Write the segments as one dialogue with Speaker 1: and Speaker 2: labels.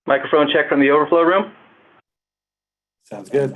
Speaker 1: Microphone check from the overflow room.
Speaker 2: Sounds good.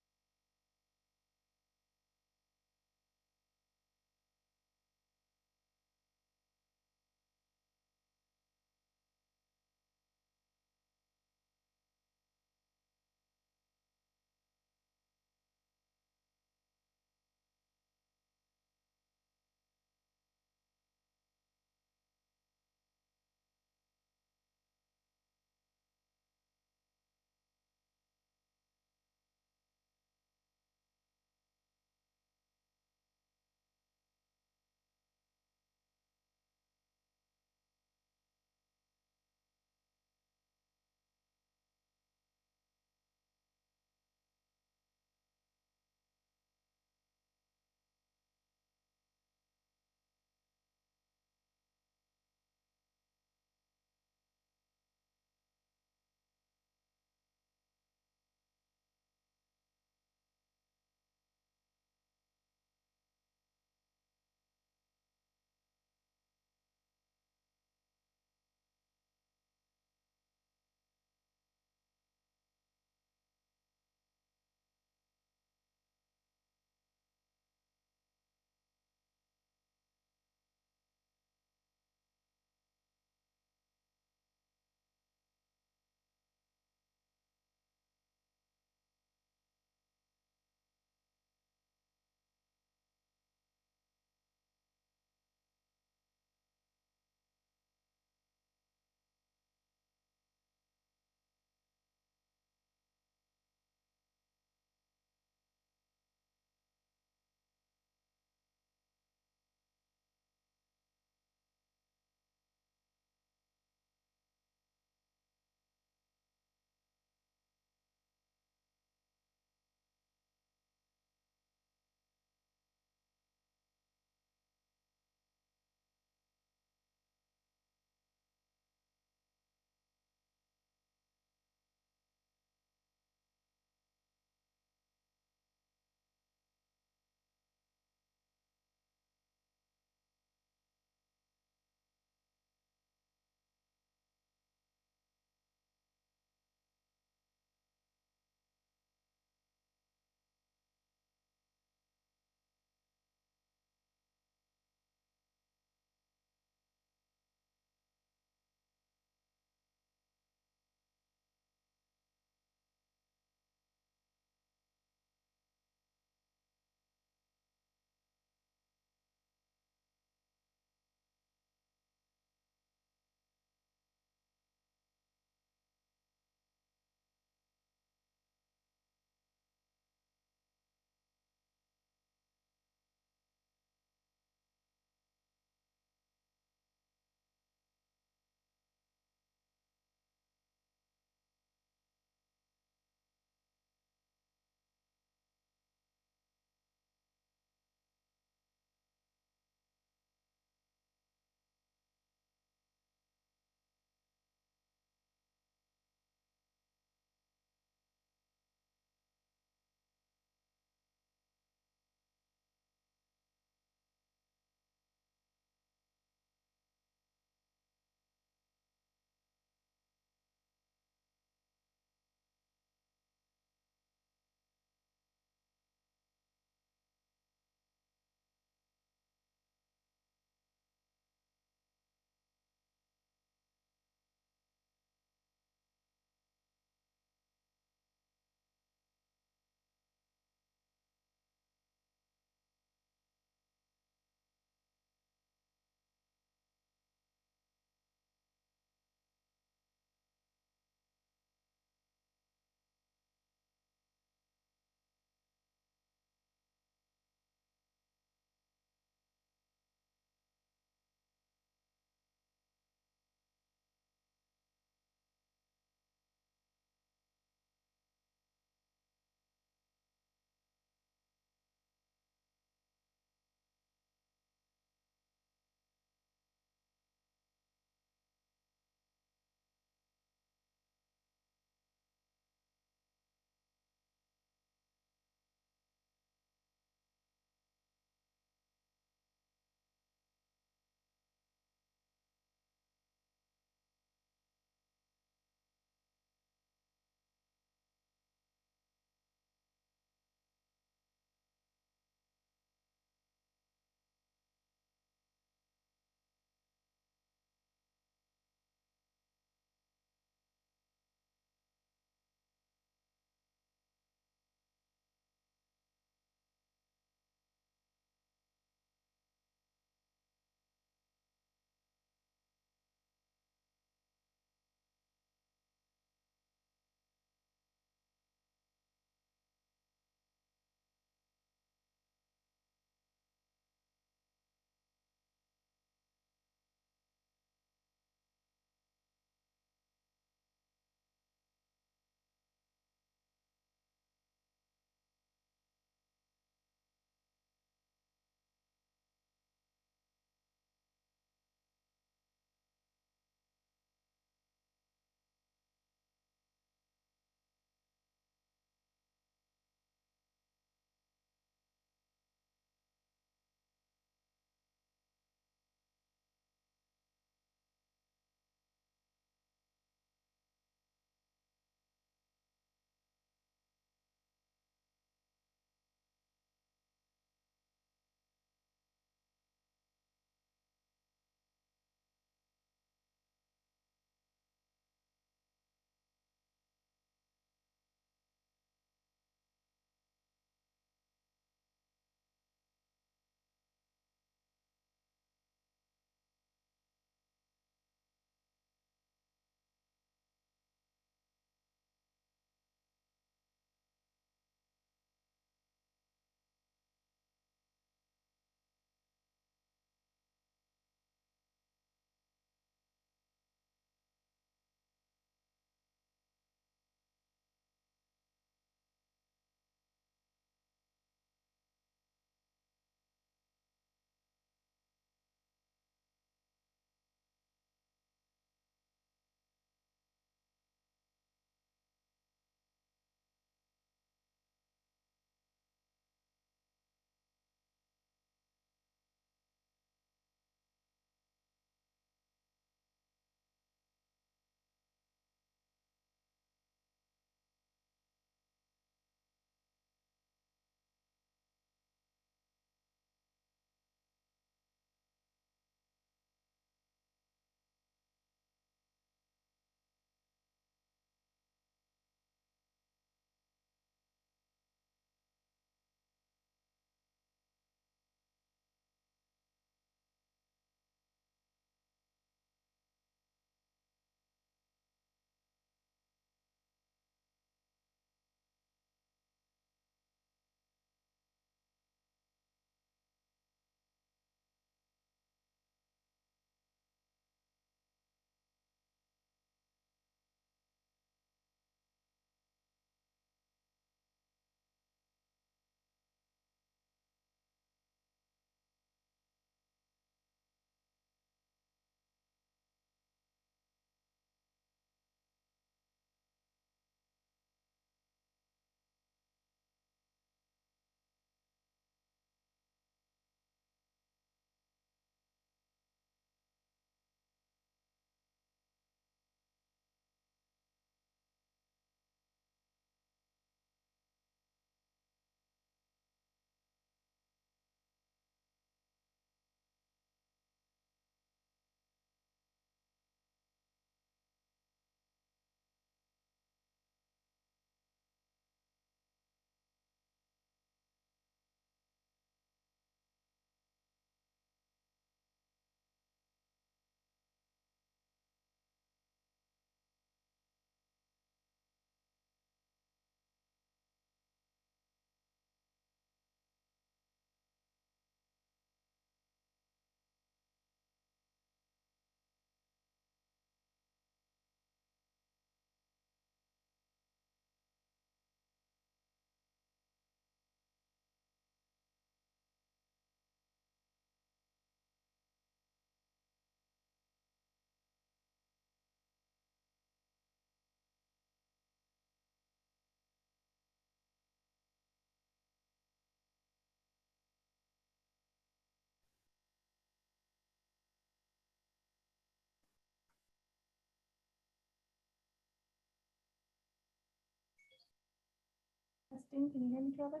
Speaker 3: testing. Can you hear me, Travis?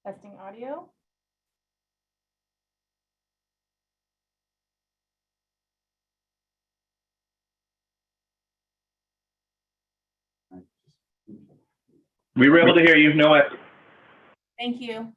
Speaker 3: Testing audio.
Speaker 1: We were able to hear you. No echo.
Speaker 3: Thank you.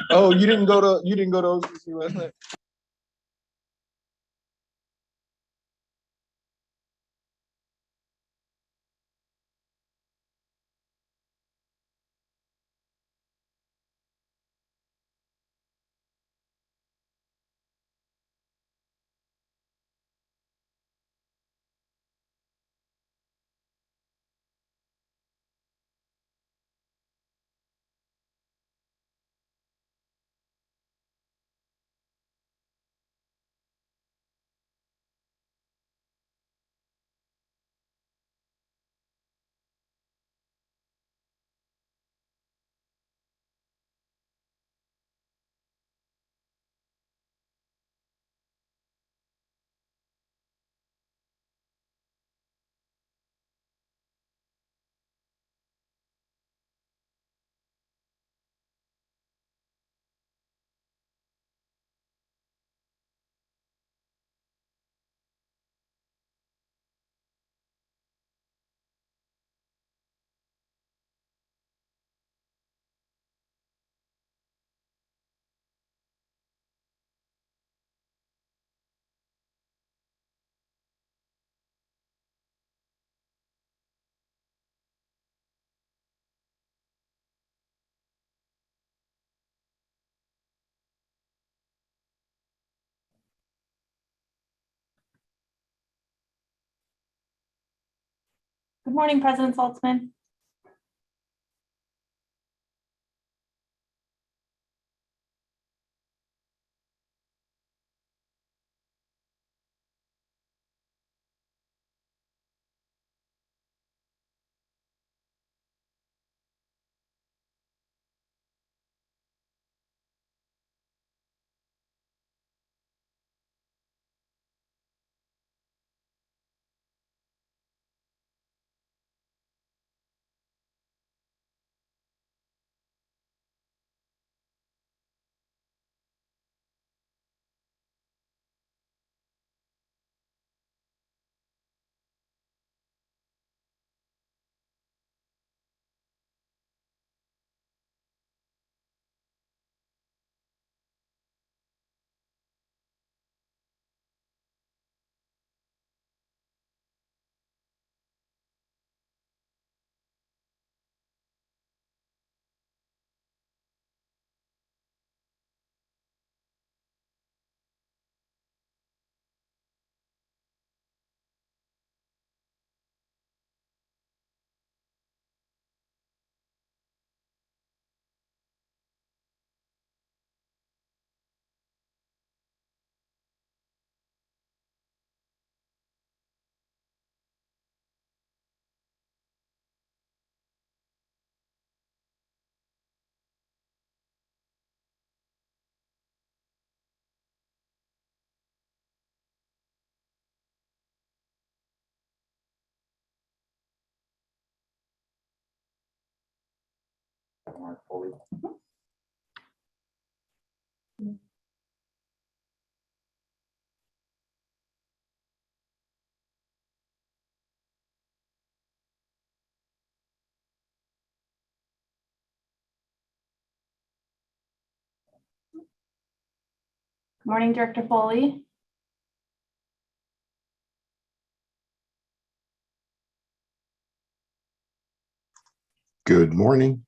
Speaker 2: Oh, you didn't go to OCC last night?
Speaker 3: Good morning, President Saltzman. Good morning, Director Foley.
Speaker 4: Good morning.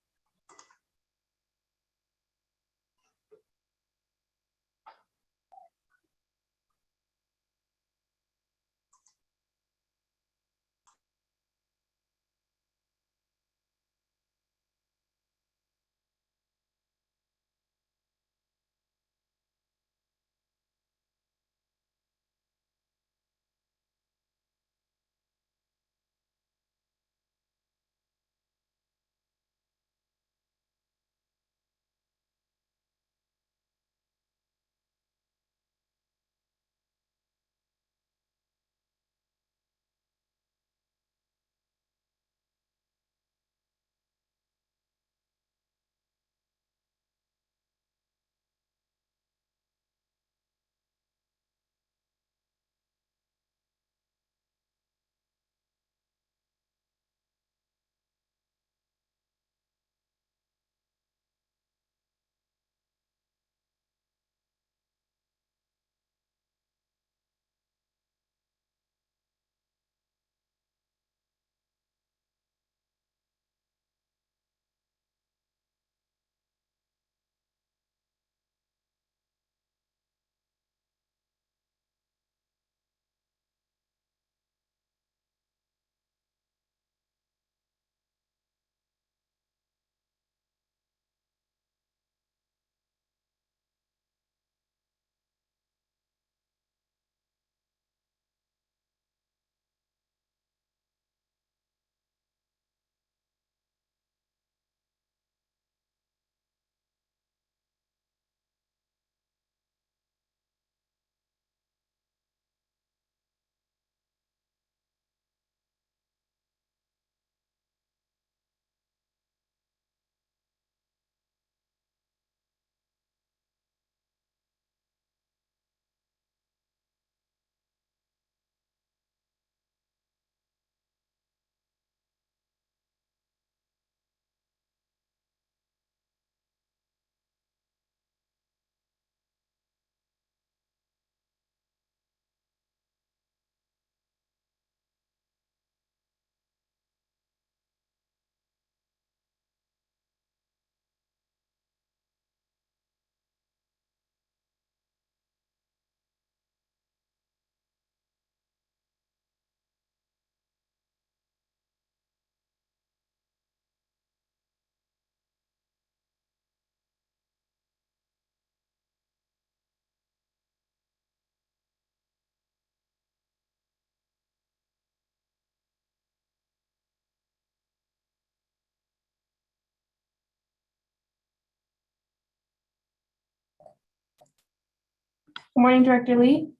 Speaker 3: Good morning, Director Lee.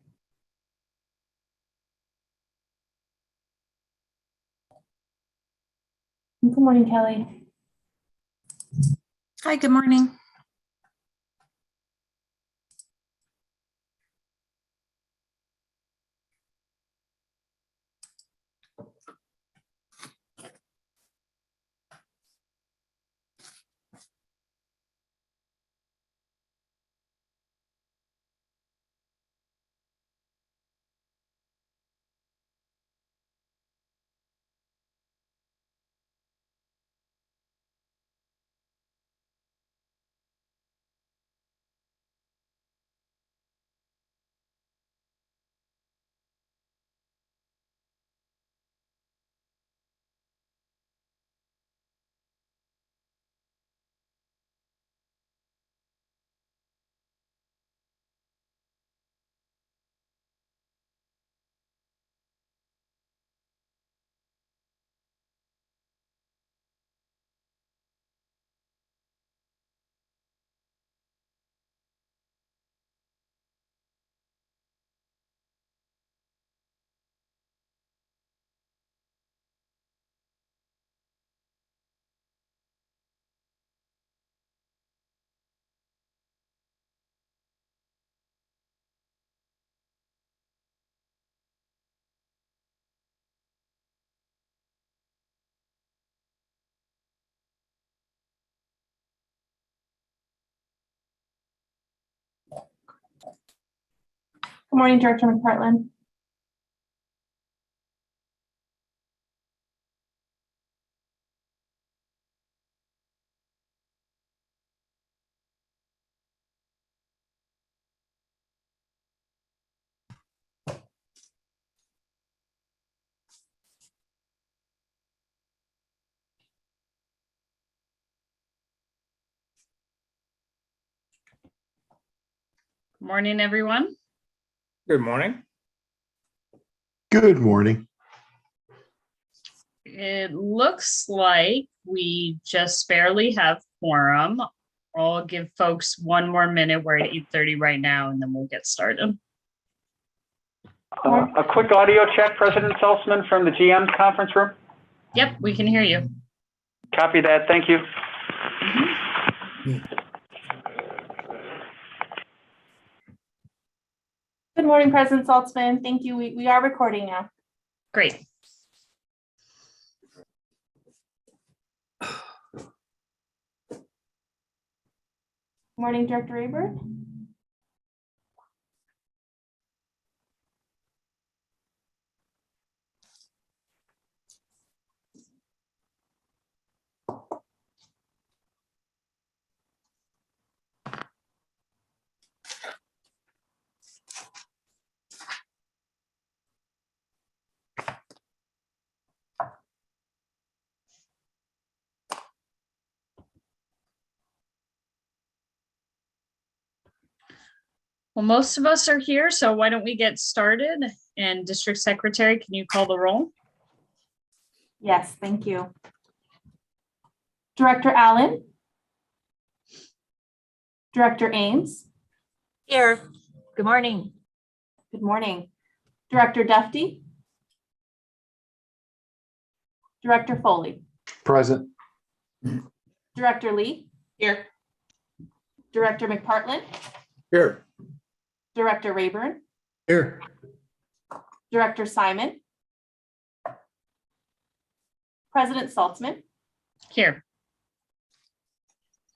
Speaker 3: Good morning, Kelly.
Speaker 5: Hi, good morning.
Speaker 3: Good morning, Director McPartlin.
Speaker 6: Morning, everyone.
Speaker 2: Good morning.
Speaker 4: Good morning.
Speaker 6: It looks like we just barely have quorum. I'll give folks one more minute. We're at 8:30 right now, and then we'll get started.
Speaker 1: A quick audio check, President Saltzman from the GM's conference room.
Speaker 6: Yep, we can hear you.
Speaker 1: Copy that. Thank you.
Speaker 3: Good morning, President Saltzman. Thank you. We are recording now.
Speaker 6: Great.
Speaker 3: Morning, Director Rayburn.
Speaker 6: Well, most of us are here, so why don't we get started? And District Secretary, can you call the roll?
Speaker 3: Yes, thank you. Director Allen. Director Ames.
Speaker 5: Here. Good morning.
Speaker 3: Good morning. Director Duffy. Director Foley.
Speaker 4: Present.
Speaker 3: Director Lee.
Speaker 5: Here.
Speaker 3: Director McPartlin.
Speaker 2: Here.
Speaker 3: Director Rayburn.
Speaker 2: Here.
Speaker 3: Director Simon. President Saltzman.
Speaker 6: Here.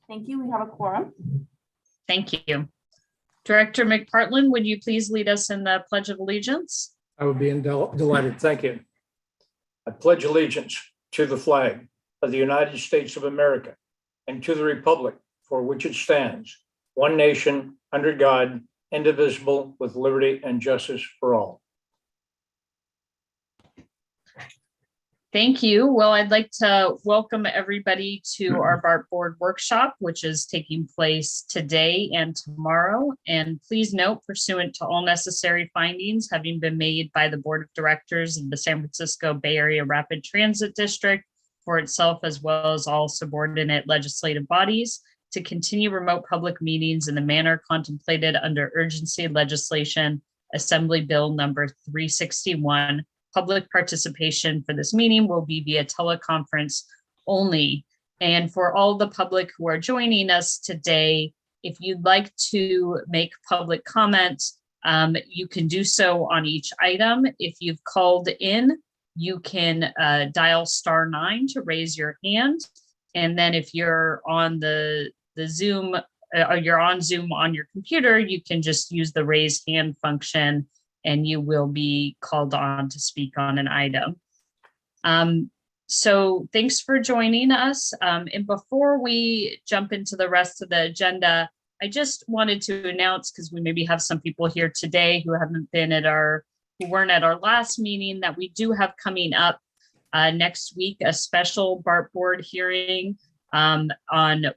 Speaker 3: Thank you. We have a quorum.
Speaker 6: Thank you. Director McPartlin, would you please lead us in the Pledge of Allegiance?
Speaker 7: I would be delighted. Thank you. I pledge allegiance to the flag of the United States of America and to the republic for which it stands, one nation, under God, indivisible, with liberty and justice for all.
Speaker 6: Thank you. Well, I'd like to welcome everybody to our Bart Board Workshop, which is taking place today and tomorrow. And please note, pursuant to all necessary findings having been made by the Board of Directors of the San Francisco Bay Area Rapid Transit District for itself, as well as all subordinate legislative bodies, to continue remote public meetings in the manner contemplated under urgency legislation, Assembly Bill number 361. Public participation for this meeting will be via teleconference only. And for all the public who are joining us today, if you'd like to make public comment, you can do so on each item. If you've called in, you can dial *9 to raise your hand. And then if you're on the Zoom, or you're on Zoom on your computer, you can just use the raise hand function and you will be called on to speak on an item. So thanks for joining us. And before we jump into the rest of the agenda, I just wanted to announce, because we maybe have some people here today who weren't at our last meeting, that we do have coming up next week a special BART board hearing on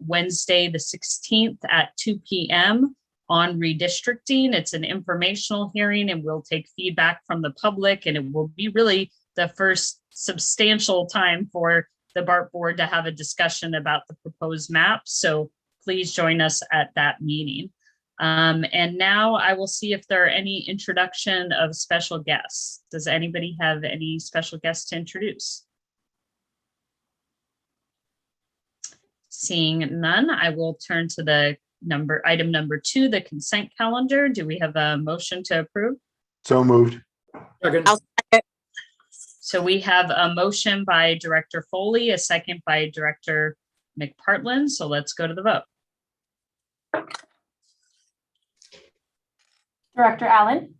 Speaker 6: Wednesday, the 16th at 2 p.m. on redistricting. It's an informational hearing and we'll take feedback from the public, and it will be really the first substantial time for the BART board to have a discussion about the proposed map. So please join us at that meeting. And now I will see if there are any introduction of special guests. Does anybody have any special guests to introduce? Seeing none, I will turn to the item number 2, the consent calendar. Do we have a motion to approve?
Speaker 4: So moved.
Speaker 7: Second.
Speaker 6: So we have a motion by Director Foley, a second by Director McPartland. So let's go to the vote.
Speaker 3: Director Allen.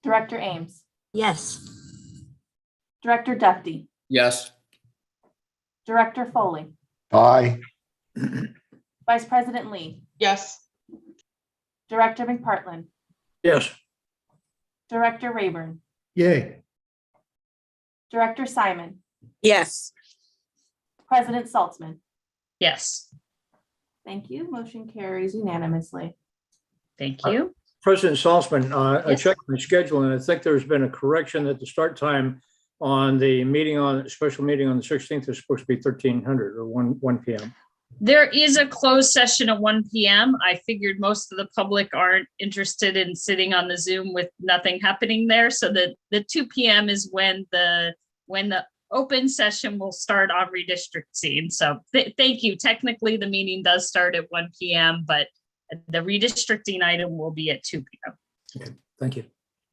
Speaker 3: Director Ames.
Speaker 5: Yes.
Speaker 3: Director Duffy.
Speaker 2: Yes.
Speaker 3: Director Foley.
Speaker 4: Aye.
Speaker 3: Vice President Lee.
Speaker 8: Yes.
Speaker 3: Director McPartland.
Speaker 7: Yes.
Speaker 3: Director Rayburn.
Speaker 2: Yay.
Speaker 3: Director Simon.
Speaker 8: Yes.
Speaker 3: President Saltzman.
Speaker 6: Yes,
Speaker 3: Thank you. Motion carries unanimously.
Speaker 6: thank you.
Speaker 7: President Salzman, I
Speaker 6: Yes.
Speaker 7: checked the schedule and I think there's been a correction that the start time on the special meeting on the 16th is supposed to be 1300 or 1 p.m.
Speaker 6: There is a closed session at 1 p.m. I figured most of the public aren't interested in sitting on the Zoom with nothing happening there. So the 2 p.m. is when the open session will start on redistricting. So thank you. Technically, the meeting does start at 1 p.m., but the redistricting item will be at 2 p.m.
Speaker 7: Okay, thank you.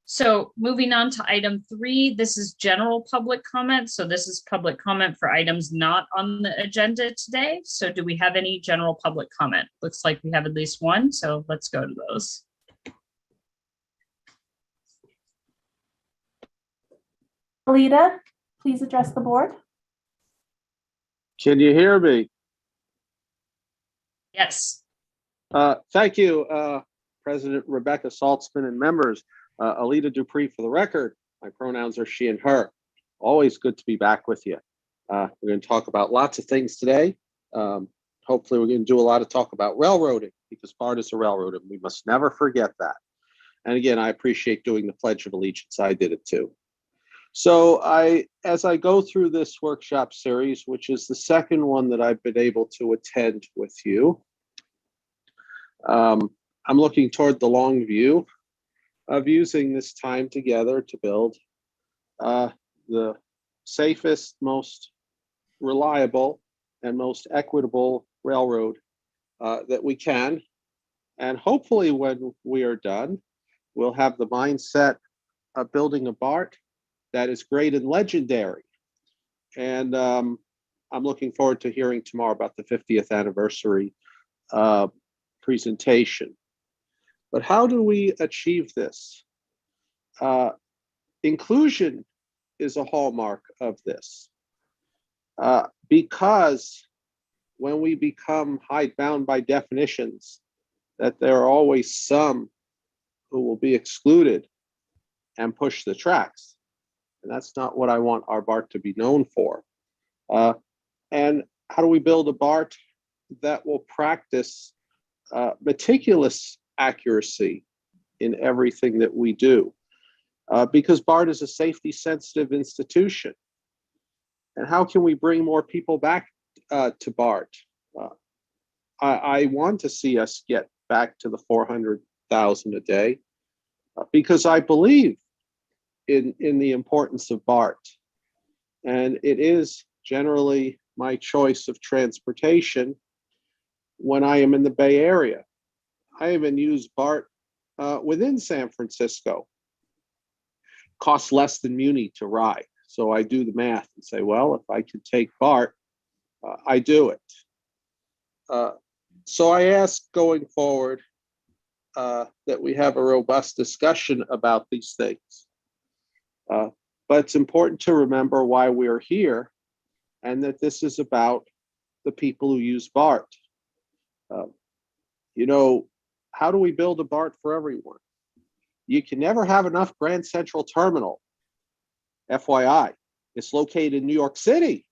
Speaker 6: So moving on to item 3, this is general public comment. So this is public comment for items not on the agenda today. So do we have any general public comment? Looks like we have at least one. So let's go to those.
Speaker 3: Alita, please address the board.
Speaker 9: Can you hear me?
Speaker 6: Yes.
Speaker 9: Thank you, President Rebecca Saltzman and members. Alita Dupree for the record. My pronouns are she and her. Always good to be back with you. We're going to talk about lots of things today. Hopefully we're going to do a lot of talk about railroading, because BART is a railroad and we must never forget that. And again, I appreciate doing the Pledge of Allegiance. I did it too. So as I go through this workshop series, which is the second one that I've been able to attend with you, I'm looking toward the long view of using this time together to build the safest, most reliable, and most equitable railroad that we can. And hopefully when we are done, we'll have the mindset of building a BART that is great and legendary. And I'm looking forward to hearing tomorrow about the 50th anniversary presentation. But how do we achieve this? Inclusion is a hallmark of this, because when we become hidebound by definitions, that there are always some who will be excluded and push the tracks. And that's not what I want our BART to be known for. And how do we build a BART that will practice meticulous accuracy in everything that we do? Because BART is a safety sensitive institution. And how can we bring more people back to BART? I want to see us get back to the 400,000 a day because I believe in the importance of BART. And it is generally my choice of transportation when I am in the Bay Area. I even use BART within San Francisco. Costs less than Muni to ride. So I do the math and say, well, if I could take BART, I do it. So I ask going forward that we have a robust discussion about these things. But it's important to remember why we're here and that this is about the people who use BART. How do we build a BART for everyone? You can never have enough Grand Central Terminal. FYI, it's located in New York City.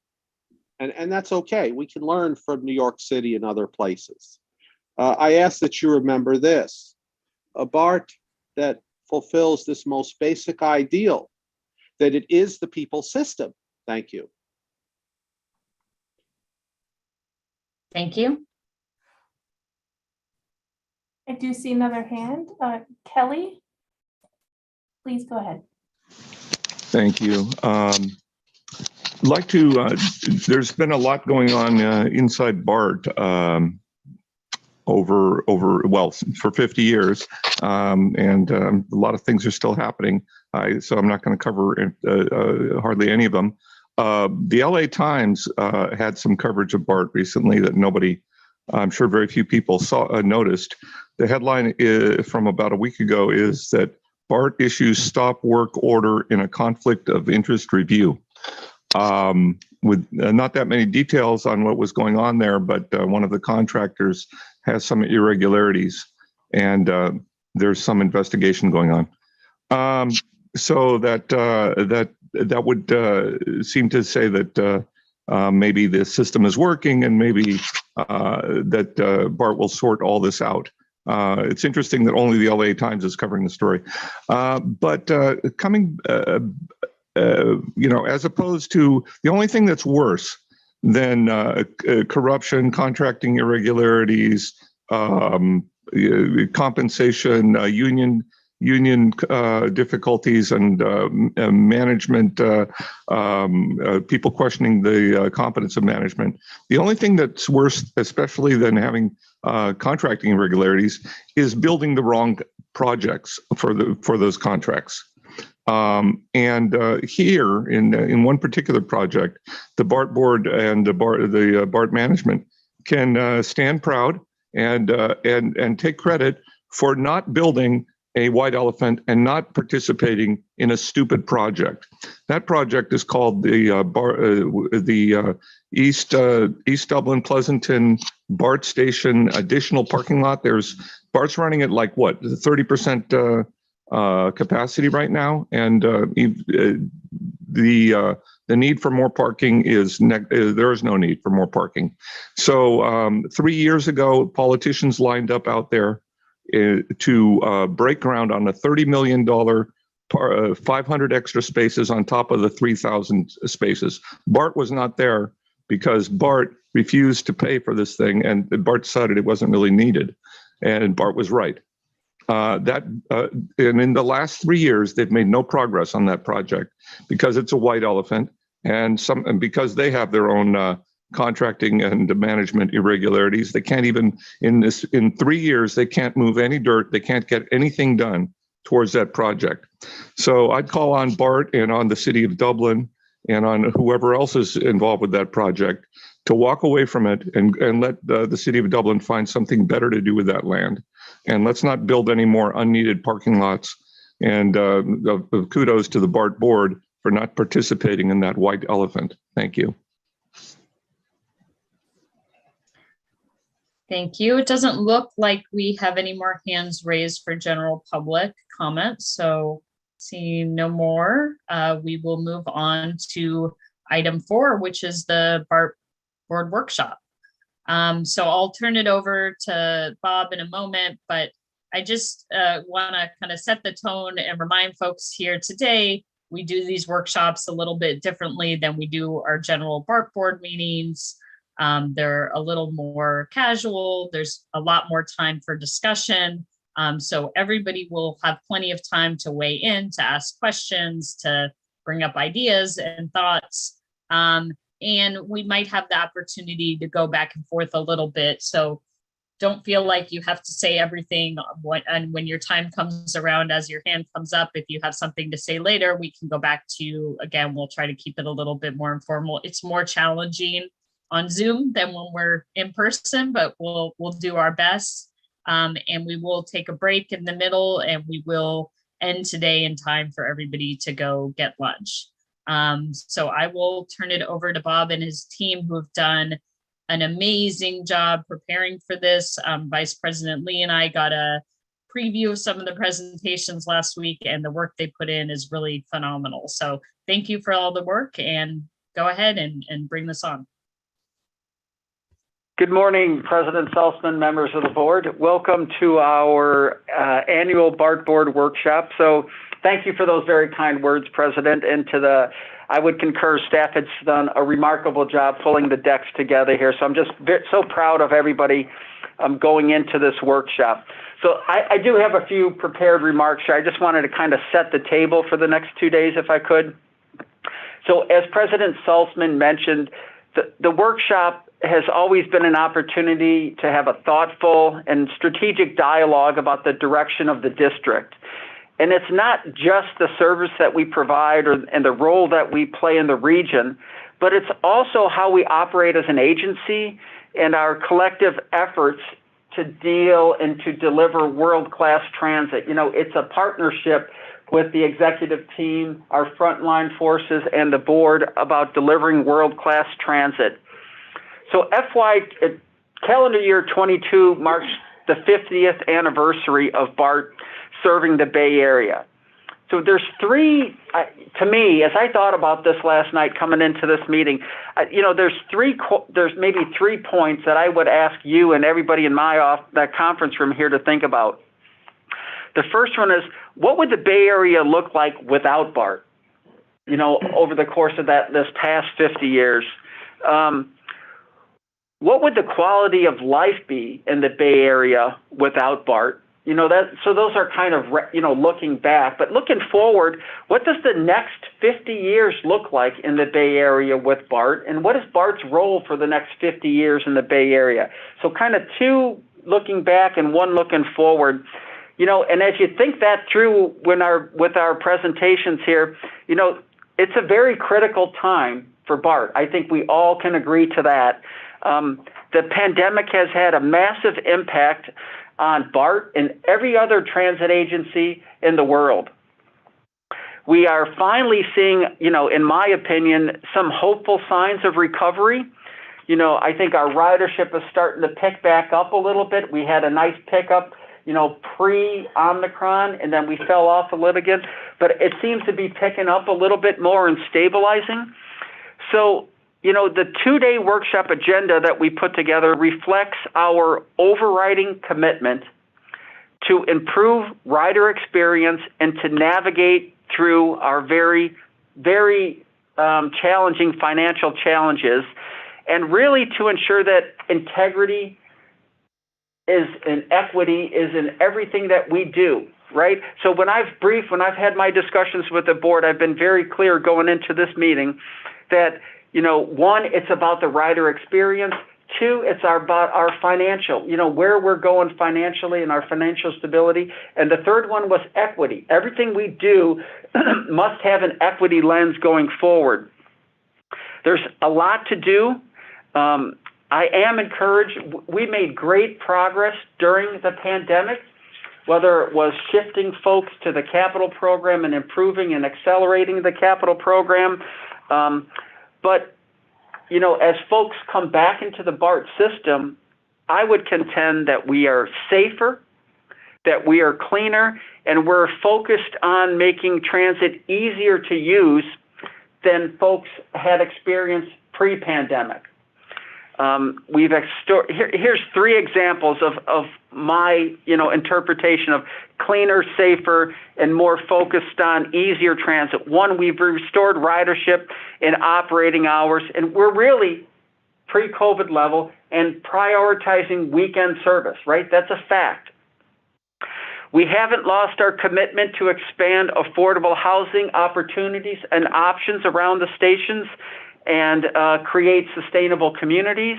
Speaker 9: And that's okay. We can learn from New York City and other places. I ask that you remember this, a BART that fulfills this most basic ideal, that it is the people's system. Thank you.
Speaker 6: Thank you.
Speaker 3: I do see another hand. Kelly, please go ahead.
Speaker 8: Thank you. Like to, there's been a lot going on inside BART for 50 years, and a lot of things are still happening. So I'm not going to cover hardly any of them. The LA Times had some coverage of BART recently that nobody, I'm sure very few people noticed. The headline from about a week ago is that BART issues stop work order in a conflict of interest review. With not that many details on what was going on there, but one of the contractors has some irregularities, and there's some investigation going on. So that would seem to say that maybe the system is working, and maybe that BART will sort all this out. It's interesting that only the LA Times is covering the story, but coming. As opposed to the only thing that's worse than corruption, contracting irregularities, compensation, union difficulties, and management, people questioning the competence of management. The only thing that's worse, especially than having contracting irregularities, is building the wrong projects for those contracts. Here in one particular project, the BART board and the BART management can stand proud and take credit for not building a white elephant and not participating in a stupid project. That project is called the East Dublin Pleasanton BART station additional parking lot. BART's running at like what, 30% capacity right now, and the need for more parking there is no need for more parking. So 3 years ago, politicians lined up out there to break ground on a $30 million 500 extra spaces on top of the 3,000 spaces. BART was not there because BART refused to pay for this thing, and BART decided it wasn't really needed, and BART was right. And in the last 3 years, they've made no progress on that project because it's a white elephant, and because they have their own contracting and management irregularities. They can't even in 3 years, they can't move any dirt. They can't get anything done towards that project. So I'd call on BART and on the city of Dublin and on whoever else is involved with that project to walk away from it and let the city of Dublin find something better to do with that land. And let's not build any more unneeded parking lots. And kudos to the BART board for not participating in that white elephant. Thank you.
Speaker 6: Thank you. It doesn't look like we have any more hands raised for general public comments. So seeing no more, we will move on to item 4, which is the BART board workshop. So I'll turn it over to Bob in a moment, but I just want to kind of set the tone and remind folks here today, we do these workshops a little bit differently than we do our general BART board meetings. They're a little more casual. There's a lot more time for discussion. So everybody will have plenty of time to weigh in, to ask questions, to bring up ideas and thoughts. And we might have the opportunity to go back and forth a little bit. So don't feel like you have to say everything. And when your time comes around, as your hand comes up, if you have something to say later, we can go back to you. Again, we'll try to keep it a little bit more informal. It's more challenging on Zoom than when we're in person, but we'll do our best. And we will take a break in the middle, and we will end today in time for everybody to go get lunch. So I will turn it over to Bob and his team, who have done an amazing job preparing for this. Vice President Lee and I got a preview of some of the presentations last week, and the work they put in is really phenomenal. So thank you for all the work, and go ahead and bring this on.
Speaker 1: Good morning, President Salzman, members of the board. Welcome to our annual BART board workshop. So thank you for those very kind words, President, and I would concur, staff has done a remarkable job pulling the decks together here. So I'm just so proud of everybody going into this workshop. So I do have a few prepared remarks here. I just wanted to kind of set the table for the next 2 days, if I could. So as President Salzman mentioned, the workshop has always been an opportunity to have a thoughtful and strategic dialogue about the direction of the district. And it's not just the service that we provide and the role that we play in the region, but it's also how we operate as an agency and our collective efforts to deal and to deliver world-class transit. You know, it's a partnership with the executive team, our frontline forces, and the board about delivering world-class transit. So calendar year 22 marks the 50th anniversary of BART serving the Bay Area. So there's to me, as I thought about this last night coming into this meeting, there's maybe 3 points that I would ask you and everybody in that conference room here to think about. The first one is, what would the Bay Area look like without BART? You know, over the course of this past 50 years. What would the quality of life be in the Bay Area without BART? You know, so those are kind of, looking back, but looking forward, what does the next 50 years look like in the Bay Area with BART? And what is BART's role for the next 50 years in the Bay Area? So kind of 2 looking back and 1 looking forward. You know, and as you think that through with our presentations here, you know, it's a very critical time for BART. I think we all can agree to that. The pandemic has had a massive impact on BART and every other transit agency in the world. We are finally seeing, in my opinion, some hopeful signs of recovery. You know, I think our ridership is starting to pick back up a little bit. We had a nice pickup, pre-Omicron, and then we fell off a little again, but it seems to be picking up a little bit more and stabilizing. So, the 2-day workshop agenda that we put together reflects our overriding commitment to improve rider experience and to navigate through our very, very challenging financial challenges, and really to ensure that integrity and equity is in everything that we do, right? So when I've had my discussions with the board, I've been very clear going into this meeting that, 1, it's about the rider experience. 2, it's about our financial, where we're going financially and our financial stability. And the third one was equity. Everything we do must have an equity lens going forward. There's a lot to do. I am encouraged. We made great progress during the pandemic, whether it was shifting folks to the capital program and improving and accelerating the capital program. But, as folks come back into the BART system, I would contend that we are safer, that we are cleaner, and we're focused on making transit easier to use than folks had experienced pre-pandemic. Here's 3 examples of my, interpretation of cleaner, safer, and more focused on easier transit. 1, we've restored ridership and operating hours, and we're really pre-COVID level and prioritizing weekend service, right? That's a fact. We haven't lost our commitment to expand affordable housing opportunities and options around the stations and create sustainable communities.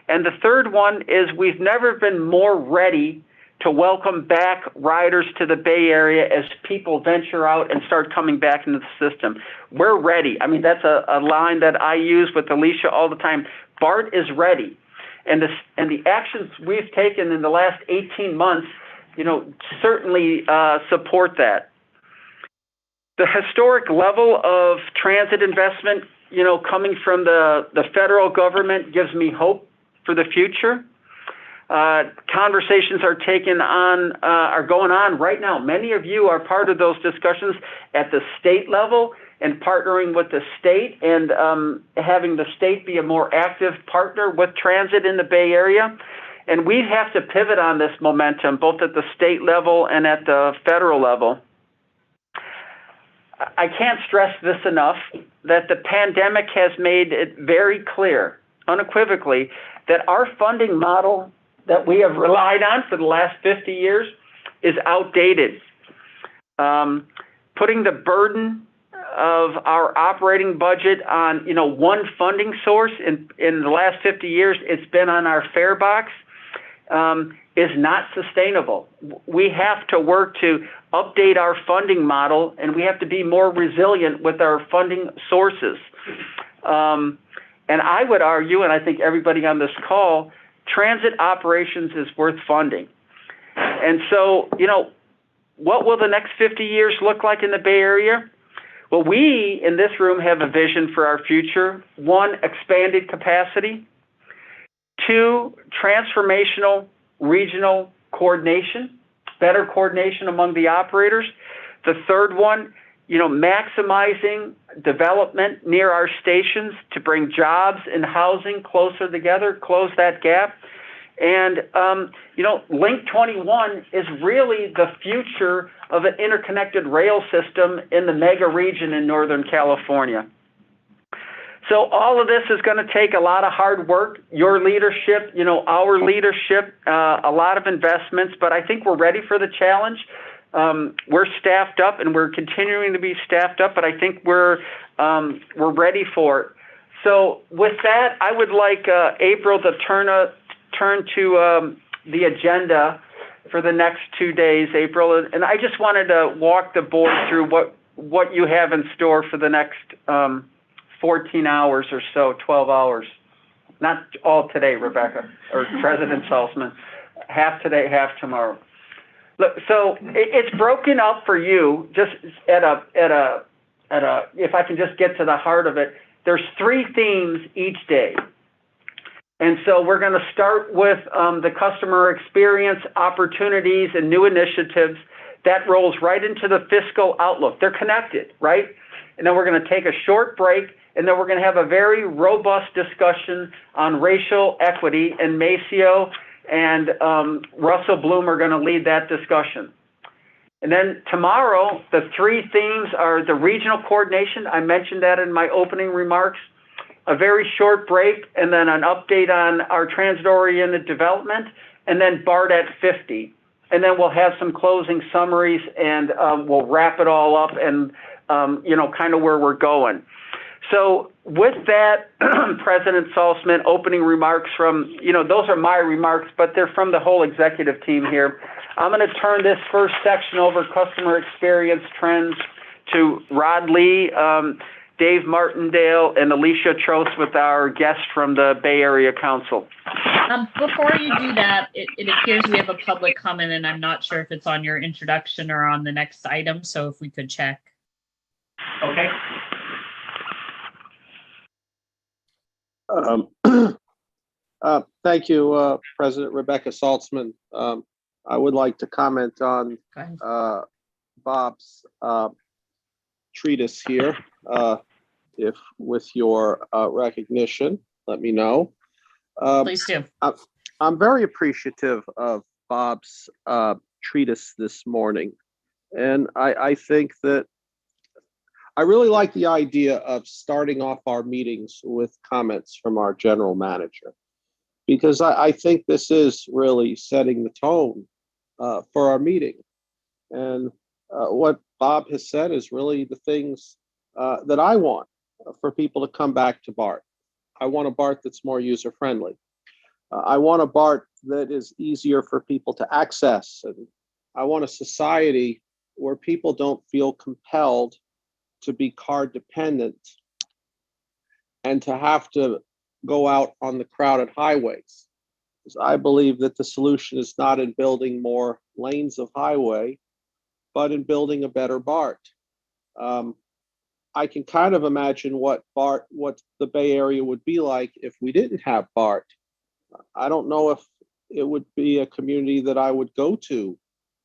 Speaker 1: And the third one is we've never been more ready to welcome back riders to the Bay Area as people venture out and start coming back into the system. We're ready. I mean, that's a line that I use with Alicia all the time. Bart is ready. And the actions we've taken in the last 18 months, certainly support that. The historic level of transit investment, coming from the federal government gives me hope for the future. Conversations are going on right now. Many of you are part of those discussions at the state level and partnering with the state and having the state be a more active partner with transit in the Bay Area. And we have to pivot on this momentum, both at the state level and at the federal level. I can't stress this enough, that the pandemic has made it very clear, unequivocally, that our funding model that we have relied on for the last 50 years is outdated. Putting the burden of our operating budget on, one funding source in the last 50 years, it's been on our fare box, is not sustainable. We have to work to update our funding model, and we have to be more resilient with our funding sources. And I would argue, and I think everybody on this call, transit operations is worth funding. And so, what will the next 50 years look like in the Bay Area? Well, we in this room have a vision for our future. 1, expanded capacity. 2, transformational regional coordination, better coordination among the operators. The third one, maximizing development near our stations to bring jobs and housing closer together, close that gap. And, Link 21 is really the future of an interconnected rail system in the mega region in Northern California. So all of this is going to take a lot of hard work, your leadership, our leadership, a lot of investments, but I think we're ready for the challenge. We're staffed up and we're continuing to be staffed up, but I think we're ready for it. So with that, I would like April to turn to the agenda for the next 2 days, April. And I just wanted to walk the board through what you have in store for the next 14 hours or so, 12 hours. Not all today, Rebecca, or President Salzman. Half today, half tomorrow. Look, so it's broken up for you, just at a, if I can just get to the heart of it, there's 3 themes each day. And so we're going to start with the customer experience, opportunities, and new initiatives. That rolls right into the fiscal outlook. They're connected, right? And then we're going to take a short break, and then we're going to have a very robust discussion on racial equity, and Maceo and Russell Bloom are going to lead that discussion. And then tomorrow, the 3 themes are the regional coordination. I mentioned that in my opening remarks. A very short break, and then an update on our transit-oriented development, and then Bart at 50. And then we'll have some closing summaries, and we'll wrap it all up and, kind of where we're going. So with that, President Salzman, opening remarks from, those are my remarks, but they're from the whole executive team here. I'm going to turn this first section over, customer experience trends, to Rod Lee, Dave Martindale, and Alicia Trost with our guest from the Bay Area Council.
Speaker 6: Before you do that, it appears we have a public comment, and I'm not sure if it's on your introduction or on the next item, so if we could check.
Speaker 1: Okay.
Speaker 9: Thank you, President Rebecca Salzman. I would like to comment on Bob's treatise here. If with your recognition, let me know.
Speaker 6: Please do.
Speaker 9: I'm very appreciative of Bob's treatise this morning. And I think that I really like the idea of starting off our meetings with comments from our general manager, because I think this is really setting the tone for our meeting. And what Bob has said is really the things that I want for people to come back to BART. I want a BART that's more user-friendly. I want a BART that is easier for people to access. And I want a society where people don't feel compelled to be car dependent and to have to go out on the crowded highways. Because I believe that the solution is not in building more lanes of highway, but in building a better BART. I can kind of imagine what the Bay Area would be like if we didn't have BART. I don't know if it would be a community that I would go to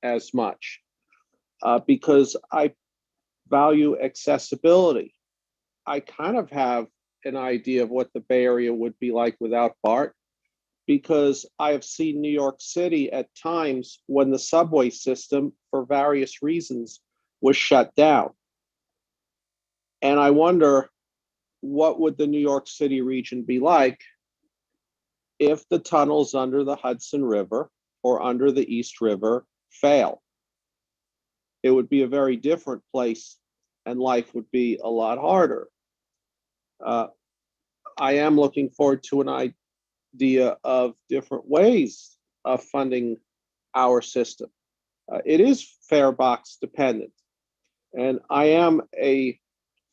Speaker 9: as much because I value accessibility. I kind of have an idea of what the Bay Area would be like without BART, because I have seen New York City at times when the subway system, for various reasons, was shut down. And I wonder, what would the New York City region be like if the tunnels under the Hudson River or under the East River fail? It would be a very different place and life would be a lot harder. I am looking forward to an idea of different ways of funding our system. It is fare box dependent, and I am a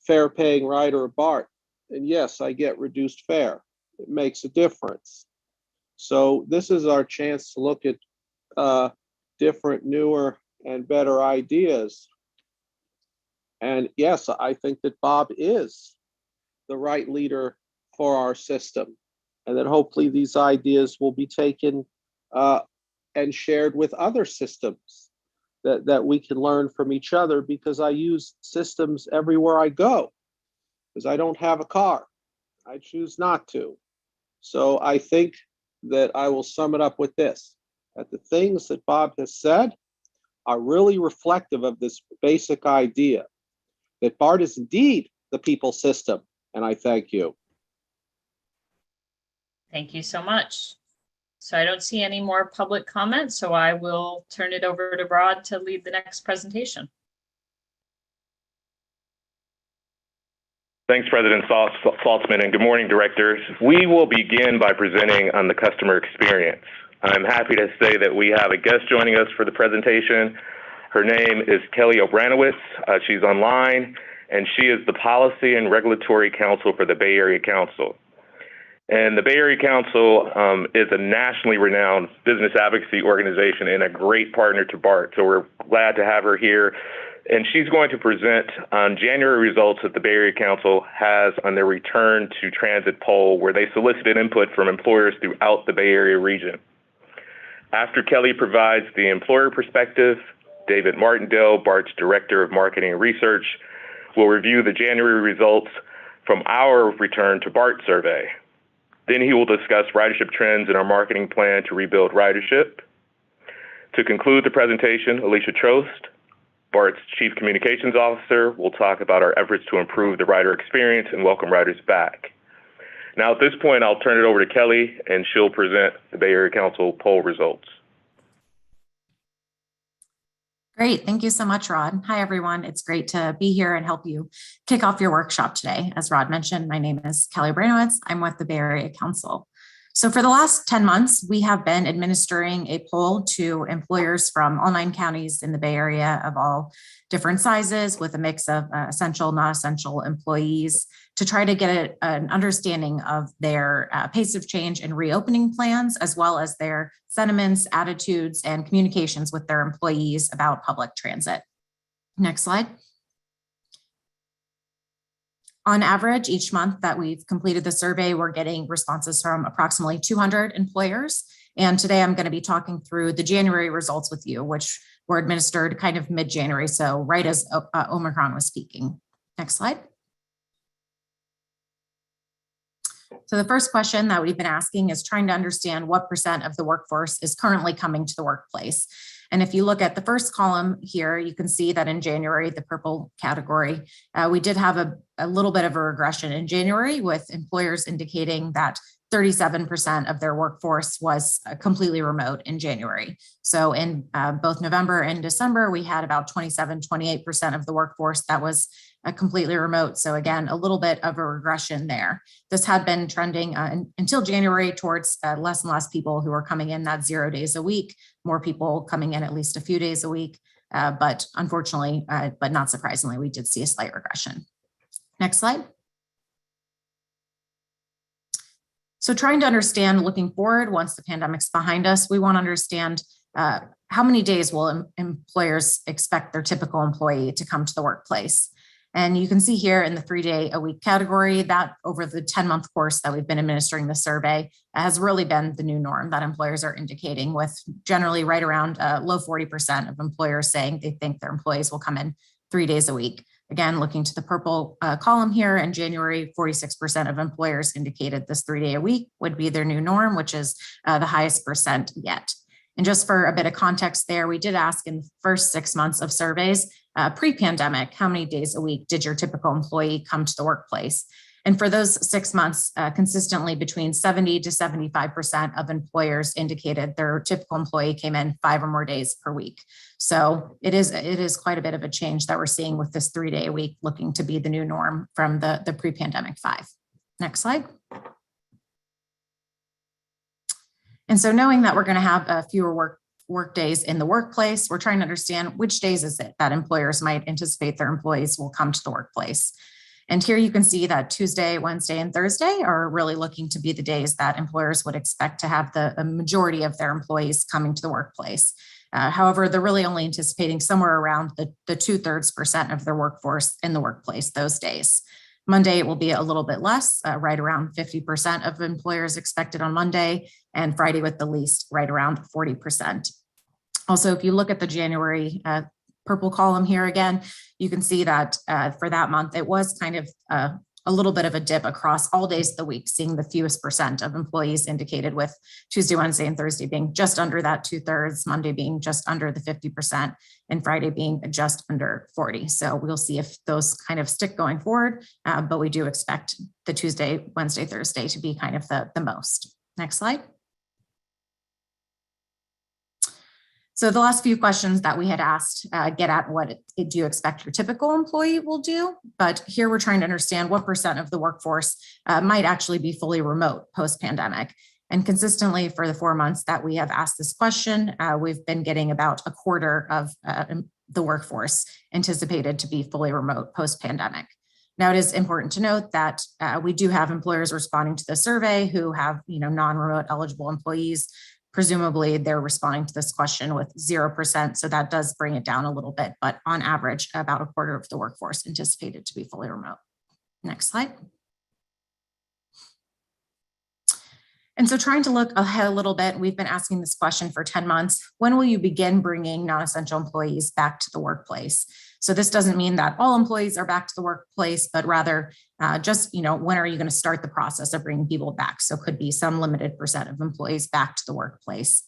Speaker 9: fare paying rider of BART, and yes, I get reduced fare. It makes a difference. So this is our chance to look at different, newer, and better ideas. And yes, I think that Bob is the right leader for our system, and that hopefully these ideas will be taken and shared with other systems that we can learn from each other, because I use systems everywhere I go, because I don't have a car. I choose not to. So I think that I will sum it up with this, that the things that Bob has said are really reflective of this basic idea that BART is indeed the people's system. And I thank you.
Speaker 6: Thank you so much. So I don't see any more public comments, so I will turn it over to Rod to lead the next presentation.
Speaker 10: Thanks, President Saltzman, and good morning, directors. We will begin by presenting on the customer experience. I'm happy to say that we have a guest joining us for the presentation. Her name is Kelly Obranowitz. She's online, and she is the Policy and Regulatory Counsel for the Bay Area Council. And the Bay Area Council is a nationally renowned business advocacy organization and a great partner to BART. So we're glad to have her here. And she's going to present on January results that the Bay Area Council has on their return to transit poll, where they solicited input from employers throughout the Bay Area region. After Kelly provides the employer perspective, David Martindale, BART's Director of Marketing and Research, will review the January results from our Return to BART survey. Then he will discuss ridership trends in our marketing plan to rebuild ridership. To conclude the presentation, Alicia Trost, BART's Chief Communications Officer, will talk about our efforts to improve the rider experience and welcome riders back. Now, at this point, I'll turn it over to Kelly, and she'll present the Bay Area Council poll results.
Speaker 11: Great. Thank you so much, Rod. Hi, everyone. It's great to be here and help you kick off your workshop today. As Rod mentioned, my name is Kelly Branowitz. I'm with the Bay Area Council. So for the last 10 months, we have been administering a poll to employers from all 9 counties in the Bay Area of all different sizes, with a mix of essential, non-essential employees, to try to get an understanding of their pace of change and reopening plans, as well as their sentiments, attitudes, and communications with their employees about public transit. Next slide. On average, each month that we've completed the survey, we're getting responses from approximately 200 employers. And today I'm going to be talking through the January results with you, which were administered kind of mid-January, so right as Omicron was speaking. Next slide. So the first question that we've been asking is trying to understand what % of the workforce is currently coming to the workplace. And if you look at the first column here, you can see that in January, the purple category, we did have a little bit of a regression in January, with employers indicating that 37% of their workforce was completely remote in January. So in both November and December, we had about 28% of the workforce that was completely remote. So again, a little bit of a regression there. This had been trending until January towards less and less people who are coming in that 0 days a week, more people coming in at least a few days a week. But unfortunately, but not surprisingly, we did see a slight regression. Next slide. So trying to understand, looking forward, once the pandemic's behind us, we want to understand how many days will employers expect their typical employee to come to the workplace. And you can see here in the 3-day-a-week category that over the 10-month course that we've been administering the survey has really been the new norm that employers are indicating, with generally right around low 40% of employers saying they think their employees will come in 3 days a week. Again, looking to the purple column here, in January, 46% of employers indicated this 3-day-a-week would be their new norm, which is the highest percent yet. And just for a bit of context there, we did ask in the first 6 months of surveys, pre-pandemic, how many days a week did your typical employee come to the workplace? And for those 6 months, consistently between 70 to 75% of employers indicated their typical employee came in 5 or more days per week. So it is quite a bit of a change that we're seeing with this 3-day-a-week looking to be the new norm from the pre-pandemic 5. Next slide. And so knowing that we're going to have fewer work days in the workplace, we're trying to understand which days is it that employers might anticipate their employees will come to the workplace. And here you can see that Tuesday, Wednesday, and Thursday are really looking to be the days that employers would expect to have the majority of their employees coming to the workplace. However, they're really only anticipating somewhere around the 2/3% of their workforce in the workplace those days. Monday will be a little bit less, right around 50% of employers expected on Monday, and Friday with the least, right around 40%. Also, if you look at the January purple column here again, you can see that for that month, it was kind of a little bit of a dip across all days of the week, seeing the fewest percent of employees indicated, with Tuesday, Wednesday, and Thursday being just under that 2/3, Monday being just under the 50%, and Friday being just under 40. So we'll see if those kind of stick going forward, but we do expect the Tuesday, Wednesday, Thursday to be kind of the most. Next slide. So the last few questions that we had asked get at what do you expect your typical employee will do, but here we're trying to understand what percent of the workforce might actually be fully remote post-pandemic. And consistently for the 4 months that we have asked this question, we've been getting about a quarter of the workforce anticipated to be fully remote post-pandemic. Now, it is important to note that we do have employers responding to the survey who have non-remote eligible employees. Presumably, they're responding to this question with 0%, so that does bring it down a little bit, but on average, about a quarter of the workforce anticipated to be fully remote. Next slide. And so trying to look ahead a little bit, we've been asking this question for 10 months. When will you begin bringing non-essential employees back to the workplace? So this doesn't mean that all employees are back to the workplace, but rather just, when are you going to start the process of bringing people back? So could be some limited percent of employees back to the workplace.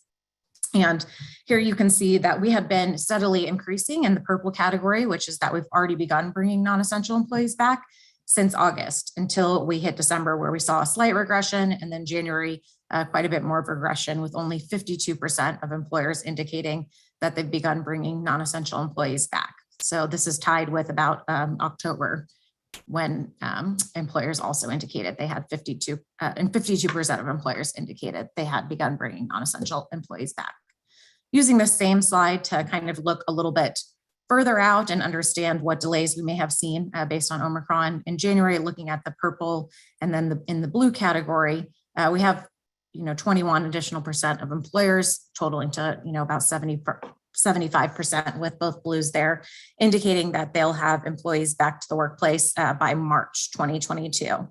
Speaker 11: And here you can see that we have been steadily increasing in the purple category, which is that we've already begun bringing non-essential employees back since August, until we hit December, where we saw a slight regression, and then January, quite a bit more of regression, with only 52% of employers indicating that they've begun bringing non-essential employees back. So this is tied with about October, when employers also indicated they had 52% of employers indicated they had begun bringing non-essential employees back. Using the same slide to kind of look a little bit further out and understand what delays we may have seen based on Omicron. In January, looking at the purple and then in the blue category, we have 21 additional percent of employers, totaling to about 75% with both blues there, indicating that they'll have employees back to the workplace by March 2022.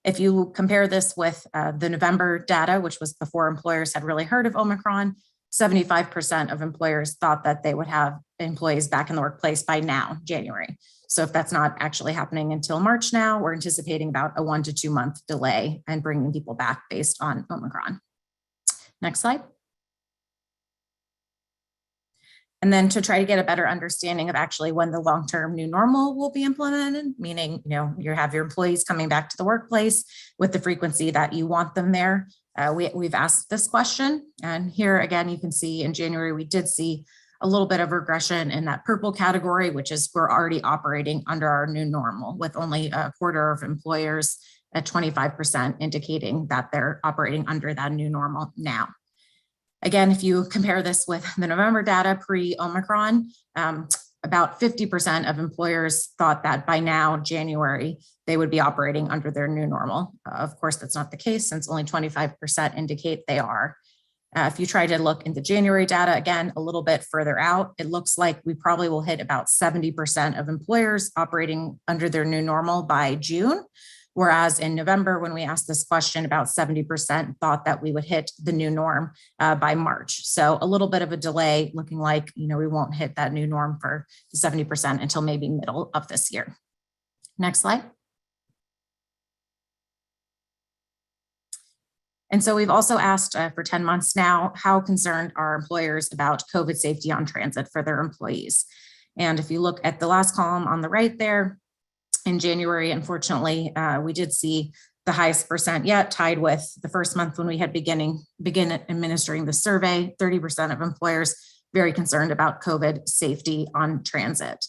Speaker 11: If you compare this with the November data, which was before employers had really heard of Omicron, 75% of employers thought that they would have employees back in the workplace by now, January. So if that's not actually happening until March now, we're anticipating about a 1 to 2 month delay in bringing people back based on Omicron. Next slide. And then to try to get a better understanding of actually when the long-term new normal will be implemented, meaning, you have your employees coming back to the workplace with the frequency that you want them there. We've asked this question, and here again, you can see in January, we did see a little bit of regression in that purple category, which is we're already operating under our new normal with only a quarter of employers at 25% indicating that they're operating under that new normal now. Again, if you compare this with the November data pre-Omicron, about 50% of employers thought that by now, January, they would be operating under their new normal. Of course, that's not the case since only 25% indicate they are. If you try to look into January data, again, a little bit further out, it looks like we probably will hit about 70% of employers operating under their new normal by June. Whereas in November, when we asked this question, about 70% thought that we would hit the new norm by March. So a little bit of a delay, looking like, we won't hit that new norm for 70% until maybe middle of this year. Next slide. And so we've also asked for 10 months now, how concerned are employers about COVID safety on transit for their employees? And if you look at the last column on the right there, in January, unfortunately, we did see the highest percent yet, tied with the first month when we had begin administering the survey. 30% of employers very concerned about COVID safety on transit.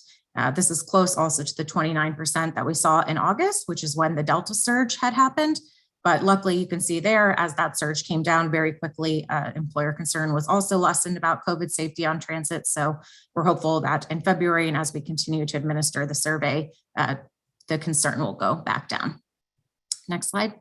Speaker 11: This is close also to the 29% that we saw in August, which is when the Delta surge had happened. But luckily, you can see there, as that surge came down very quickly, employer concern was also lessened about COVID safety on transit. So we're hopeful that in February, and as we continue to administer the survey, the concern will go back down. Next slide.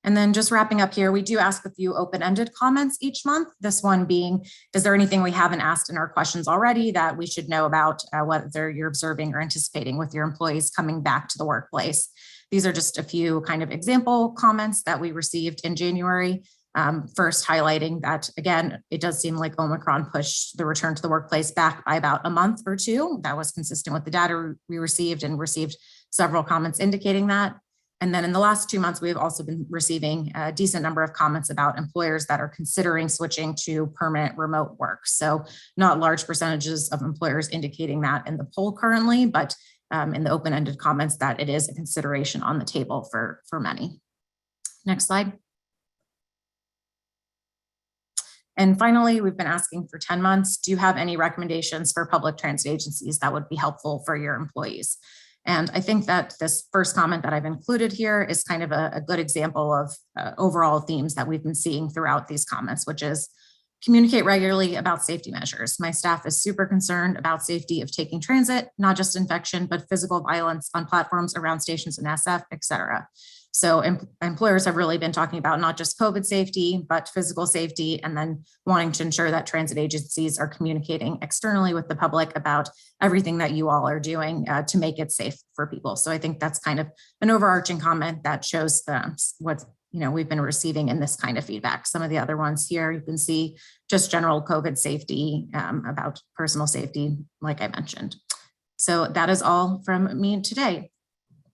Speaker 11: And then just wrapping up here, we do ask a few open-ended comments each month. This one being, is there anything we haven't asked in our questions already that we should know about, whether you're observing or anticipating with your employees coming back to the workplace? These are just a few kind of example comments that we received in January. First, highlighting that, again, it does seem like Omicron pushed the return to the workplace back by about a month or two. That was consistent with the data we received, and received several comments indicating that. And then in the last 2 months, we've also been receiving a decent number of comments about employers that are considering switching to permanent remote work. So not large percentages of employers indicating that in the poll currently, but in the open-ended comments that it is a consideration on the table for many. Next slide. And finally, we've been asking for 10 months, do you have any recommendations for public transit agencies that would be helpful for your employees? And I think that this first comment that I've included here is kind of a good example of overall themes that we've been seeing throughout these comments, which is communicate regularly about safety measures. My staff is super concerned about safety of taking transit, not just infection, but physical violence on platforms around stations and SF, et cetera. So employers have really been talking about not just COVID safety, but physical safety, and then wanting to ensure that transit agencies are communicating externally with the public about everything that you all are doing to make it safe for people. So I think that's kind of an overarching comment that shows what we've been receiving in this kind of feedback. Some of the other ones here, you can see just general COVID safety, about personal safety, like I mentioned. So that is all from me today.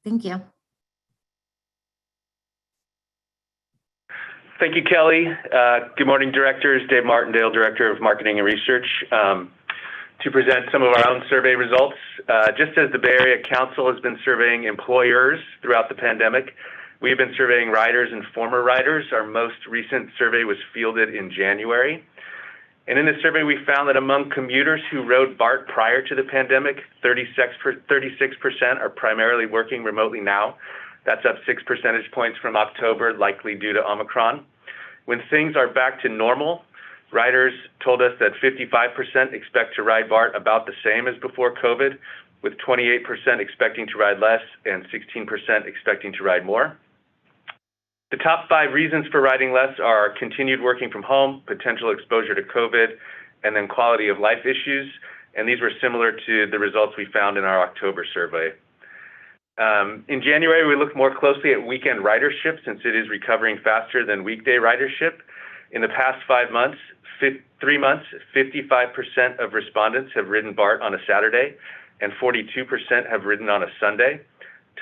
Speaker 11: Thank you.
Speaker 10: Thank you, Kelly. Good morning, directors. Dave Martindale, Director of Marketing and Research, to present some of our own survey results. Just as the Bay Area Council has been surveying employers throughout the pandemic, we have been surveying riders and former riders. Our most recent survey was fielded in January. And in the survey, we found that among commuters who rode BART prior to the pandemic, 36% are primarily working remotely now. That's up 6 percentage points from October, likely due to Omicron. When things are back to normal, riders told us that 55% expect to ride BART about the same as before COVID, with 28% expecting to ride less and 16% expecting to ride more. The top 5 reasons for riding less are continued working from home, potential exposure to COVID, and then quality of life issues. And these were similar to the results we found in our October survey. In January, we looked more closely at weekend ridership since it is recovering faster than weekday ridership. In the past 5 months, 3 months, 55% of respondents have ridden BART on a Saturday and 42% have ridden on a Sunday.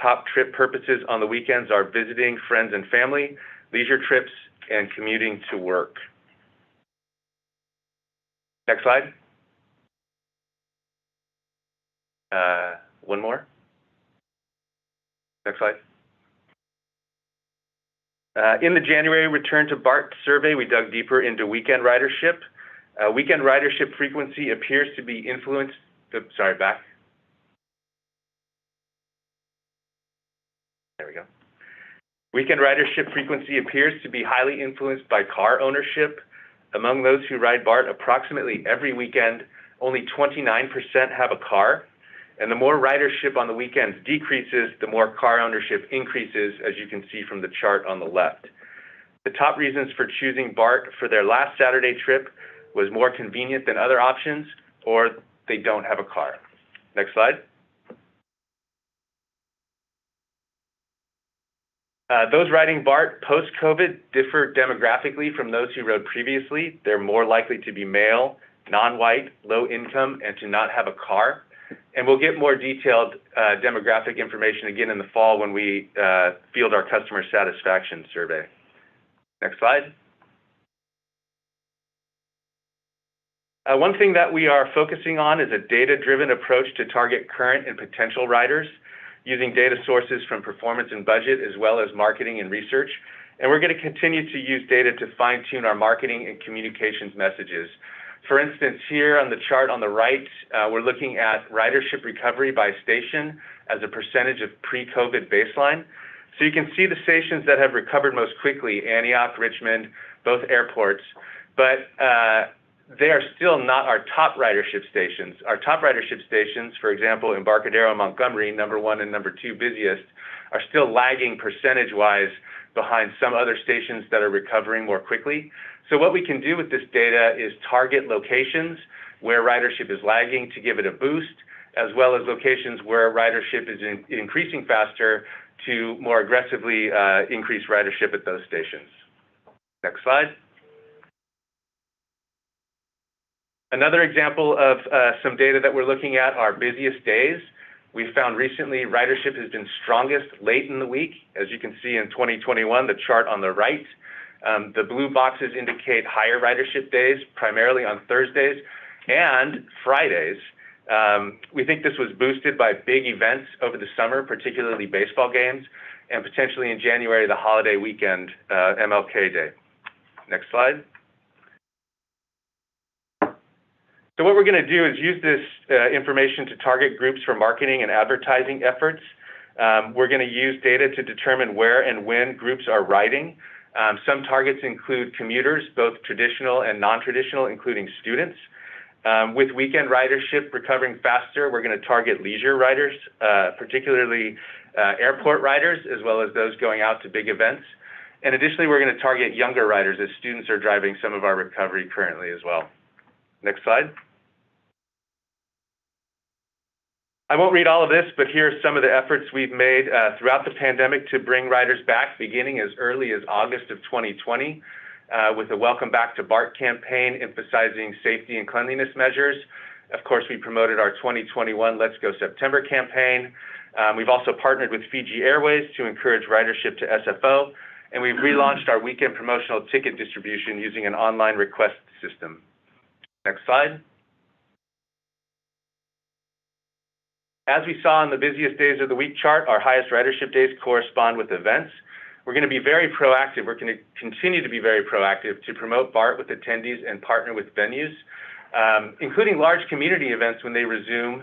Speaker 10: Top trip purposes on the weekends are visiting friends and family, leisure trips, and commuting to work. Next slide. One more. Next slide. In the January Return to BART survey, we dug deeper into weekend ridership. Weekend ridership frequency appears to be influenced, back. There we go. Weekend ridership frequency appears to be highly influenced by car ownership. Among those who ride BART approximately every weekend, only 29% have a car. And the more ridership on the weekends decreases, the more car ownership increases, as you can see from the chart on the left. The top reasons for choosing BART for their last Saturday trip was more convenient than other options, or they don't have a car. Next slide. Those riding BART post-COVID differ demographically from those who rode previously. They're more likely to be male, non-white, low income, and to not have a car. And we'll get more detailed demographic information again in the fall when we field our customer satisfaction survey. Next slide. One thing that we are focusing on is a data-driven approach to target current and potential riders, using data sources from performance and budget, as well as marketing and research. And we're going to continue to use data to fine-tune our marketing and communications messages. For instance, here on the chart on the right, we're looking at ridership recovery by station as a percentage of pre-COVID baseline. So you can see the stations that have recovered most quickly, Antioch, Richmond, both airports, but they are still not our top ridership stations. Our top ridership stations, for example, Embarcadero and Montgomery, number 1 and number 2 busiest, are still lagging percentage-wise behind some other stations that are recovering more quickly. So what we can do with this data is target locations where ridership is lagging to give it a boost, as well as locations where ridership is increasing faster to more aggressively increase ridership at those stations. Next slide. Another example of some data that we're looking at are busiest days. We found recently ridership has been strongest late in the week. As you can see in 2021, the chart on the right. The blue boxes indicate higher ridership days, primarily on Thursdays and Fridays. We think this was boosted by big events over the summer, particularly baseball games, and potentially in January, the holiday weekend, MLK Day. Next slide. So what we're going to do is use this information to target groups for marketing and advertising efforts. We're going to use data to determine where and when groups are riding. Some targets include commuters, both traditional and non-traditional, including students. With weekend ridership recovering faster, we're going to target leisure riders, particularly airport riders, as well as those going out to big events. And additionally, we're going to target younger riders, as students are driving some of our recovery currently as well. Next slide. I won't read all of this, but here are some of the efforts we've made throughout the pandemic to bring riders back, beginning as early as August of 2020, with a Welcome Back to BART campaign emphasizing safety and cleanliness measures. Of course, we promoted our 2021 Let's Go September campaign. We've also partnered with Fiji Airways to encourage ridership to SFO, and we've relaunched our weekend promotional ticket distribution using an online request system. Next slide. As we saw in the busiest days of the week chart, our highest ridership days correspond with events. We're going to be very proactive. We're going to continue to be very proactive to promote BART with attendees and partner with venues, including large community events when they resume.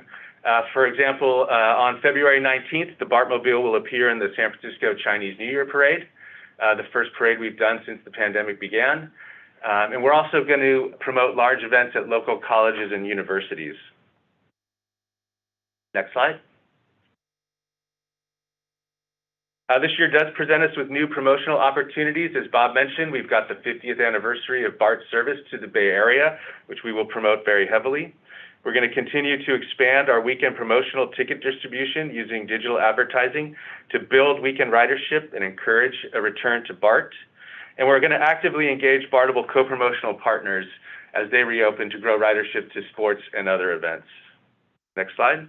Speaker 10: For example, on February 19th, the BART-mobile will appear in the San Francisco Chinese New Year Parade, the first parade we've done since the pandemic began. And we're also going to promote large events at local colleges and universities. Next slide. This year does present us with new promotional opportunities. As Bob mentioned, we've got the 50th anniversary of BART service to the Bay Area, which we will promote very heavily. We're going to continue to expand our weekend promotional ticket distribution using digital advertising to build weekend ridership and encourage a return to BART. And we're going to actively engage BARTable co-promotional partners as they reopen to grow ridership to sports and other events. Next slide.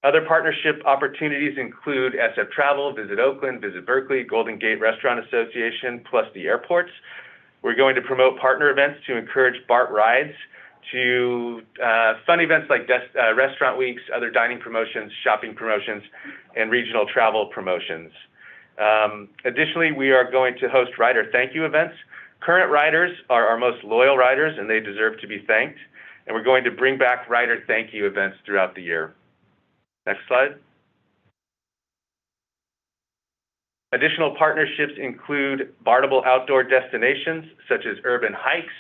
Speaker 10: Other partnership opportunities include SF Travel, Visit Oakland, Visit Berkeley, Golden Gate Restaurant Association, plus the airports. We're going to promote partner events to encourage BART rides to fun events like restaurant weeks, other dining promotions, shopping promotions, and regional travel promotions. Additionally, we are going to host rider thank you events. Current riders are our most loyal riders, and they deserve to be thanked. And we're going to bring back rider thank you events throughout the year. Next slide. Additional partnerships include Bartable outdoor destinations, such as urban hikes.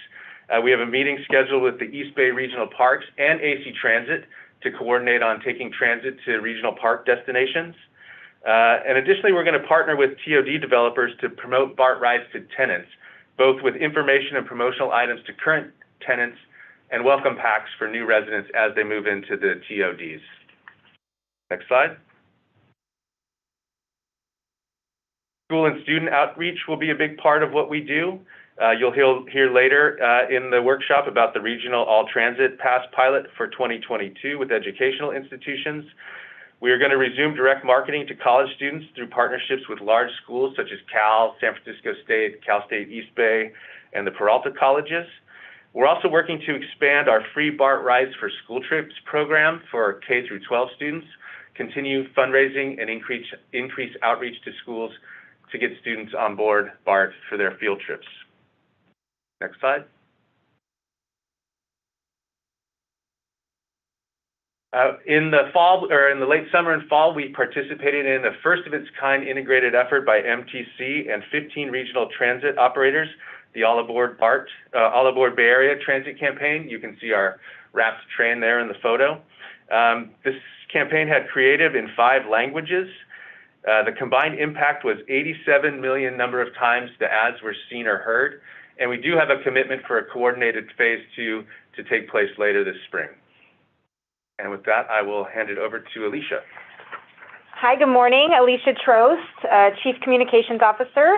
Speaker 10: We have a meeting scheduled with the East Bay Regional Parks and AC Transit to coordinate on taking transit to regional park destinations. And additionally, we're going to partner with TOD developers to promote BART rides to tenants, both with information and promotional items to current tenants and welcome packs for new residents as they move into the TODs. Next slide. School and student outreach will be a big part of what we do. You'll hear later in the workshop about the regional all-transit pass pilot for 2022 with educational institutions. We are going to resume direct marketing to college students through partnerships with large schools such as Cal, San Francisco State, Cal State East Bay, and the Peralta colleges. We're also working to expand our free BART Rides for School Trips program for K through 12 students, continue fundraising, and increase outreach to schools to get students on board BART for their field trips. Next slide. In the fall, or in the late summer and fall, we participated in a first of its kind integrated effort by MTC and 15 regional transit operators, the All Aboard BART, All Aboard Bay Area Transit campaign. You can see our wrapped train there in the photo. This campaign had creative in 5 languages. The combined impact was 87 million number of times the ads were seen or heard. And we do have a commitment for a coordinated phase 2 to take place later this spring. And with that, I will hand it over to Alicia.
Speaker 12: Hi, good morning. Alicia Trost, Chief Communications Officer.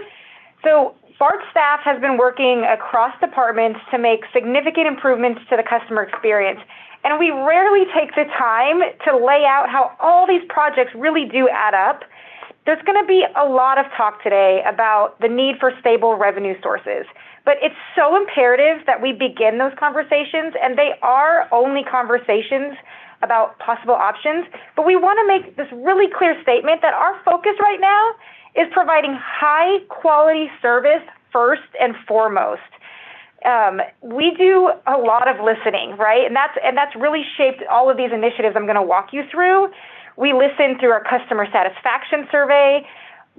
Speaker 12: So BART staff has been working across departments to make significant improvements to the customer experience. And we rarely take the time to lay out how all these projects really do add up. There's going to be a lot of talk today about the need for stable revenue sources. But it's so imperative that we begin those conversations, and they are only conversations about possible options. But we want to make this really clear statement that our focus right now is providing high quality service first and foremost. We do a lot of listening, right? And that's really shaped all of these initiatives I'm going to walk you through. We listen through our customer satisfaction survey,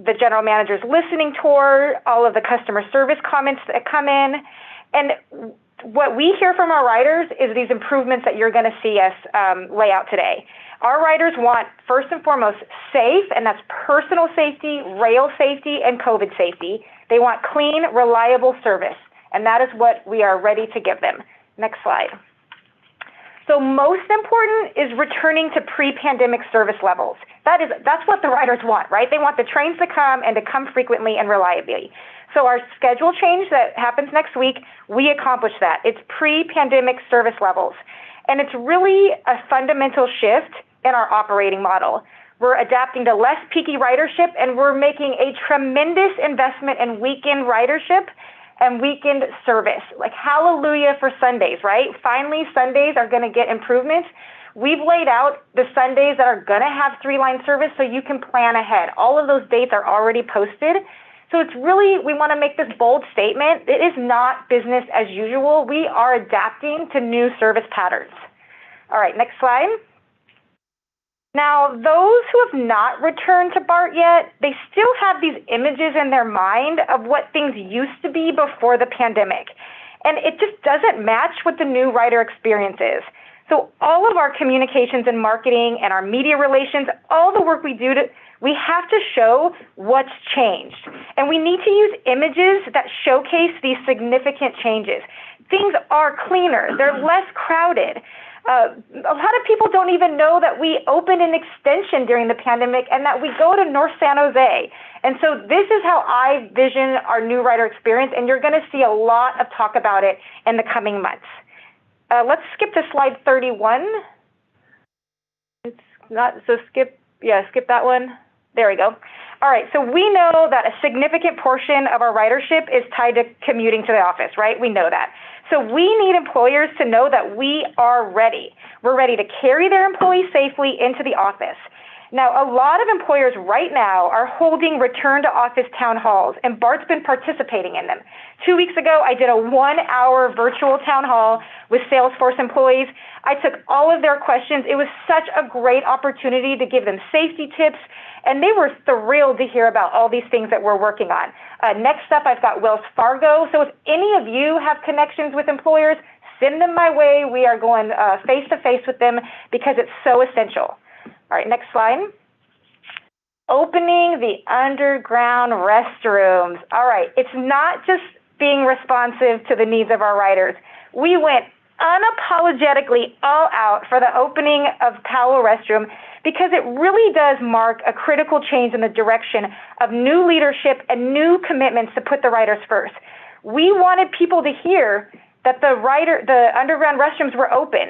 Speaker 12: the general manager's listening tour, all of the customer service comments that come in. And what we hear from our riders is these improvements that you're going to see us lay out today. Our riders want, first and foremost, safe, and that's personal safety, rail safety, and COVID safety. They want clean, reliable service, and that is what we are ready to give them. Next slide. So most important is returning to pre-pandemic service levels. That's what the riders want, right? They want the trains to come and to come frequently and reliably. So our schedule change that happens next week, we accomplish that. It's pre-pandemic service levels. And it's really a fundamental shift in our operating model. We're adapting to less peaky ridership, and we're making a tremendous investment in weekend ridership and weekend service. Like hallelujah for Sundays, right? Finally, Sundays are going to get improvements. We've laid out the Sundays that are going to have 3-line service so you can plan ahead. All of those dates are already posted. So it's really, we want to make this bold statement. It is not business as usual. We are adapting to new service patterns. All right, next slide. Now, those who have not returned to BART yet, they still have these images in their mind of what things used to be before the pandemic. And it just doesn't match what the new rider experience is. So all of our communications and marketing and our media relations, all the work we do, we have to show what's changed. And we need to use images that showcase these significant changes. Things are cleaner, they're less crowded. A lot of people don't even know that we opened an extension during the pandemic and that we go to North San Jose. And so this is how I vision our new rider experience, and you're going to see a lot of talk about it in the coming months. Let's skip to slide 31. It's not, so skip that one. There we go. All right, so we know that a significant portion of our ridership is tied to commuting to the office, right? We know that. So we need employers to know that we are ready. We're ready to carry their employees safely into the office. Now, a lot of employers right now are holding return to office town halls, and Bart's been participating in them. 2 weeks ago, I did a 1-hour virtual town hall with Salesforce employees. I took all of their questions. It was such a great opportunity to give them safety tips, and they were thrilled to hear about all these things that we're working on. Next up, I've got Wells Fargo. So if any of you have connections with employers, send them my way. We are going face-to-face with them because it's so essential. All right, next slide. Opening the underground restrooms. All right, it's not just being responsive to the needs of our riders. We went unapologetically all out for the opening of Powell Restroom because it really does mark a critical change in the direction of new leadership and new commitments to put the riders first. We wanted people to hear that the underground restrooms were open,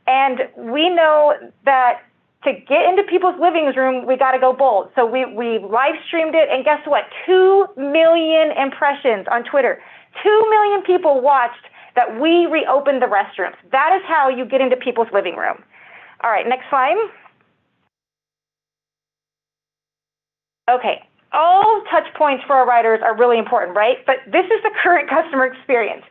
Speaker 12: and we know that to get into people's living room, we got to go bold. So we live streamed it, and guess what? 2 million impressions on Twitter. 2 million people watched that we reopened the restrooms. That is how you get into people's living room. All right, next slide. Okay, all touch points for our riders are really important, right? But this is the current customer experience.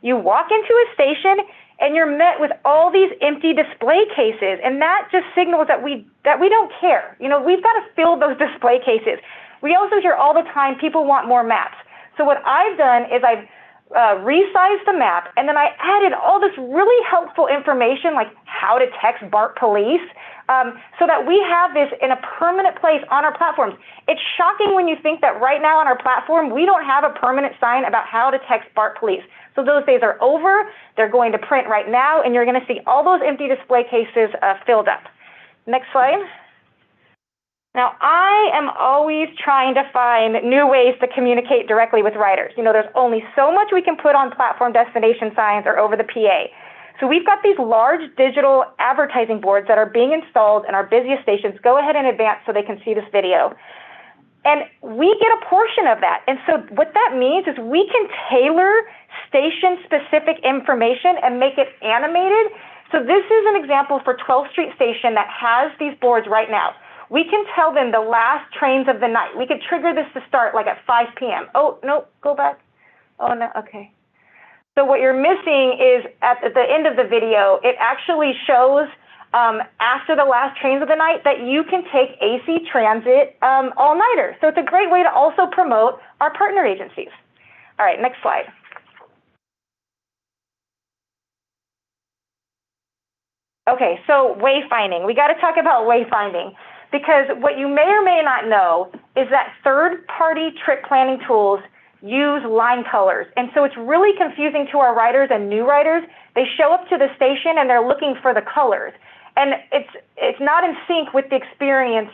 Speaker 12: You walk into a station and you're met with all these empty display cases, and that just signals that we don't care. You know, we've got to fill those display cases. We also hear all the time people want more maps. So what I've done is I've resized the map, and then I added all this really helpful information like how to text Bart Police, so that we have this in a permanent place on our platforms. It's shocking when you think that right now on our platform, we don't have a permanent sign about how to text Bart Police. So those days are over. They're going to print right now, and you're going to see all those empty display cases filled up. Next slide. Now, I am always trying to find new ways to communicate directly with riders. You know, there's only so much we can put on platform destination signs or over the PA. So we've got these large digital advertising boards that are being installed in our busiest stations. Go ahead and advance so they can see this video. And we get a portion of that. And so what that means is we can tailor station-specific information and make it animated. So this is an example for 12th Street Station that has these boards right now. We can tell them the last trains of the night. We could trigger this to start like at 5 p.m. Oh, no, go back. Oh, no, okay. So what you're missing is at the end of the video, it actually shows after the last trains of the night that you can take AC Transit all-nighter. So it's a great way to also promote our partner agencies. All right, next slide. Okay, so wayfinding. We got to talk about wayfinding because what you may or may not know is that third-party trip planning tools use line colors. And so it's really confusing to our riders and new riders. They show up to the station and they're looking for the colors. And it's not in sync with the experience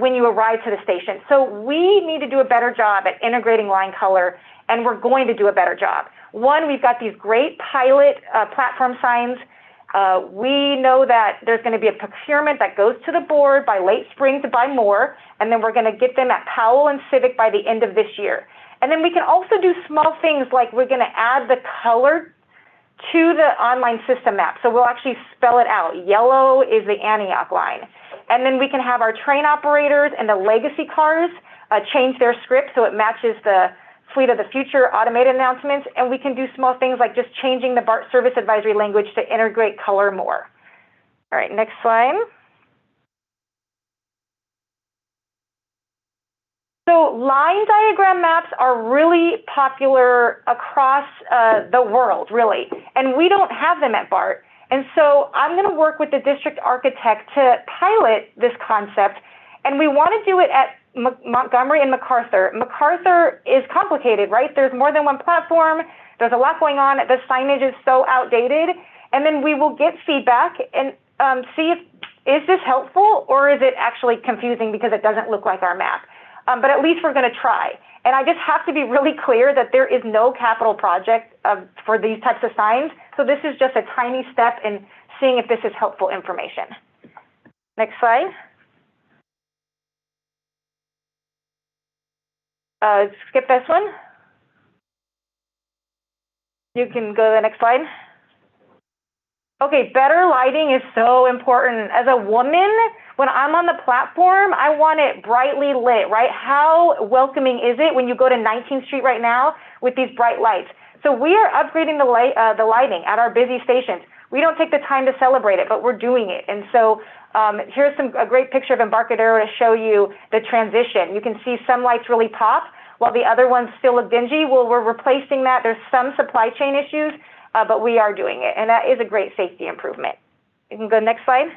Speaker 12: when you arrive to the station. So we need to do a better job at integrating line color, and we're going to do a better job. One, we've got these great pilot platform signs. We know that there's going to be a procurement that goes to the board by late spring to buy more, and then we're going to get them at Powell and Civic by the end of this year. And then we can also do small things like we're going to add the color to the online system map. So we'll actually spell it out. Yellow is the Antioch line. And then we can have our train operators and the legacy cars change their script so it matches the Fleet of the Future automated announcements. And we can do small things like just changing the BART service advisory language to integrate color more. All right, next slide. So line diagram maps are really popular across the world, really, and we don't have them at BART. And so I'm going to work with the district architect to pilot this concept, and we want to do it at Montgomery and MacArthur. MacArthur is complicated, right? There's more than one platform. There's a lot going on. The signage is so outdated, and then we will get feedback and see if is this helpful or is it actually confusing because it doesn't look like our map. But at least we're going to try. And I just have to be really clear that there is no capital project for these types of signs. So this is just a tiny step in seeing if this is helpful information. Next slide. Skip this one. You can go to the next slide. Okay, better lighting is so important. As a woman, when I'm on the platform, I want it brightly lit, right? How welcoming is it when you go to 19th Street right now with these bright lights? So we are upgrading the lighting at our busy stations. We don't take the time to celebrate it, but we're doing it. And so here's a great picture of Embarcadero to show you the transition. You can see some lights really pop while the other ones still look dingy. Well, we're replacing that. There's some supply chain issues, but we are doing it. And that is a great safety improvement. You can go next slide.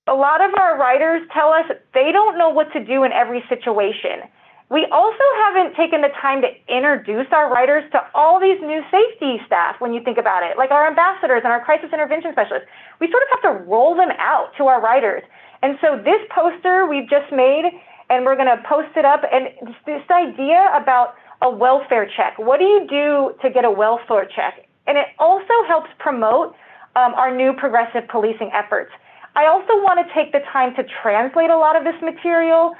Speaker 12: A lot of our riders tell us they don't know what to do in every situation. We also haven't taken the time to introduce our riders to all these new safety staff when you think about it, like our ambassadors and our crisis intervention specialists. We sort of have to roll them out to our riders. And so this poster we've just made, and we're gonna post it up, and this idea about a welfare check. What do you do to get a welfare check? And it also helps promote our new progressive policing efforts. I also want to take the time to translate a lot of this material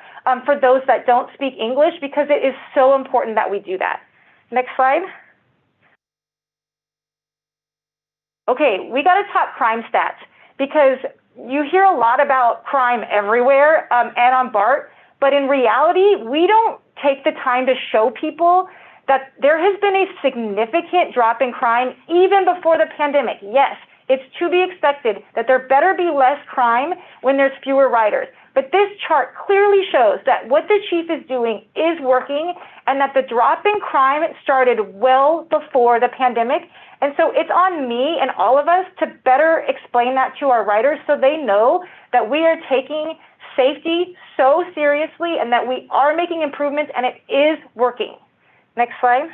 Speaker 12: for those that don't speak English, because it is so important that we do that. Next slide. Okay, we got to talk crime stats, because you hear a lot about crime everywhere and on BART, but in reality, we don't take the time to show people that there has been a significant drop in crime even before the pandemic. Yes, it's to be expected that there better be less crime when there's fewer riders. But this chart clearly shows that what the chief is doing is working, and that the drop in crime started well before the pandemic. And so it's on me and all of us to better explain that to our riders so they know that we are taking safety so seriously and that we are making improvements and it is working. Next slide.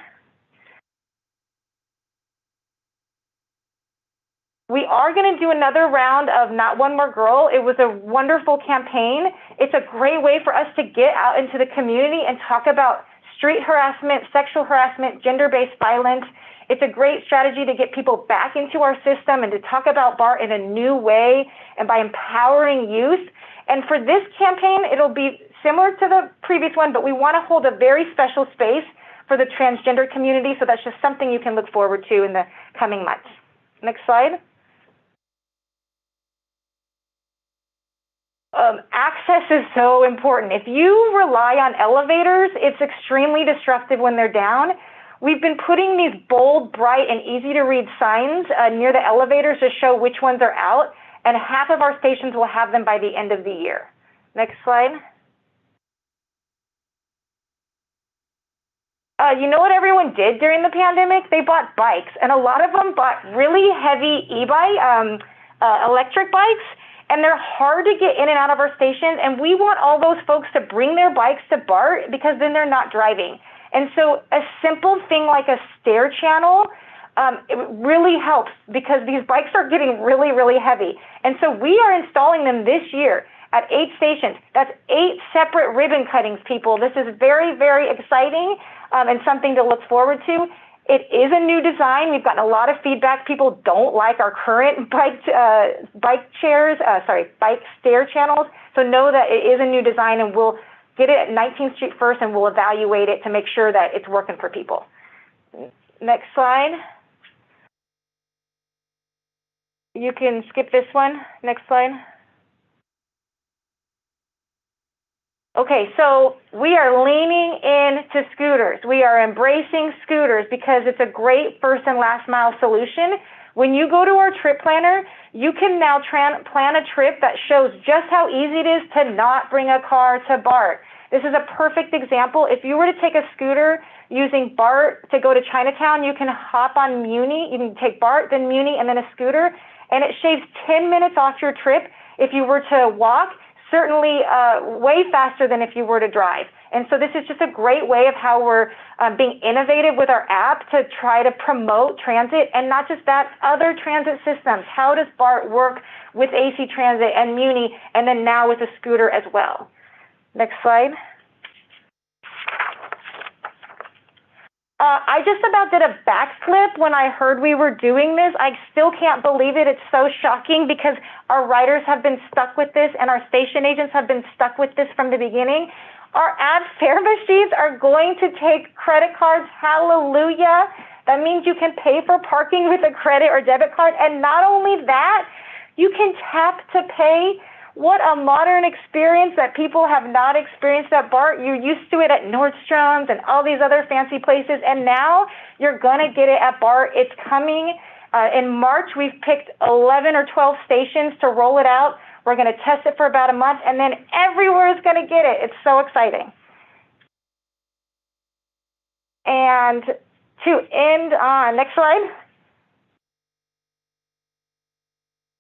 Speaker 12: We are going to do another round of Not One More Girl. It was a wonderful campaign. It's a great way for us to get out into the community and talk about street harassment, sexual harassment, gender-based violence. It's a great strategy to get people back into our system and to talk about BART in a new way and by empowering youth. And for this campaign, it'll be similar to the previous one, but we want to hold a very special space for the transgender community. So that's just something you can look forward to in the coming months. Next slide. Access is so important. If you rely on elevators, it's extremely disruptive when they're down. We've been putting these bold, bright, and easy to read signs near the elevators to show which ones are out, and half of our stations will have them by the end of the year. Next slide. You know what everyone did during the pandemic? They bought bikes, and a lot of them bought really heavy electric bikes, and they're hard to get in and out of our stations, and we want all those folks to bring their bikes to BART because then they're not driving. And so a simple thing like a stair channel, it really helps because these bikes are getting really, really heavy. And so we are installing them this year at 8 stations. That's 8 separate ribbon cuttings, people. This is very, very exciting and something to look forward to. It is a new design. We've gotten a lot of feedback. People don't like our current bike stair channels. So know that it is a new design, and we'll get it at 19th Street first, and we'll evaluate it to make sure that it's working for people. Next slide. You can skip this one. Next slide. Okay, so we are leaning into scooters. We are embracing scooters because it's a great first and last mile solution. When you go to our trip planner, you can now plan a trip that shows just how easy it is to not bring a car to BART. This is a perfect example. If you were to take a scooter using BART to go to Chinatown, you can hop on Muni. You can take BART, then Muni, and then a scooter, and it shaves 10 minutes off your trip. If you were to walk, certainly way faster than if you were to drive. And so this is just a great way of how we're being innovative with our app to try to promote transit, and not just that, other transit systems. How does BART work with AC Transit and Muni, and then now with a scooter as well? Next slide. I just about did a backflip when I heard we were doing this. I still can't believe it. It's so shocking because our riders have been stuck with this and our station agents have been stuck with this from the beginning. Our ad fare machines are going to take credit cards. Hallelujah. That means you can pay for parking with a credit or debit card. And not only that, you can tap to pay. What a modern experience that people have not experienced at Bart. You're used to it at Nordstrom's and all these other fancy places, and now you're going to get it at Bart. It's coming in March. We've picked 11 or 12 stations to roll it out. We're going to test it for about a month, and then everywhere is going to get it. It's so exciting. And to end on, next slide.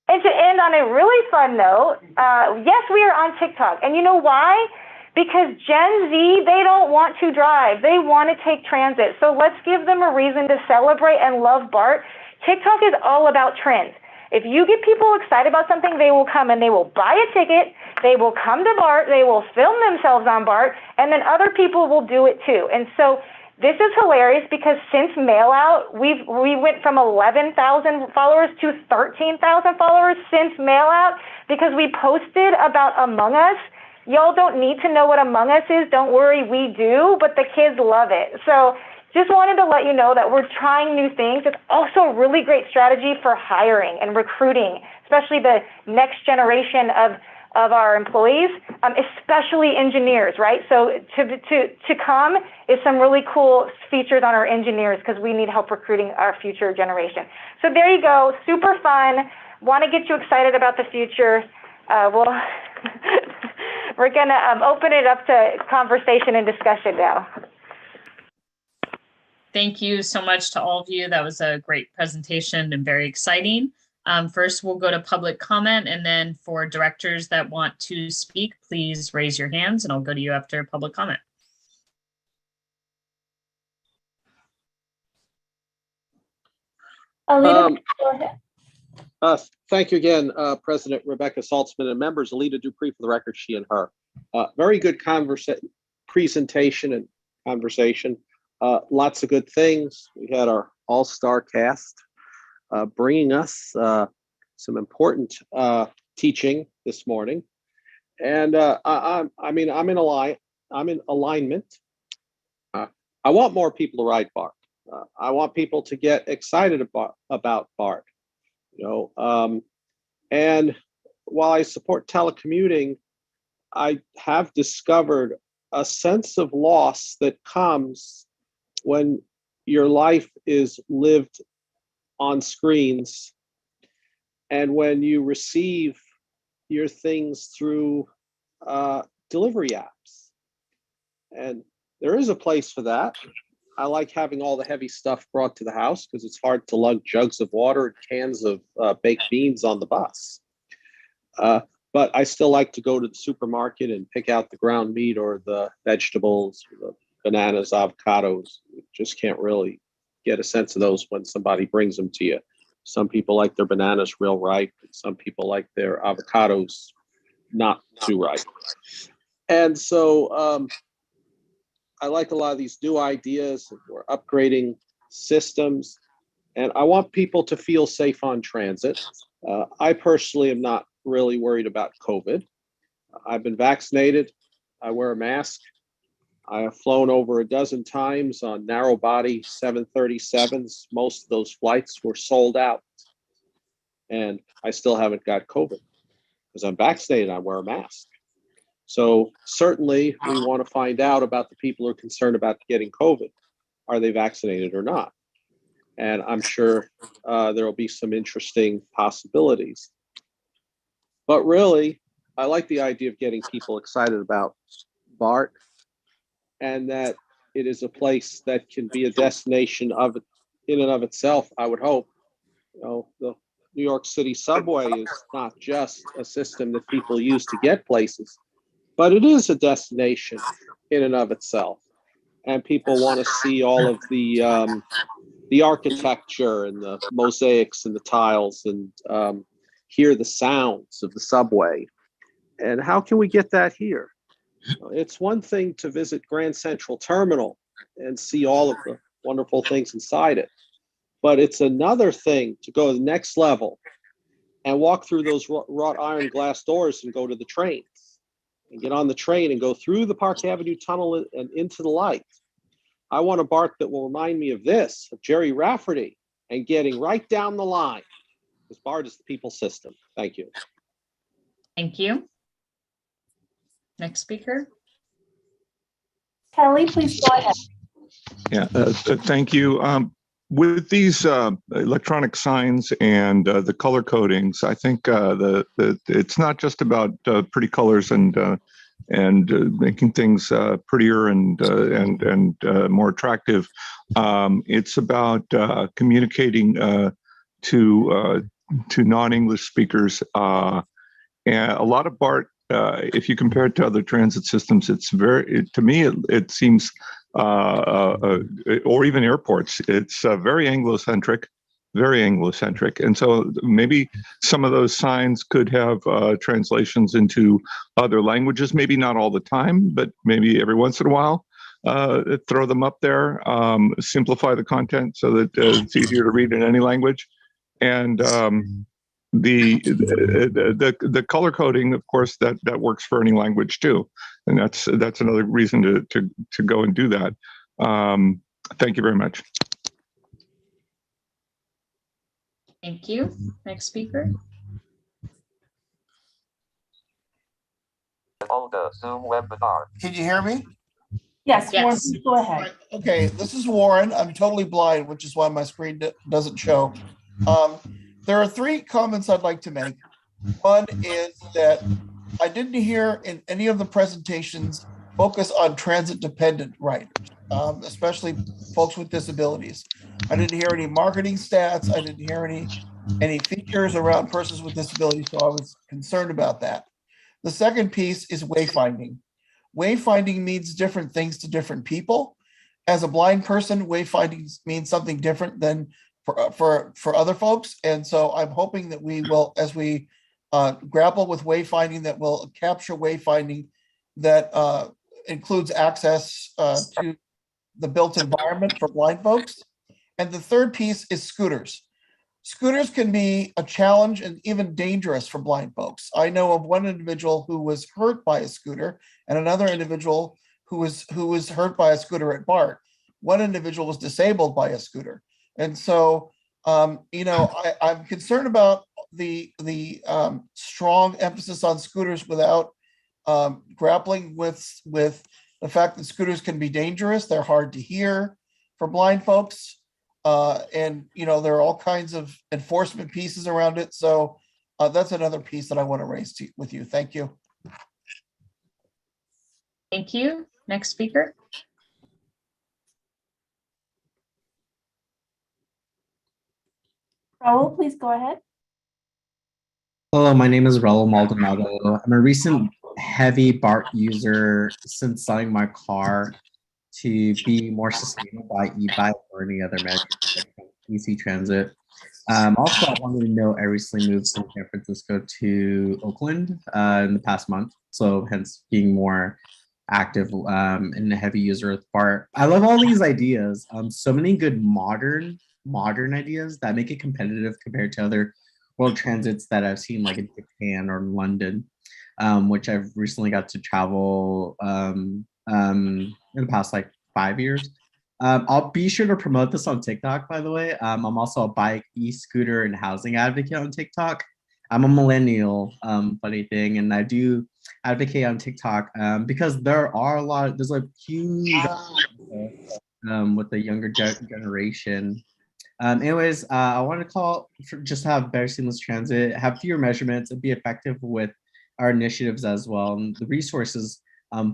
Speaker 12: And to end on a really fun note, yes, we are on TikTok. And you know why? Because Gen Z, they don't want to drive. They want to take transit. So let's give them a reason to celebrate and love Bart. TikTok is all about trends. If you get people excited about something, they will come and they will buy a ticket. They will come to Bart. They will film themselves on Bart. And then other people will do it too. And so this is hilarious because since mail out, we went from 11,000 followers to 13,000 followers since mail out because we posted about Among Us. Y'all don't need to know what Among Us is. Don't worry, we do, but the kids love it. So just wanted to let you know that we're trying new things. It's also a really great strategy for hiring and recruiting, especially the next generation of our employees, especially engineers, right? So to come is some really cool features on our engineers because we need help recruiting our future generation. So there you go, super fun. Want to get you excited about the future. We're gonna open it up to conversation and discussion now.
Speaker 6: Thank you so much to all of you. That was a great presentation and very exciting. First, we'll go to public comment, and then for directors that want to speak, please raise your hands, and I'll go to you after public comment.
Speaker 3: Alita, go ahead.
Speaker 9: Thank you again, President Rebecca Saltzman and members. Alita Dupree, for the record, she and her. Very good presentation and conversation. Lots of good things. We had our all-star cast bringing us some important teaching this morning, and I'm in alignment. I want more people to ride Bart. I want people to get excited about Bart. And while I support telecommuting, I have discovered a sense of loss that comes when your life is lived on screens and when you receive your things through delivery apps. And there is a place for that. I like having all the heavy stuff brought to the house because it's hard to lug jugs of water and cans of baked beans on the bus. But I still like to go to the supermarket and pick out the ground meat or the vegetables, or the bananas, avocados. You just can't really get a sense of those when somebody brings them to you. Some people like their bananas real ripe, and some people like their avocados not too ripe. And so I like a lot of these new ideas. We're upgrading systems, and I want people to feel safe on transit. I personally am not really worried about COVID. I've been vaccinated. I wear a mask. I have flown over a dozen times on narrow body 737s. Most of those flights were sold out, and I still haven't got COVID because I'm vaccinated. I wear a mask. So certainly we want to find out about the people who are concerned about getting COVID. Are they vaccinated or not? And I'm sure there will be some interesting possibilities. But really, I like the idea of getting people excited about Bart, and that it is a place that can be a destination in and of itself, I would hope. The New York City subway is not just a system that people use to get places, but it is a destination in and of itself. And people want to see all of the architecture and the mosaics and the tiles and hear the sounds of the subway. And how can we get that here? It's one thing to visit Grand Central Terminal and see all of the wonderful things inside it. But it's another thing to go to the next level and walk through those wrought iron glass doors and go to the trains and get on the train and go through the Park Avenue tunnel and into the light. I want a BART that will remind me of this, of Jerry Rafferty, and getting right down the line, because BART is the people system. Thank you.
Speaker 6: Thank you. Next speaker.
Speaker 3: Kelly, please go ahead.
Speaker 8: Yeah, thank you. With these electronic signs and the color codings, I think it's not just about pretty colors and making things prettier and more attractive. It's about communicating to non-English speakers. And a lot of BART, if you compare it to other transit systems, it's to me, it seems, or even airports, it's very Anglo-centric. And so maybe some of those signs could have translations into other languages, maybe not all the time, but maybe every once in a while. Throw them up there, simplify the content so that it's easier to read in any language. And the color coding, of course, that works for any language too. And that's another reason to go and do that. Thank you very much.
Speaker 6: Thank you. Next speaker.
Speaker 13: Zoom webinar. Can you hear me?
Speaker 3: Yes, Warren,
Speaker 6: Yes.
Speaker 3: please go ahead.
Speaker 13: Okay, this is Warren. I'm totally blind, which is why my screen doesn't show. There are 3 comments I'd like to make. One is that I didn't hear in any of the presentations focus on transit-dependent riders, especially folks with disabilities. I didn't hear any marketing stats. I didn't hear any features around persons with disabilities, so I was concerned about that. The second piece is wayfinding. Wayfinding means different things to different people. As a blind person, wayfinding means something different than for other folks. And so I'm hoping that we will, as we grapple with wayfinding, that will capture wayfinding that includes access to the built environment for blind folks. And the third piece is scooters. Scooters can be a challenge and even dangerous for blind folks. I know of one individual who was hurt by a scooter and another individual who was hurt by a scooter at BART. One individual was disabled by a scooter. And so, I'm concerned about the strong emphasis on scooters without grappling with the fact that scooters can be dangerous. They're hard to hear for blind folks. And there are all kinds of enforcement pieces around it. So that's another piece that I want to raise with you. Thank you.
Speaker 6: Thank you. Next speaker.
Speaker 3: Raul, please go ahead.
Speaker 14: Hello, my name is Raul Maldonado. I'm a recent heavy BART user since selling my car to be more sustainable by e-bike or any other measure like easy transit. Also, I wanted to know I recently moved from San Francisco to Oakland in the past month, so hence being more active and a heavy user of BART. I love all these ideas. So many good modern ideas that make it competitive compared to other world transits that I've seen, like in Japan or London, which I've recently got to travel in the past like 5 years. I'll be sure to promote this on TikTok, by the way. I'm also a bike, e-scooter, and housing advocate on TikTok. I'm a millennial, funny thing, and I do advocate on TikTok because there's a huge with the younger generation. Anyways, I want to call for just have better seamless transit, have fewer measurements, and be effective with our initiatives as well. And the resources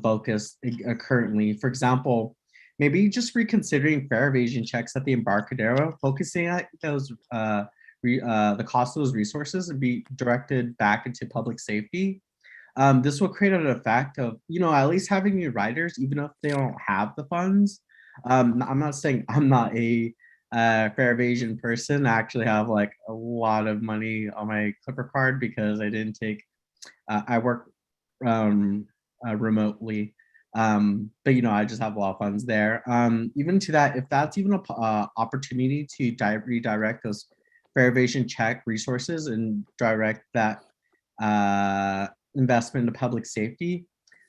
Speaker 14: focused currently, for example, maybe just reconsidering fare evasion checks at the Embarcadero, focusing at those the cost of those resources and be directed back into public safety. This will create an effect of, at least having new riders, even if they don't have the funds. I'm not saying I'm not a fare evasion person. I actually have like a lot of money on my Clipper card because I didn't take, I work remotely. But I just have a lot of funds there. Even to that, if that's even a opportunity to redirect those variation check resources and direct that investment into public safety.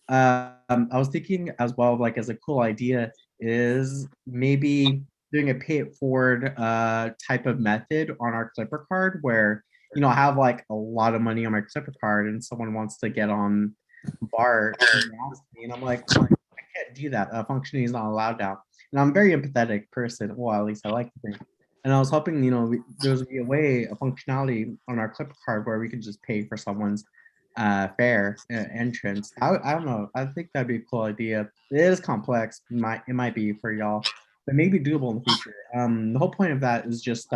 Speaker 14: I was thinking as well, like as a cool idea is maybe doing a pay it forward type of method on our Clipper card where, I have like a lot of money on my Clipper card and someone wants to get on Bart and they ask me, and I'm like, I can't do that. Functioning is not allowed now. And I'm a very empathetic person. Well, at least I like to think. And I was hoping, there would be a functionality on our Clipper card where we could just pay for someone's fare entrance. I don't know. I think that'd be a cool idea. It is complex. It might be for y'all, but maybe doable in the future. The whole point of that is just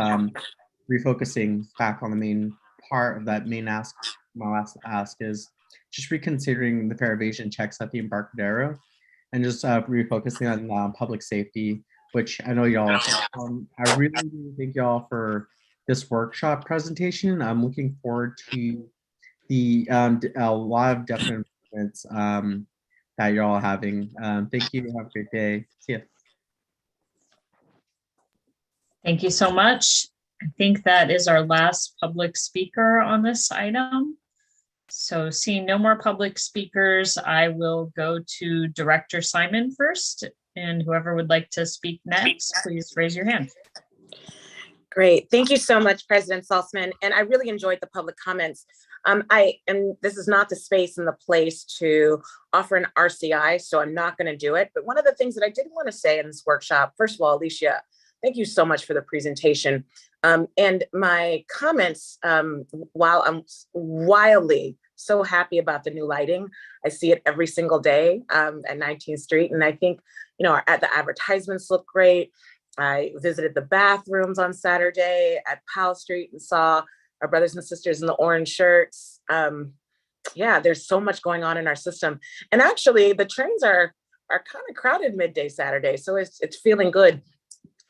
Speaker 14: refocusing back on the main part of that main ask. My last ask is just reconsidering the fare evasion checks at the Embarcadero and just refocusing on public safety, which I know y'all. I really thank y'all for this workshop presentation. I'm looking forward to the a lot of definite improvements that you're all having. Thank you. Have a great day. See ya.
Speaker 6: Thank you so much. I think that is our last public speaker on this item. So seeing no more public speakers, I will go to Director Simon first, and whoever would like to speak next, please raise your hand.
Speaker 15: Great. Thank you so much, President Saltzman. And I really enjoyed the public comments. This is not the space and the place to offer an RCI, so I'm not going to do it. But one of the things that I did want to say in this workshop, first of all, Alicia, thank you so much for the presentation. And my comments, while I'm wildly so happy about the new lighting, I see it every single day at 19th Street. And I think, the advertisements look great. I visited the bathrooms on Saturday at Powell Street and saw our brothers and sisters in the orange shirts. Yeah, there's so much going on in our system. And actually the trains are kind of crowded midday Saturday. So it's feeling good.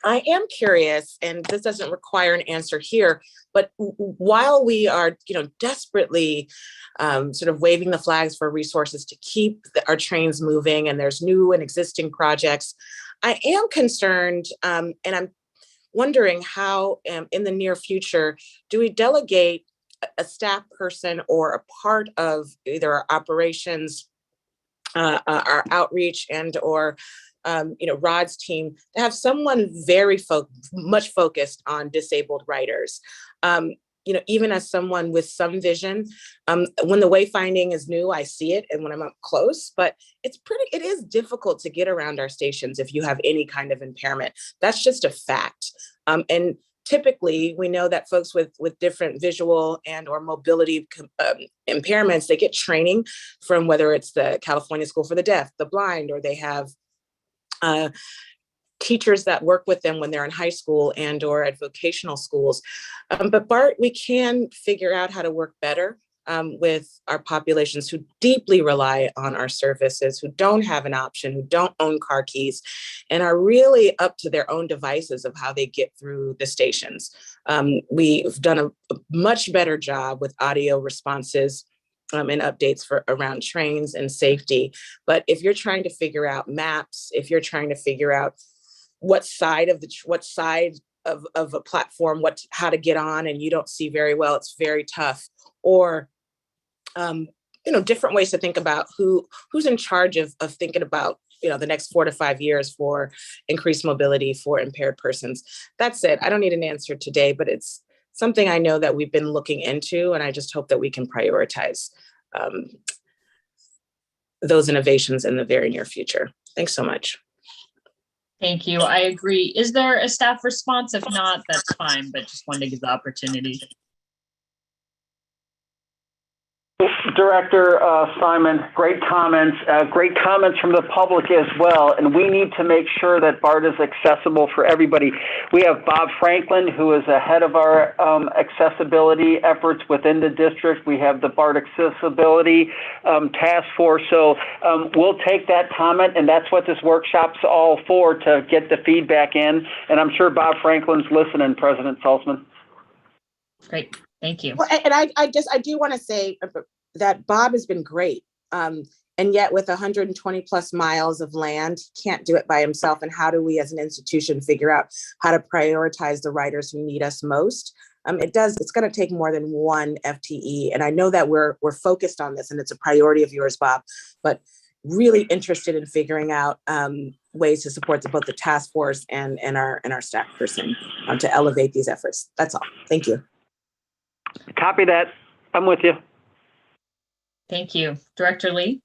Speaker 15: I am curious, and this doesn't require an answer here, but while we are, desperately sort of waving the flags for resources to keep our trains moving, and there's new and existing projects, I am concerned, and I'm wondering how in the near future, do we delegate a staff person or a part of either our operations, our outreach and or Rod's team to have someone very much focused on disabled riders. Even as someone with some vision, when the wayfinding is new, I see it, and when I'm up close, but it is difficult to get around our stations if you have any kind of impairment. That's just a fact. And typically we know that folks with different visual and or mobility impairments, they get training from whether it's the California School for the Deaf, the Blind, or they have teachers that work with them when they're in high school and or at vocational schools. But Bart, we can figure out how to work better with our populations who deeply rely on our services, who don't have an option, who don't own car keys, and are really up to their own devices of how they get through the stations. We've done a much better job with audio responses and updates around trains and safety. But if you're trying to figure out maps, if you're trying to figure out what side of a platform, how to get on, and you don't see very well, it's very tough. Or, different ways to think about who's in charge of thinking about, the next 4 to 5 years for increased mobility for impaired persons. That's it. I don't need an answer today, but it's something I know that we've been looking into, and I just hope that we can prioritize those innovations in the very near future. Thanks so much.
Speaker 6: Thank you. I agree. Is there a staff response? If not, that's fine, but just wanted to give the opportunity.
Speaker 1: Director Simon, great comments from the public as well. And we need to make sure that BART is accessible for everybody. We have Bob Franklin, who is the head of our accessibility efforts within the district. We have the BART Accessibility Task Force. So we'll take that comment, and that's what this workshop's all for, to get the feedback in. And I'm sure Bob Franklin's listening, President Saltzman.
Speaker 6: Great. Thank you.
Speaker 15: Well, and I do want to say that Bob has been great. And yet with 120 plus miles of land, he can't do it by himself. And how do we as an institution figure out how to prioritize the riders who need us most? It's going to take more than one FTE. And I know that we're focused on this and it's a priority of yours, Bob, but really interested in figuring out ways to support both the task force and our staff person to elevate these efforts. That's all. Thank you.
Speaker 1: Copy that. I'm with you.
Speaker 6: Thank you. Director Lee?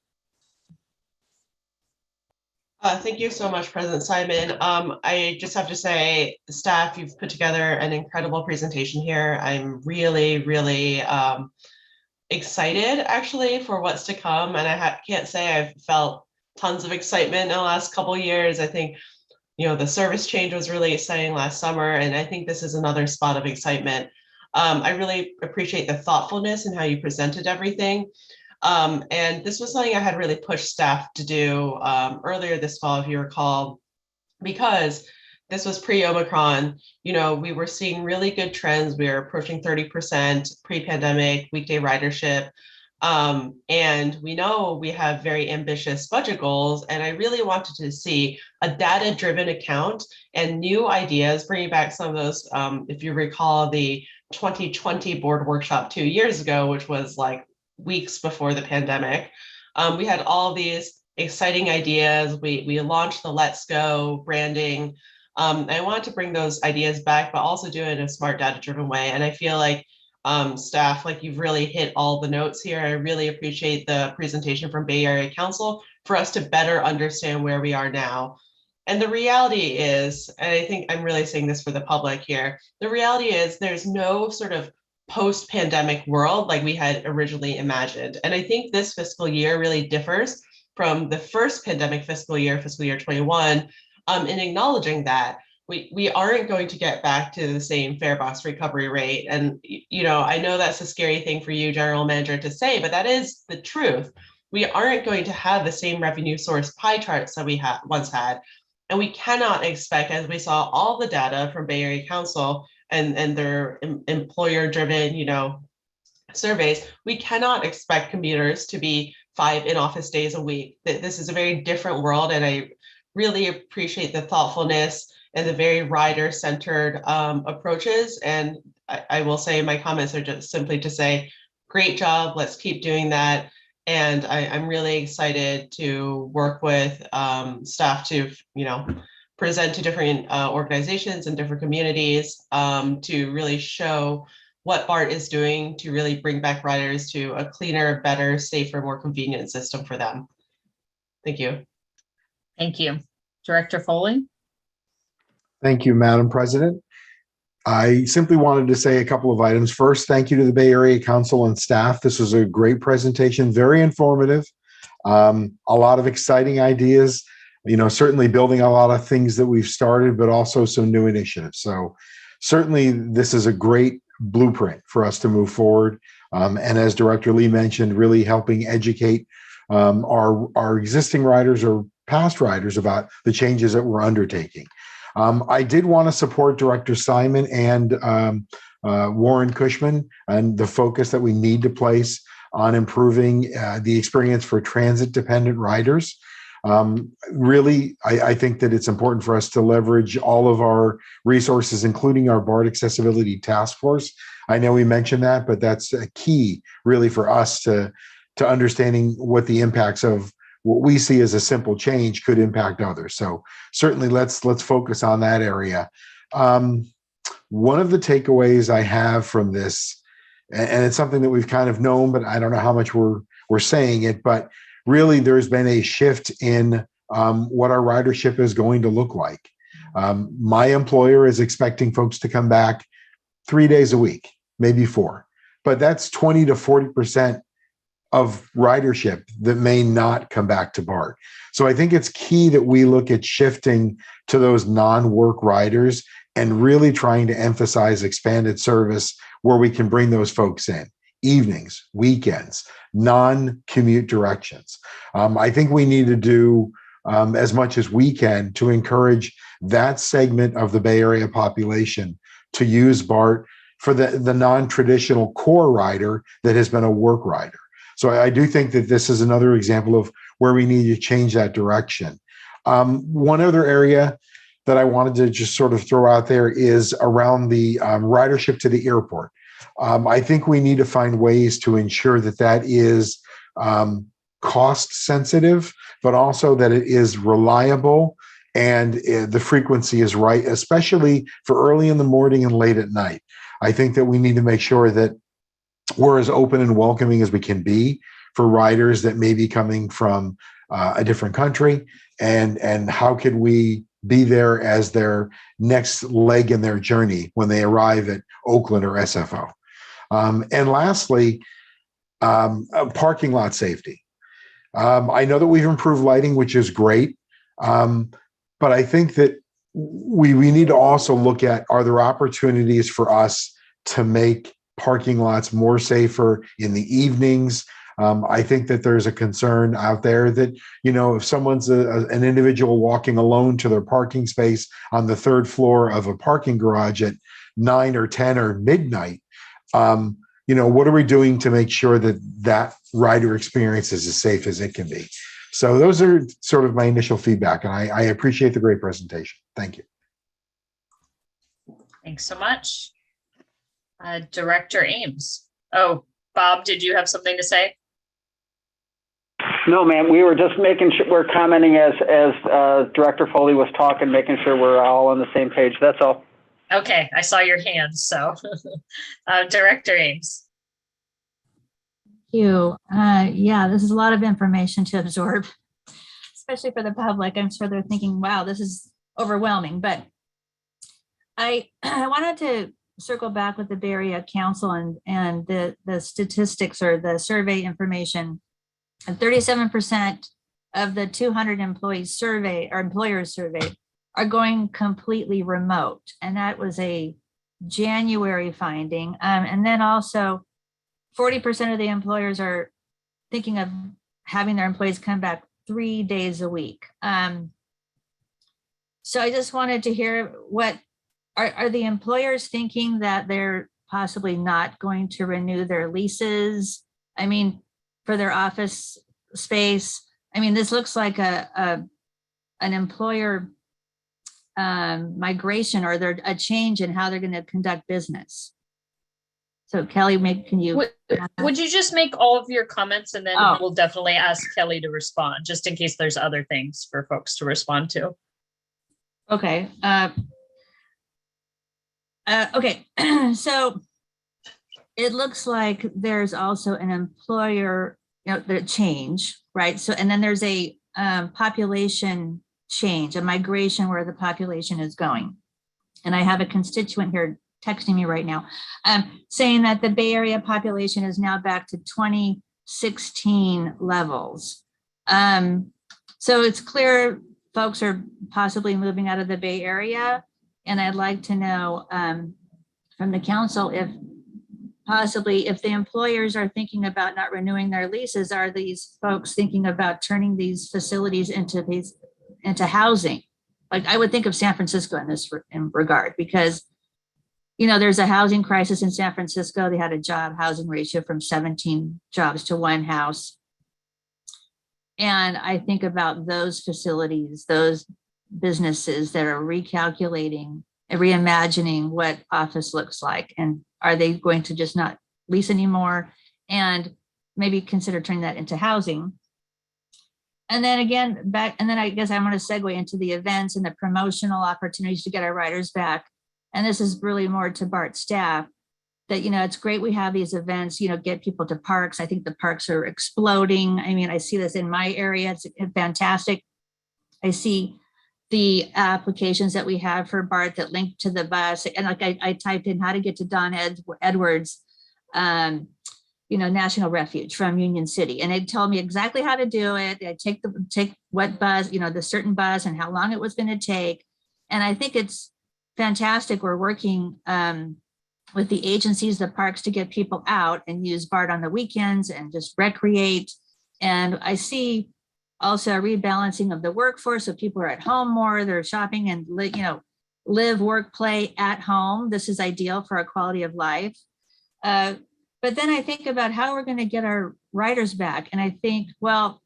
Speaker 16: Thank you so much, President Simon. I just have to say, staff, you've put together an incredible presentation here. I'm really, really excited actually for what's to come. And I can't say I've felt tons of excitement in the last couple of years. I think, the service change was really exciting last summer. And I think this is another spot of excitement. I really appreciate the thoughtfulness and how you presented everything. And this was something I had really pushed staff to do earlier this fall, if you recall, because this was pre-Omicron. We were seeing really good trends. We were approaching 30% pre-pandemic weekday ridership. And we know we have very ambitious budget goals. And I really wanted to see a data-driven account and new ideas, bringing back some of those, if you recall, the 2020 board workshop 2 years ago, which was like weeks before the pandemic. We had all these exciting ideas. We launched the Let's Go branding. I wanted to bring those ideas back, but also do it in a smart data-driven way. And I feel like staff, like you've really hit all the notes here. I really appreciate the presentation from Bay Area Council for us to better understand where we are now. And the reality is, and I think I'm really saying this for the public here, the reality is there's no sort of post-pandemic world like we had originally imagined. And I think this fiscal year really differs from the first pandemic fiscal year 21, in acknowledging that we aren't going to get back to the same fare box recovery rate. And, I know that's a scary thing for you, General Manager, to say, but that is the truth. We aren't going to have the same revenue source pie charts that we once had. And we cannot expect, as we saw all the data from Bay Area Council and their employer-driven, surveys, we cannot expect commuters to be 5 in-office days a week. This is a very different world, and I really appreciate the thoughtfulness and the very rider-centered approaches. And I will say my comments are just simply to say, great job, let's keep doing that. And I'm really excited to work with staff to, present to different organizations and different communities to really show what BART is doing to really bring back riders to a cleaner, better, safer, more convenient system for them. Thank you.
Speaker 6: Thank you. Director Foley?
Speaker 4: Thank you, Madam President. I simply wanted to say a couple of items. First, thank you to the Bay Area Council and staff. This was a great presentation, very informative, a lot of exciting ideas, certainly building a lot of things that we've started, but also some new initiatives. So certainly this is a great blueprint for us to move forward. And as Director Lee mentioned, really helping educate our existing riders or past riders about the changes that we're undertaking. I did want to support Director Simon and Warren Cushman and the focus that we need to place on improving the experience for transit-dependent riders. Really, I think that it's important for us to leverage all of our resources, including our BART Accessibility Task Force. I know we mentioned that, but that's a key really for us to understanding what the impacts of what we see as a simple change could impact others. So certainly let's focus on that area. One of the takeaways I have from this, and it's something that we've kind of known, but I don't know how much we're saying it, but really there's been a shift in what our ridership is going to look like. My employer is expecting folks to come back 3 days a week, maybe 4, but that's 20 to 40% of ridership that may not come back to BART. So I think it's key that we look at shifting to those non-work riders and really trying to emphasize expanded service where we can bring those folks in. Evenings, weekends, non-commute directions. I think we need to do as much as we can to encourage that segment of the Bay Area population to use BART for the non-traditional core rider that has been a work rider. So I do think that this is another example of where we need to change that direction. One other area that I wanted to just sort of throw out there is around the ridership to the airport. I think we need to find ways to ensure that that is cost sensitive, but also that it is reliable and the frequency is right, especially for early in the morning and late at night. I think that we need to make sure that we're as open and welcoming as we can be for riders that may be coming from a different country, and how could we be there as their next leg in their journey when they arrive at Oakland or SFO. And lastly, parking lot safety. I know that we've improved lighting, which is great, but I think that we need to also look at, are there opportunities for us to make parking lots more safer in the evenings? I think that there's a concern out there that, if someone's an individual walking alone to their parking space on the 3rd floor of a parking garage at 9 or 10 or midnight, what are we doing to make sure that that rider experience is as safe as it can be? So those are sort of my initial feedback, and I appreciate the great presentation. Thank you.
Speaker 6: Thanks so much. Director Ames. Oh, Bob, did you have something to say?
Speaker 1: No, ma'am. We were just making sure we're commenting as Director Foley was talking, making sure we're all on the same page. That's all.
Speaker 6: Okay, I saw your hands. So, Director Ames.
Speaker 5: Thank you. Yeah, this is a lot of information to absorb, especially for the public. I'm sure they're thinking, wow, this is overwhelming. But I wanted to circle back with the Bay Area Council and the statistics or the survey information. And 37% of the 200 employees survey or employers surveyed are going completely remote. And that was a January finding. And then also 40% of the employers are thinking of having their employees come back 3 days a week. So I just wanted to hear what are the employers thinking that they're possibly not going to renew their leases? I mean, for their office space. I mean, this looks like an employer migration, or they're a change in how they're going to conduct business. So Kelly, can you?
Speaker 6: Would you just make all of your comments, and then we'll definitely ask Kelly to respond, just in case there's other things for folks to respond to.
Speaker 5: Okay. Okay. So it looks like there's also an employer, the change, right? So, and then there's a population change, a migration where the population is going. And I have a constituent here texting me right now, saying that the Bay Area population is now back to 2016 levels. So it's clear folks are possibly moving out of the Bay Area. And I'd like to know from the council if the employers are thinking about not renewing their leases, are these folks thinking about turning these facilities into housing? Like, I would think of San Francisco in this regard, because there's a housing crisis in San Francisco. They had a job housing ratio from 17 jobs to 1 house. And I think about those facilities, those businesses that are recalculating and reimagining what office looks like. And are they going to just not lease anymore and maybe consider turning that into housing? And then again, I guess I want to segue into the events and the promotional opportunities to get our riders back. And this is really more to Bart staff, that, it's great we have these events, get people to parks. I think the parks are exploding. I mean, I see this in my area. It's fantastic. I see the applications that we have for Bart that link to the bus. And like I typed in how to get to Don Edwards, National Refuge from Union City. And it told me exactly how to do it. I take what bus, the certain bus and how long it was going to take. And I think it's fantastic. We're working with the agencies, the parks, to get people out and use Bart on the weekends and just recreate. And I see also a rebalancing of the workforce. So people are at home more, they're shopping and live, work, play at home. This is ideal for our quality of life. But then I think about how we're going to get our riders back. And I think, well,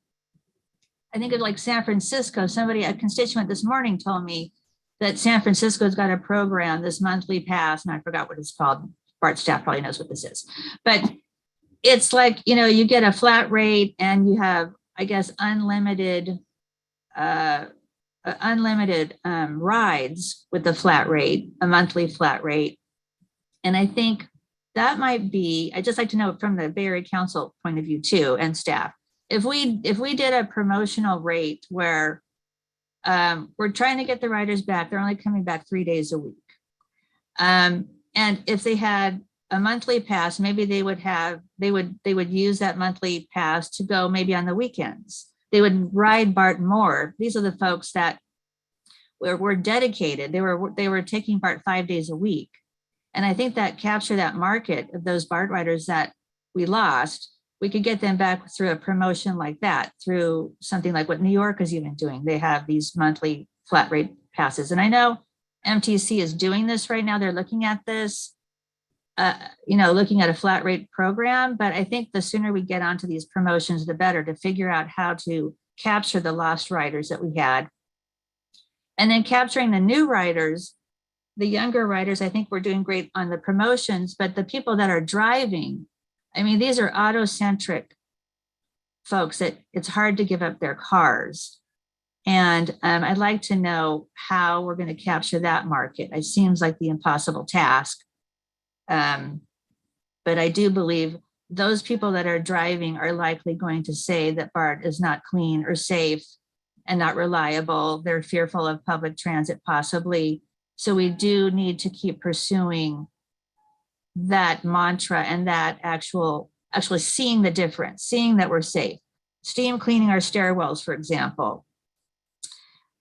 Speaker 5: I think of like San Francisco. Somebody, a constituent this morning told me that San Francisco's got a program, this monthly pass, and I forgot what it's called. Bart staff probably knows what this is. But it's like, you know, you get a flat rate and you have, I guess, unlimited rides with the flat rate, a monthly flat rate. And I think that might be, I just like to know from the Bay Area Council point of view too, and staff, if we did a promotional rate where we're trying to get the riders back, they're only coming back 3 days a week. And if they had a monthly pass, maybe they would use that monthly pass to go maybe on the weekends. They would ride Bart more. These are the folks that were dedicated. They were taking Bart 5 days a week. And I think that capture that market of those BART riders that we lost, we could get them back through a promotion like that, through something like what New York is even doing. They have these monthly flat rate passes. And I know MTC is doing this right now. They're looking at this, looking at a flat rate program. But I think the sooner we get onto these promotions, the better, to figure out how to capture the lost riders that we had. And then capturing the new riders, the younger riders, I think we're doing great on the promotions, but the people that are driving, I mean, these are auto-centric folks that it's hard to give up their cars. And I'd like to know how we're going to capture that market. It seems like the impossible task. But I do believe those people that are driving are likely going to say that BART is not clean or safe and not reliable. They're fearful of public transit possibly. So we do need to keep pursuing that mantra and that actually seeing the difference, seeing that we're safe. Steam cleaning our stairwells, for example.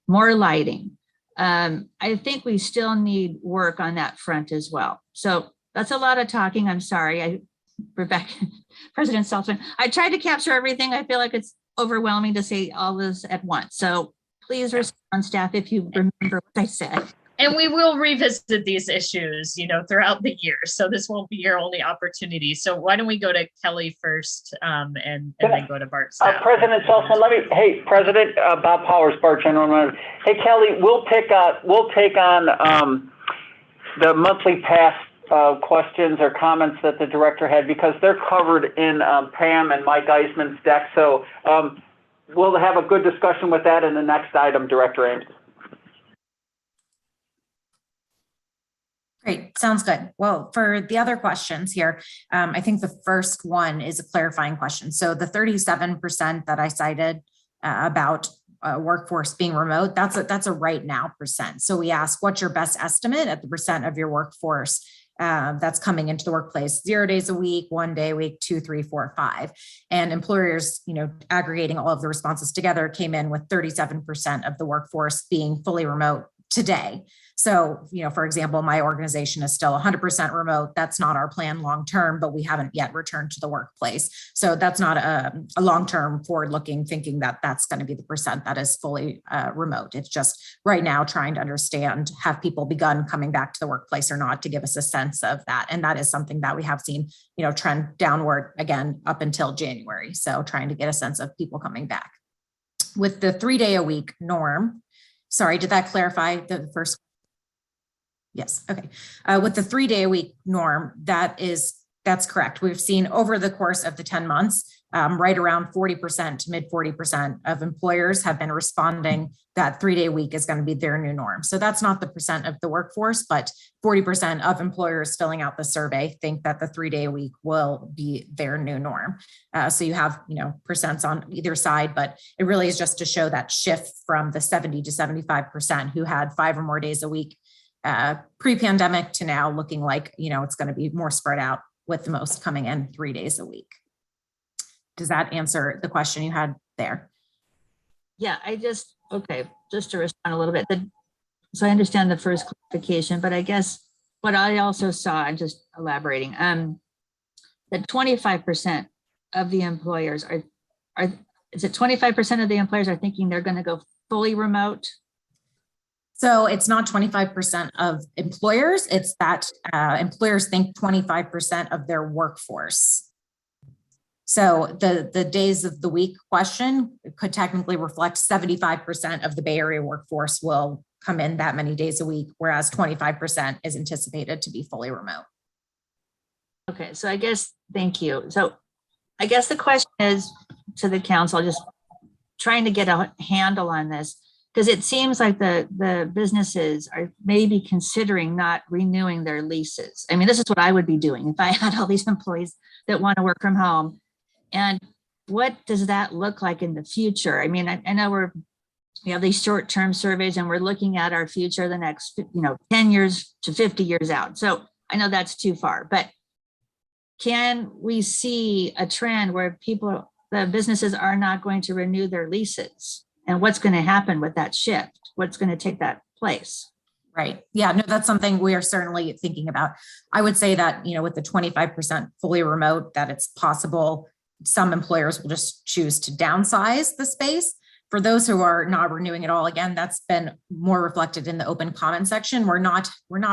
Speaker 5: More lighting. I think we still need work on that front as well. So that's a lot of talking. I'm sorry, Rebecca, President Saltzman. I tried to capture everything. I feel like it's overwhelming to say all this at once. So please respond, staff, if you remember what I said.
Speaker 6: And we will revisit these issues, throughout the year. So this won't be your only opportunity. So why don't we go to Kelly first, and then go to Bart staff.
Speaker 1: President Saltzman, President Bob Powers, Bart General Manager. Hey, Kelly, we'll take on the monthly pass questions or comments that the director had, because they're covered in Pam and Mike Eisman's deck. So we'll have a good discussion with that in the next item, Director Ames.
Speaker 11: Great, sounds good. Well, for the other questions here, I think the first one is a clarifying question. So the 37% that I cited about workforce being remote, that's a right now percent. So we ask, what's your best estimate at the percent of your workforce that's coming into the workplace? 0 days a week, 1 day a week, 2, 3, 4, 5. And employers, aggregating all of the responses together, came in with 37% of the workforce being fully remote today. So, for example, my organization is still 100% remote. That's not our plan long-term, but we haven't yet returned to the workplace. So that's not a long-term forward-looking thinking that that's going to be the percent that is fully remote. It's just right now trying to understand, have people begun coming back to the workplace or not, to give us a sense of that. And that is something that we have seen, trend downward again up until January. So trying to get a sense of people coming back. With the 3 day a week norm, sorry, did that clarify the first? Yes, okay. With the 3 day a week norm, that's correct. We've seen over the course of the 10 months, right around 40% to mid 40% of employers have been responding that 3 day a week is going to be their new norm. So that's not the percent of the workforce, but 40% of employers filling out the survey think that the 3 day a week will be their new norm. So you have, percents on either side, but it really is just to show that shift from the 70 to 75% who had 5 or more days a week pre-pandemic to now looking like, it's going to be more spread out, with the most coming in 3 days a week. Does that answer the question you had there?
Speaker 5: Yeah, just to respond a little bit. So I understand the first clarification, but I guess what I also saw, and just elaborating, that 25% of the employers is it 25% of the employers are thinking they're going to go fully remote?
Speaker 11: So it's not 25% of employers, it's that employers think 25% of their workforce. So the days of the week question could technically reflect 75% of the Bay Area workforce will come in that many days a week, whereas 25% is anticipated to be fully remote.
Speaker 5: Okay, so I guess, thank you. So I guess the question is to the council, just trying to get a handle on this, because it seems like the businesses are maybe considering not renewing their leases. I mean, this is what I would be doing if I had all these employees that want to work from home. And what does that look like in the future? I mean, I know we have these short-term surveys and we're looking at our future the next, 10 years to 50 years out. So I know that's too far, but can we see a trend where the businesses are not going to renew their leases? And what's going to happen with that shift? What's going to take that place?
Speaker 11: Right. Yeah, no, that's something we are certainly thinking about. I would say that, with the 25% fully remote, that it's possible some employers will just choose to downsize the space. For those who are not renewing at all, again, that's been more reflected in the open comment section. We're not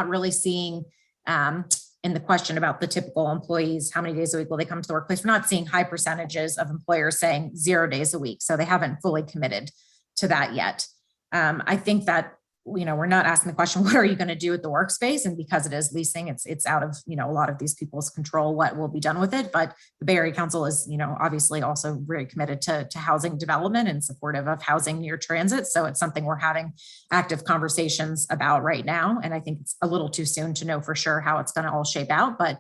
Speaker 11: really seeing in the question about the typical employees, how many days a week will they come to the workplace? We're not seeing high percentages of employers saying 0 days a week. So they haven't fully committed to that yet. I think that, we're not asking the question, what are you going to do with the workspace? And because it is leasing, it's out of, a lot of these people's control, what will be done with it. But the Bay Area Council is, obviously also very committed to housing development and supportive of housing near transit. So it's something we're having active conversations about right now. And I think it's a little too soon to know for sure how it's going to all shape out, but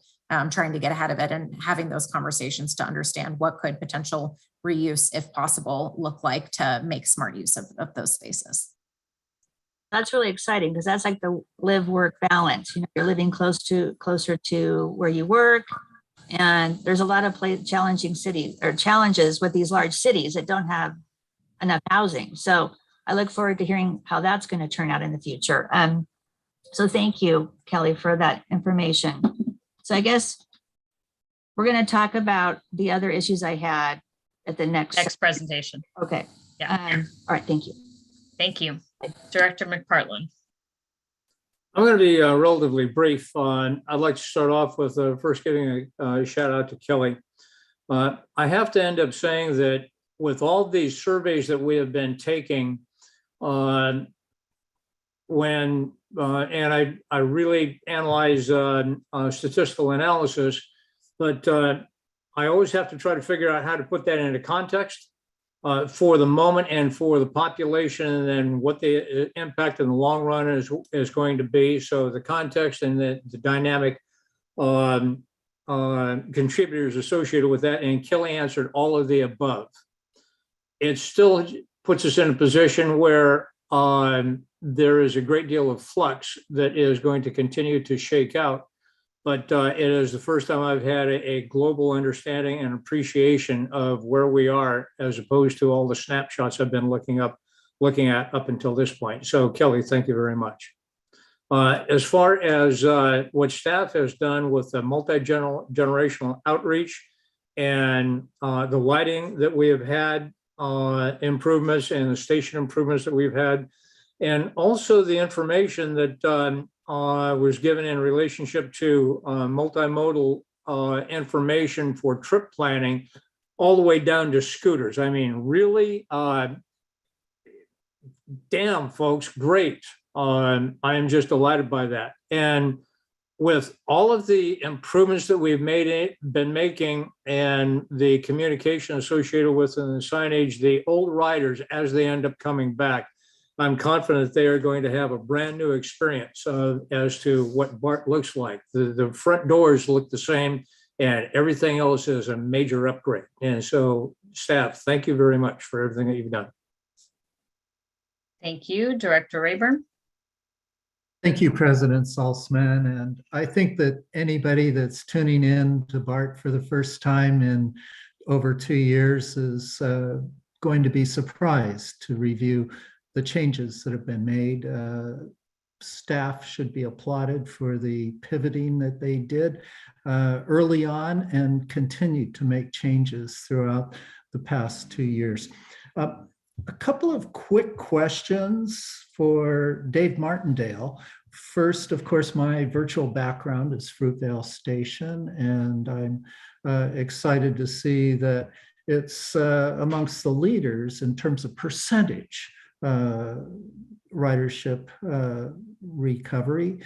Speaker 11: trying to get ahead of it and having those conversations to understand what could potential reuse, if possible, look like to make smart use of those spaces.
Speaker 5: That's really exciting because that's like the live-work balance. You're living closer to where you work, and there's a lot of challenging cities or challenges with these large cities that don't have enough housing. So I look forward to hearing how that's going to turn out in the future. So thank you, Kelly, for that information. So I guess we're going to talk about the other issues I had at the next
Speaker 6: presentation.
Speaker 5: Okay.
Speaker 6: Yeah.
Speaker 5: All right. Thank you.
Speaker 6: Thank you. Director McPartland.
Speaker 7: I'm going to be relatively brief. I'd like to start off with first giving a shout out to Kelly. I have to end up saying that with all these surveys that we have been taking, and I really analyze statistical analysis, but I always have to try to figure out how to put that into context for the moment and for the population, and then what the impact in the long run is going to be. So the context and the dynamic contributors associated with that, and Kelly answered all of the above. It still puts us in a position where there is a great deal of flux that is going to continue to shake out. But it is the first time I've had a global understanding and appreciation of where we are, as opposed to all the snapshots I've been looking at up until this point. So Kelly, thank you very much. As far as what staff has done with the multi-generational outreach and the lighting that we have had, improvements, and the station improvements that we've had, and also the information that was given in relationship to multimodal information for trip planning, all the way down to scooters. I mean, really, damn, folks, great. I am just delighted by that. And with all of the improvements that we've been making, and the communication associated with and the signage, the old riders, as they end up coming back, I'm confident they are going to have a brand new experience as to what Bart looks like. The front doors look the same, and everything else is a major upgrade. And so, staff, thank you very much for everything that you've done.
Speaker 6: Thank you, Director Rayburn.
Speaker 17: Thank you, President Saltzman. And I think that anybody that's tuning in to Bart for the first time in over 2 years is going to be surprised to review the changes that have been made. Staff should be applauded for the pivoting that they did early on and continued to make changes throughout the past 2 years. A couple of quick questions for Dave Martindale. First, of course, my virtual background is Fruitvale Station, and I'm excited to see that it's amongst the leaders in terms of percentage ridership recovery.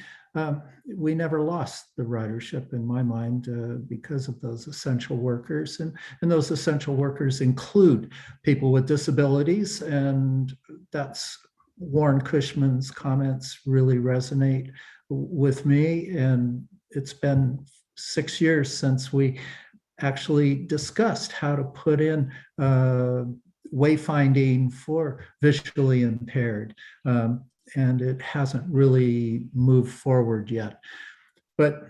Speaker 17: We never lost the ridership in my mind because of those essential workers. And those essential workers include people with disabilities. And that's Warren Cushman's comments really resonate with me. And it's been 6 years since we actually discussed how to put in wayfinding for visually impaired. And it hasn't really moved forward yet. But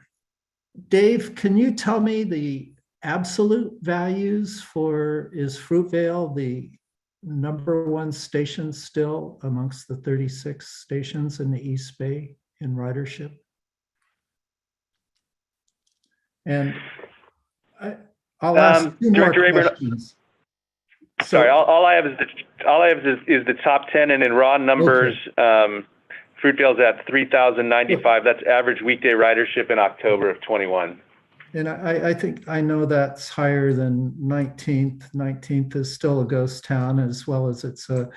Speaker 17: Dave, can you tell me the absolute values for, is Fruitvale the #1 station still amongst the 36 stations in the East Bay in ridership? And I'll ask two more questions.
Speaker 10: Sorry, all I have is the top 10, and in raw numbers, Fruitvale's at 3,095. That's average weekday ridership in October of 21.
Speaker 17: And I think I know that's higher than 19th. 19th is still a ghost town, as well as it's a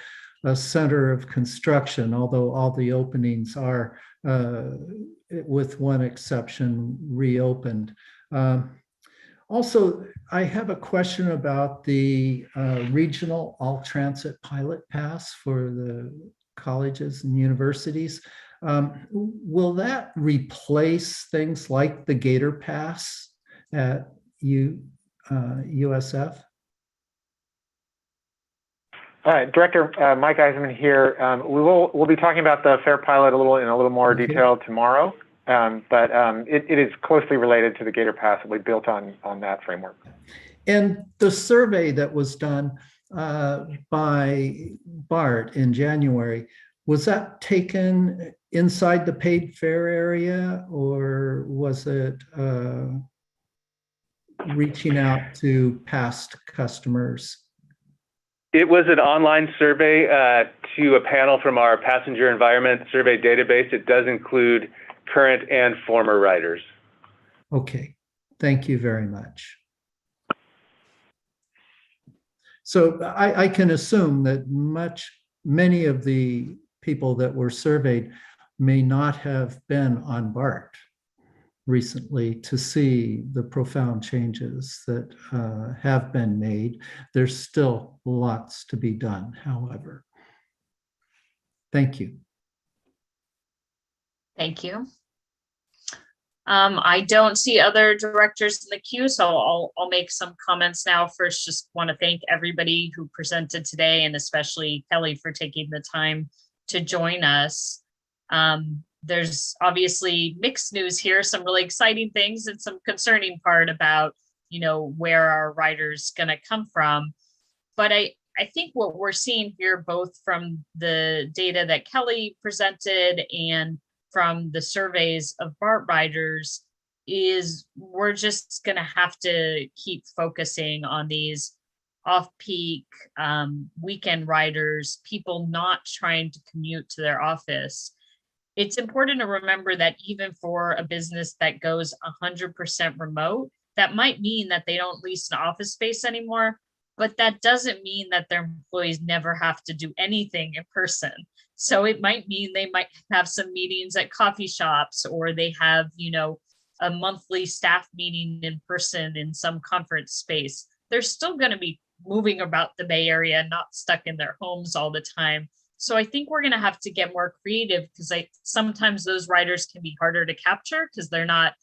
Speaker 17: center of construction, although all the openings are, with one exception, reopened. Also, I have a question about the regional all-transit pilot pass for the colleges and universities. Will that replace things like the Gator Pass at USF?
Speaker 18: All right, Director Mike Eisenman here. We'll be talking about the fare pilot in a little more detail tomorrow. But it is closely related to the Gator Pass that we built on that framework.
Speaker 17: And the survey that was done by Bart in January, was that taken inside the paid fare area, or was it reaching out to past customers?
Speaker 10: It was an online survey to a panel from our passenger environment survey database. It does include current and former riders.
Speaker 17: Okay, thank you very much. So I can assume that many of the people that were surveyed may not have been on BART recently to see the profound changes that have been made. There's still lots to be done, however. Thank you.
Speaker 6: Thank you. I don't see other directors in the queue, so I'll make some comments now. First, just want to thank everybody who presented today, and especially Kelly for taking the time to join us. There's obviously mixed news here, some really exciting things and some concerning part about, where our riders going to come from. But I think what we're seeing here, both from the data that Kelly presented and from the surveys of BART riders, is we're just going to have to keep focusing on these off-peak weekend riders, people not trying to commute to their office. It's important to remember that even for a business that goes 100% remote, that might mean that they don't lease an office space anymore, but that doesn't mean that their employees never have to do anything in person. So it might mean they might have some meetings at coffee shops, or they have, a monthly staff meeting in person in some conference space. They're still going to be moving about the Bay Area, not stuck in their homes all the time. So I think we're going to have to get more creative, because sometimes those riders can be harder to capture because they're not,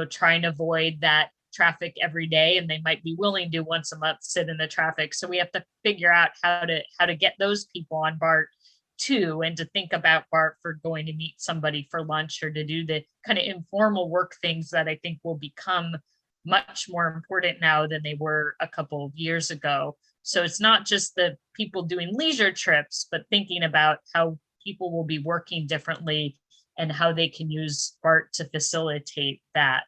Speaker 6: trying to avoid that traffic every day, and they might be willing to once a month sit in the traffic. So we have to figure out how to get those people on BART too, and to think about BART for going to meet somebody for lunch, or to do the kind of informal work things that I think will become much more important now than they were a couple of years ago. So it's not just the people doing leisure trips, but thinking about how people will be working differently and how they can use BART to facilitate that.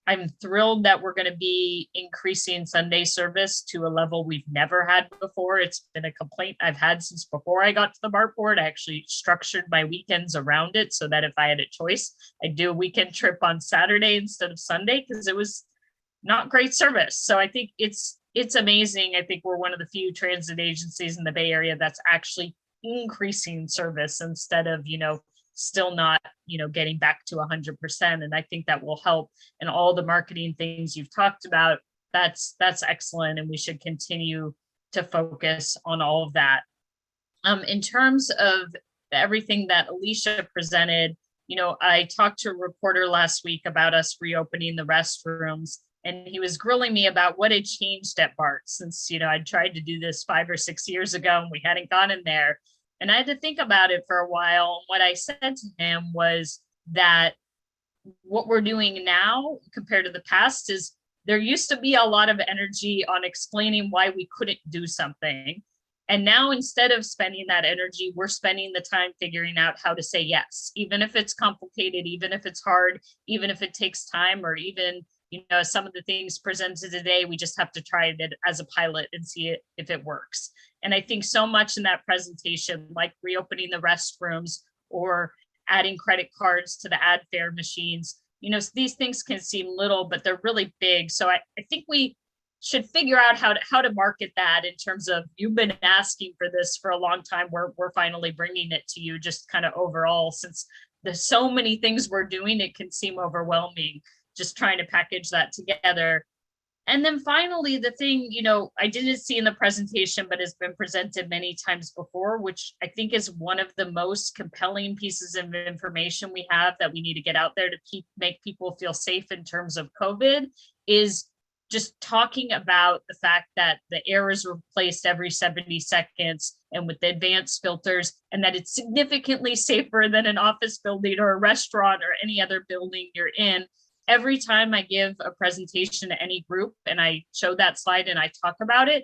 Speaker 6: I'm thrilled that we're going to be increasing Sunday service to a level we've never had before. It's been a complaint I've had since before I got to the BART board. I actually structured my weekends around it so that if I had a choice, I'd do a weekend trip on Saturday instead of Sunday because it was not great service. So I think it's amazing. I think we're one of the few transit agencies in the Bay Area that's actually increasing service instead of, still not, getting back to 100%. And I think that will help. And all the marketing things you've talked about, that's excellent. And we should continue to focus on all of that. In terms of everything that Alicia presented, I talked to a reporter last week about us reopening the restrooms, and he was grilling me about what had changed at BART since, I tried to do this 5 or 6 years ago and we hadn't gone in there. And I had to think about it for a while. What I said to him was that what we're doing now compared to the past is there used to be a lot of energy on explaining why we couldn't do something. And now instead of spending that energy, we're spending the time figuring out how to say yes, even if it's complicated, even if it's hard, even if it takes time, or even, some of the things presented today, we just have to try it as a pilot and see if it works. And I think so much in that presentation, like reopening the restrooms or adding credit cards to the ad fare machines, these things can seem little, but they're really big. So I think we should figure out how to market that in terms of, you've been asking for this for a long time. We're finally bringing it to you, just kind of overall, since there's so many things we're doing, it can seem overwhelming just trying to package that together. And then finally, the thing, I didn't see in the presentation, but has been presented many times before, which I think is one of the most compelling pieces of information we have that we need to get out there to make people feel safe in terms of COVID, is just talking about the fact that the air is replaced every 70 seconds and with the advanced filters, and that it's significantly safer than an office building or a restaurant or any other building you're in. Every time I give a presentation to any group and I show that slide and I talk about it,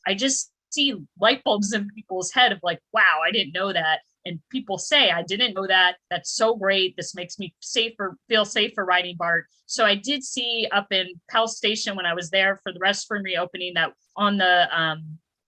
Speaker 6: I just see light bulbs in people's head of like, wow, I didn't know that. And people say, I didn't know that. That's so great. This makes me feel safer riding BART. So I did see up in Pell Station when I was there for the restroom reopening that on the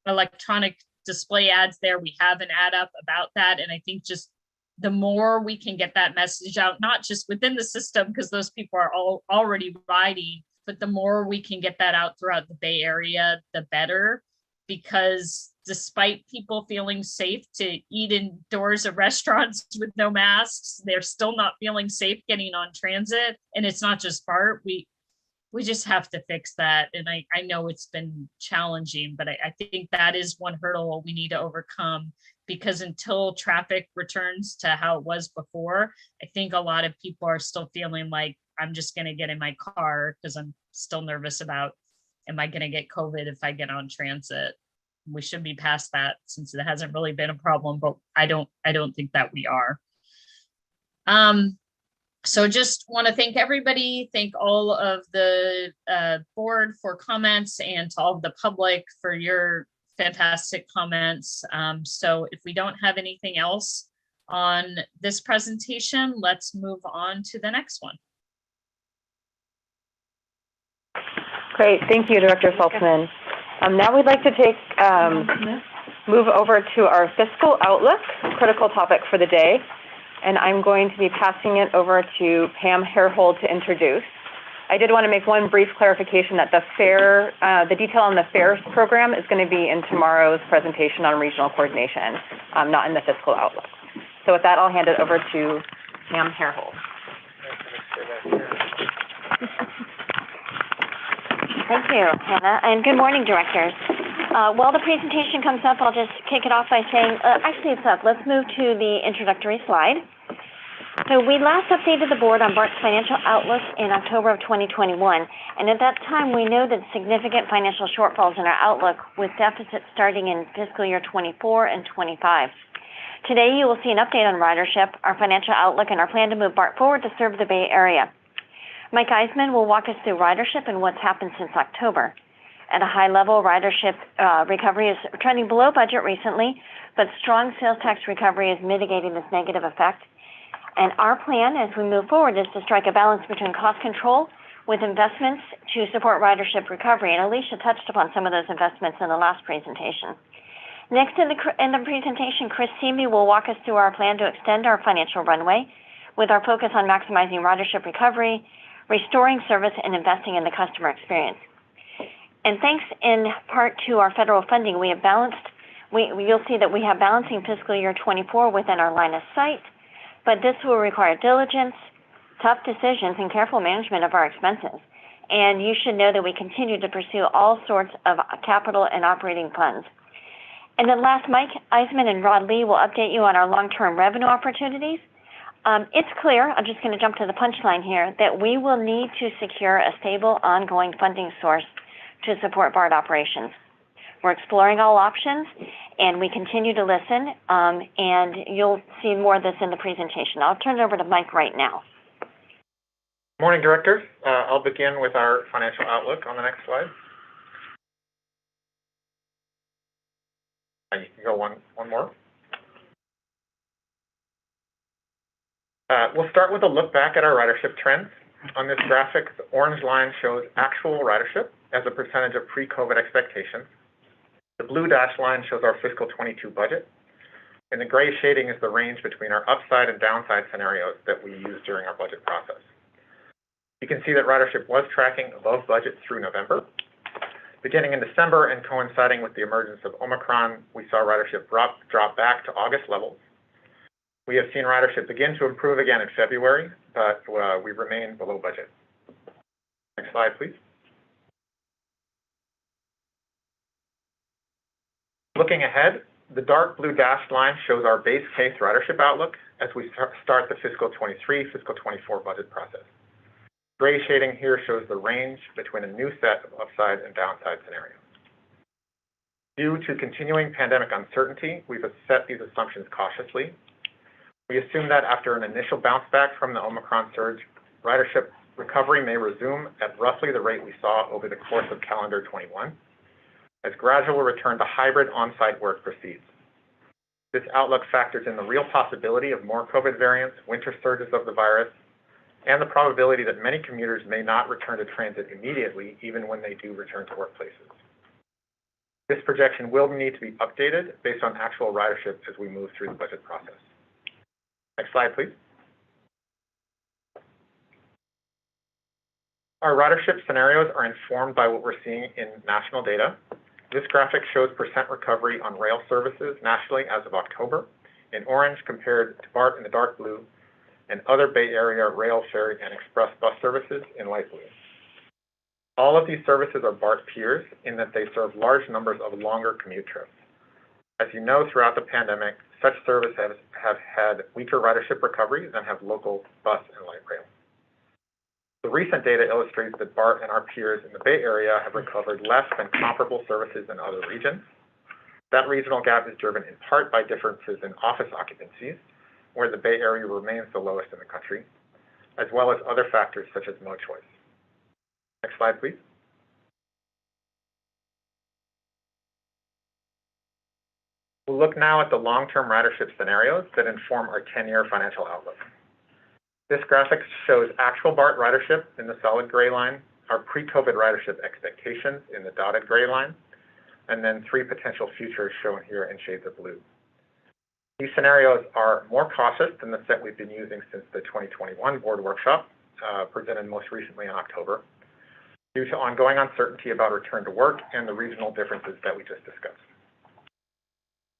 Speaker 6: electronic display ads there, we have an ad up about that. And I think just the more we can get that message out, not just within the system, because those people are all already riding, but the more we can get that out throughout the Bay Area, the better. Because despite people feeling safe to eat indoors at restaurants with no masks, they're still not feeling safe getting on transit. And it's not just BART. We just have to fix that. And I know it's been challenging, but I think that is one hurdle we need to overcome, because until traffic returns to how it was before, I think a lot of people are still feeling like, I'm just going to get in my car because I'm still nervous about, am I going to get COVID if I get on transit? We should be past that since it hasn't really been a problem, but I don't think that we are. So just want to thank everybody, thank all of the board for comments, and to all of the public for your fantastic comments. So if we don't have anything else on this presentation, let's move on to the next one.
Speaker 12: Great, thank you, Director Saltzman. Now we'd like to move over to our fiscal outlook, critical topic for the day. And I'm going to be passing it over to Pam Hairhold to introduce. I did want to make one brief clarification that the detail on the FAIRS program is going to be in tomorrow's presentation on regional coordination, not in the fiscal outlook. So with that, I'll hand it over to Pam Hairhold.
Speaker 19: Thank you, Hannah, and good morning, directors. While the presentation comes up, I'll just kick it off by saying, actually it's up. Let's move to the introductory slide. So we last updated the board on BART's financial outlook in October of 2021, and at that time we noted significant financial shortfalls in our outlook, with deficits starting in fiscal year 24 and 25. Today you will see an update on ridership, our financial outlook, and our plan to move BART forward to serve the Bay Area. Mike Eisman will walk us through ridership and what's happened since October. At a high level, ridership recovery is trending below budget recently, but strong sales tax recovery is mitigating this negative effect. And our plan as we move forward is to strike a balance between cost control with investments to support ridership recovery. And Alicia touched upon some of those investments in the last presentation. Next in the presentation, Chris Seamy will walk us through our plan to extend our financial runway with our focus on maximizing ridership recovery, restoring service, and investing in the customer experience. And thanks in part to our federal funding, we have you'll see that we have balancing fiscal year 24 within our line of sight, but this will require diligence, tough decisions, and careful management of our expenses. And you should know that we continue to pursue all sorts of capital and operating funds. And then last, Mike Eisman and Rod Lee will update you on our long-term revenue opportunities. It's clear, I'm just going to jump to the punchline here, that we will need to secure a stable, ongoing funding source to support BART operations. We're exploring all options, and we continue to listen, and you'll see more of this in the presentation. I'll turn it over to Mike right now.
Speaker 18: Morning, directors. I'll begin with our financial outlook on the next slide. You can go one more. We'll start with a look back at our ridership trends. On this graphic, the orange line shows actual ridership as a percentage of pre-COVID expectations. The blue dashed line shows our fiscal 22 budget, and the gray shading is the range between our upside and downside scenarios that we used during our budget process. You can see that ridership was tracking above budget through November. Beginning in December and coinciding with the emergence of Omicron, we saw ridership drop back to August levels. We have seen ridership begin to improve again in February, but we remain below budget. Next slide, please. Looking ahead, the dark blue dashed line shows our base case ridership outlook as we start the fiscal 23, fiscal 24 budget process. Gray shading here shows the range between a new set of upside and downside scenarios. Due to continuing pandemic uncertainty, we've set these assumptions cautiously. We assume that after an initial bounce back from the Omicron surge, ridership recovery may resume at roughly the rate we saw over the course of calendar 21, as gradual return to hybrid on-site work proceeds. This outlook factors in the real possibility of more COVID variants, winter surges of the virus, and the probability that many commuters may not return to transit immediately, even when they do return to workplaces. This projection will need to be updated based on actual ridership as we move through the budget process. Next slide, please. Our ridership scenarios are informed by what we're seeing in national data. This graphic shows percent recovery on rail services nationally as of October, in orange compared to BART in the dark blue, and other Bay Area rail, ferry, and express bus services in light blue. All of these services are BART peers in that they serve large numbers of longer commute trips. As you know, throughout the pandemic, such services have had weaker ridership recovery than have local bus and light rail. The recent data illustrates that BART and our peers in the Bay Area have recovered less than comparable services in other regions. That regional gap is driven in part by differences in office occupancies, where the Bay Area remains the lowest in the country, as well as other factors such as mode choice. Next slide, please. We'll look now at the long-term ridership scenarios that inform our 10-year financial outlook. This graphic shows actual BART ridership in the solid gray line, our pre-COVID ridership expectations in the dotted gray line, and then 3 potential futures shown here in shades of blue. These scenarios are more cautious than the set we've been using since the 2021 board workshop, presented most recently in October, due to ongoing uncertainty about return to work and the regional differences that we just discussed.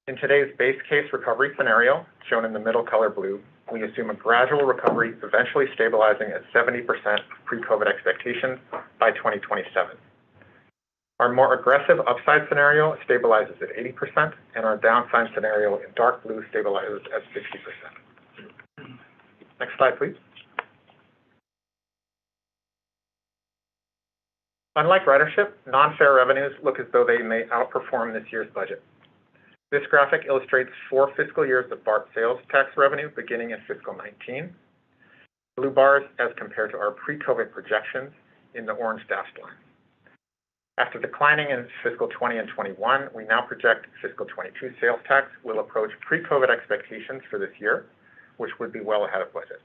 Speaker 18: In today's base case recovery scenario, shown in the middle color blue, we assume a gradual recovery eventually stabilizing at 70% of pre-COVID expectations by 2027. Our more aggressive upside scenario stabilizes at 80%, and our downside scenario in dark blue stabilizes at 60%. Next slide, please. Unlike ridership, non-fare revenues look as though they may outperform this year's budget. This graphic illustrates 4 fiscal years of BART sales tax revenue beginning in fiscal 19. Blue bars as compared to our pre-COVID projections in the orange dashed line. After declining in fiscal 20 and 21, we now project fiscal 22 sales tax will approach pre-COVID expectations for this year, which would be well ahead of budget.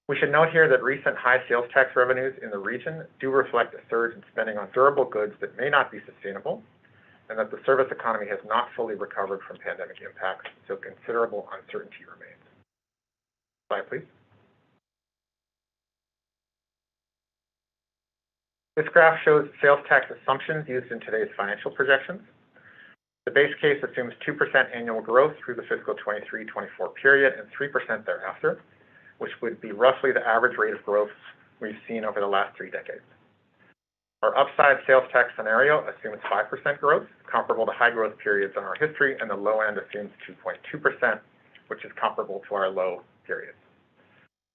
Speaker 18: We should note here that recent high sales tax revenues in the region do reflect a surge in spending on durable goods that may not be sustainable, and that the service economy has not fully recovered from pandemic impacts, so considerable uncertainty remains. Slide, please. This graph shows sales tax assumptions used in today's financial projections. The base case assumes 2% annual growth through the fiscal 23-24 period and 3% thereafter, which would be roughly the average rate of growth we've seen over the last 3 decades. Our upside sales tax scenario assumes 5% growth, comparable to high growth periods in our history, and the low end assumes 2.2%, which is comparable to our low periods.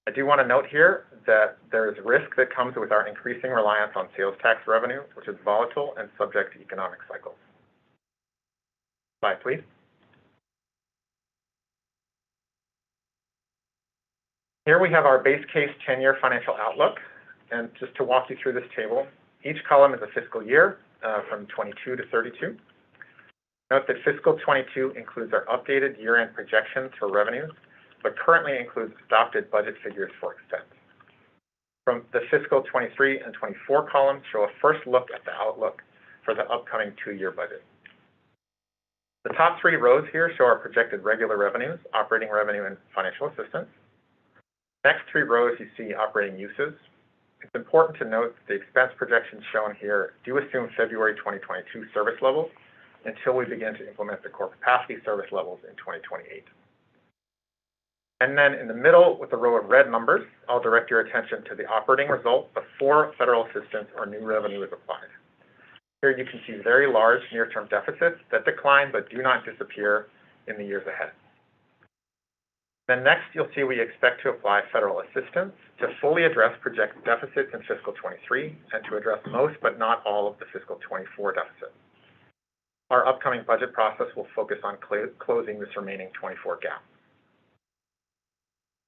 Speaker 18: I do want to note here that there is risk that comes with our increasing reliance on sales tax revenue, which is volatile and subject to economic cycles. Slide, please. Here we have our base case 10-year financial outlook. And just to walk you through this table, each column is a fiscal year from 22 to 32. Note that fiscal 22 includes our updated year-end projections for revenues, but currently includes adopted budget figures for expense. From the fiscal 23 and 24 columns show a first look at the outlook for the upcoming 2-year budget. The top 3 rows here show our projected regular revenues, operating revenue, and financial assistance. Next 3 rows, you see operating uses. It's important to note that the expense projections shown here do assume February 2022 service levels until we begin to implement the core capacity service levels in 2028. And then in the middle, with the row of red numbers, I'll direct your attention to the operating result before federal assistance or new revenue is applied. Here you can see very large near-term deficits that decline but do not disappear in the years ahead. Then next, you'll see we expect to apply federal assistance to fully address projected deficits in fiscal 23 and to address most but not all of the fiscal 24 deficit. Our upcoming budget process will focus on closing this remaining 24 gap.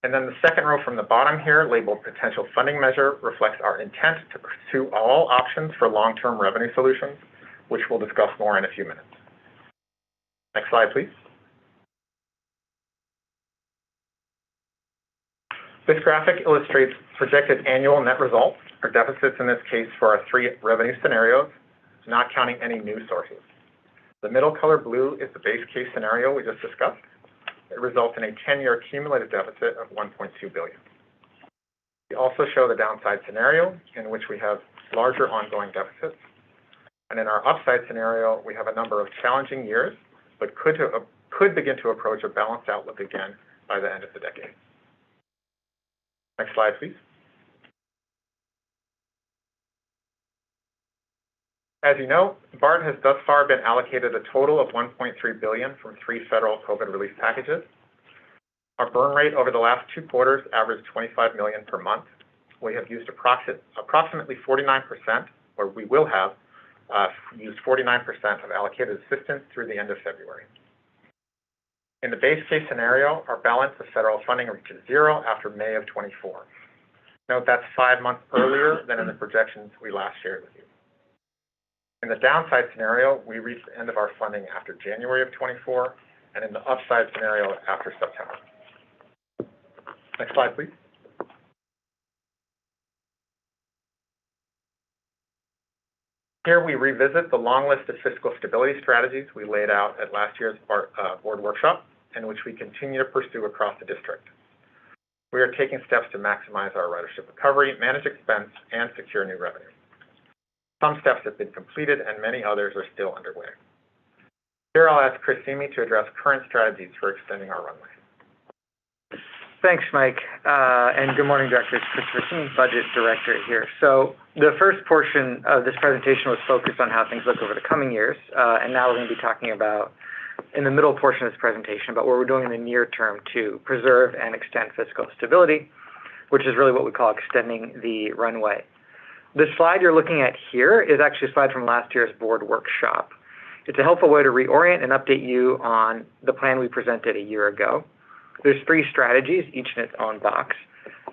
Speaker 18: And then the second row from the bottom here, labeled potential funding measure, reflects our intent to pursue all options for long-term revenue solutions, which we'll discuss more in a few minutes. Next slide, please. This graphic illustrates projected annual net results, or deficits in this case, for our 3 revenue scenarios, not counting any new sources. The middle color blue is the base case scenario we just discussed. It results in a 10-year cumulative deficit of $1.2 billion. We also show the downside scenario, in which we have larger ongoing deficits. And in our upside scenario, we have a number of challenging years, but could begin to approach a balanced outlook again by the end of the decade. Next slide, please. As you know, BART has thus far been allocated a total of $1.3 billion from 3 federal COVID relief packages. Our burn rate over the last 2 quarters averaged $25 million per month. We have used approximately 49%, or we will have used 49% of allocated assistance through the end of February. In the base case scenario, our balance of federal funding reaches 0 after May of 24. Note that's 5 months earlier than in the projections we last shared with you. In the downside scenario, we reach the end of our funding after January of 24, and in the upside scenario, after September. Next slide, please. Here we revisit the long list of fiscal stability strategies we laid out at last year's board workshop, and which we continue to pursue across the district. We are taking steps to maximize our ridership recovery, manage expense, and secure new revenue. Some steps have been completed and many others are still underway. Here I'll ask Chris Simi to address current strategies for extending our runway.
Speaker 20: Thanks, Mike, and good morning, directors. Christopher Simi, Budget Director here. So the first portion of this presentation was focused on how things look over the coming years, and now we're going to be talking about, in the middle portion of this presentation, about what we're doing in the near term to preserve and extend fiscal stability, which is really what we call extending the runway. The slide you're looking at here is actually a slide from last year's board workshop. It's a helpful way to reorient and update you on the plan we presented a year ago. There's 3 strategies, each in its own box,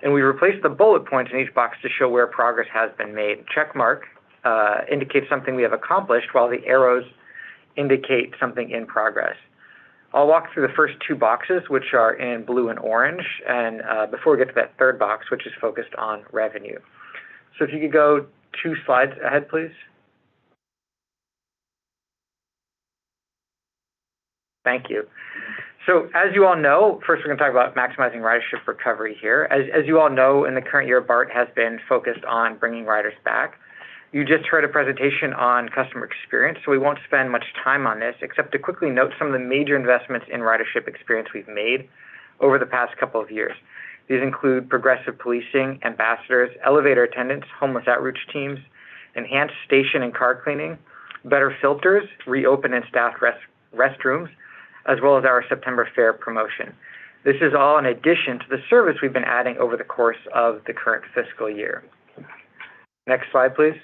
Speaker 20: and we replaced the bullet points in each box to show where progress has been made. Check mark indicates something we have accomplished, while the arrows indicate something in progress. I'll walk through the first two boxes, which are in blue and orange, and before we get to that third box, which is focused on revenue. So if you could go 2 slides ahead, please. Thank you. So as you all know, first we're going to talk about maximizing ridership recovery here. As you all know, in the current year, BART has been focused on bringing riders back. You just heard a presentation on customer experience, so we won't spend much time on this, except to quickly note some of the major investments in ridership experience we've made over the past couple of years. These include progressive policing, ambassadors, elevator attendants, homeless outreach teams, enhanced station and car cleaning, better filters, reopened and staffed restrooms, as well as our September fare promotion. This is all in addition to the service we've been adding over the course of the current fiscal year. Next slide, please.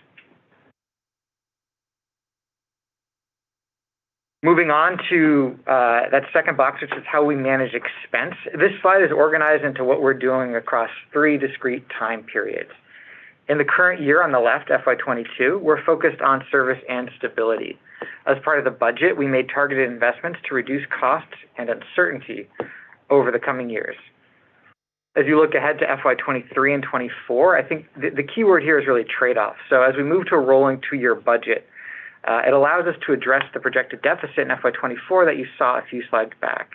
Speaker 20: Moving on to that second box, which is how we manage expense. This slide is organized into what we're doing across 3 discrete time periods. In the current year on the left, FY22, we're focused on service and stability. As part of the budget, we made targeted investments to reduce costs and uncertainty over the coming years. As you look ahead to FY23 and 24, I think the key word here is really trade-off. So as we move to a rolling 2-year budget, it allows us to address the projected deficit in FY24 that you saw a few slides back.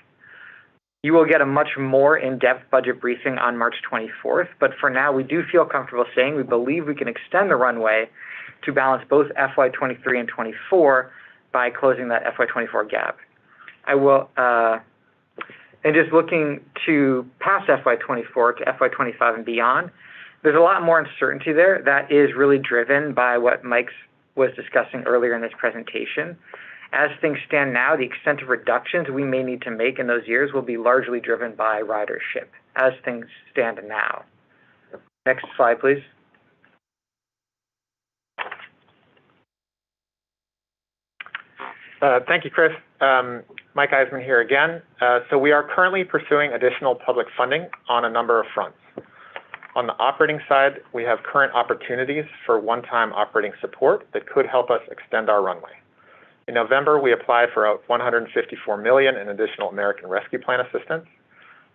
Speaker 20: You will get a much more in-depth budget briefing on March 24th, but for now, we do feel comfortable saying we believe we can extend the runway to balance both FY23 and 24 by closing that FY24 gap. I will, and just looking to past FY24 to FY25 and beyond, there's a lot more uncertainty there that is really driven by what Mike was discussing earlier in this presentation. As things stand now, the extent of reductions we may need to make in those years will be largely driven by ridership, as things stand now. Next slide, please.
Speaker 18: Thank you, Chris. Mike Eisman here again. So we are currently pursuing additional public funding on a number of fronts. On the operating side, we have current opportunities for one-time operating support that could help us extend our runway. In November, we applied for $154 million in additional American Rescue Plan assistance.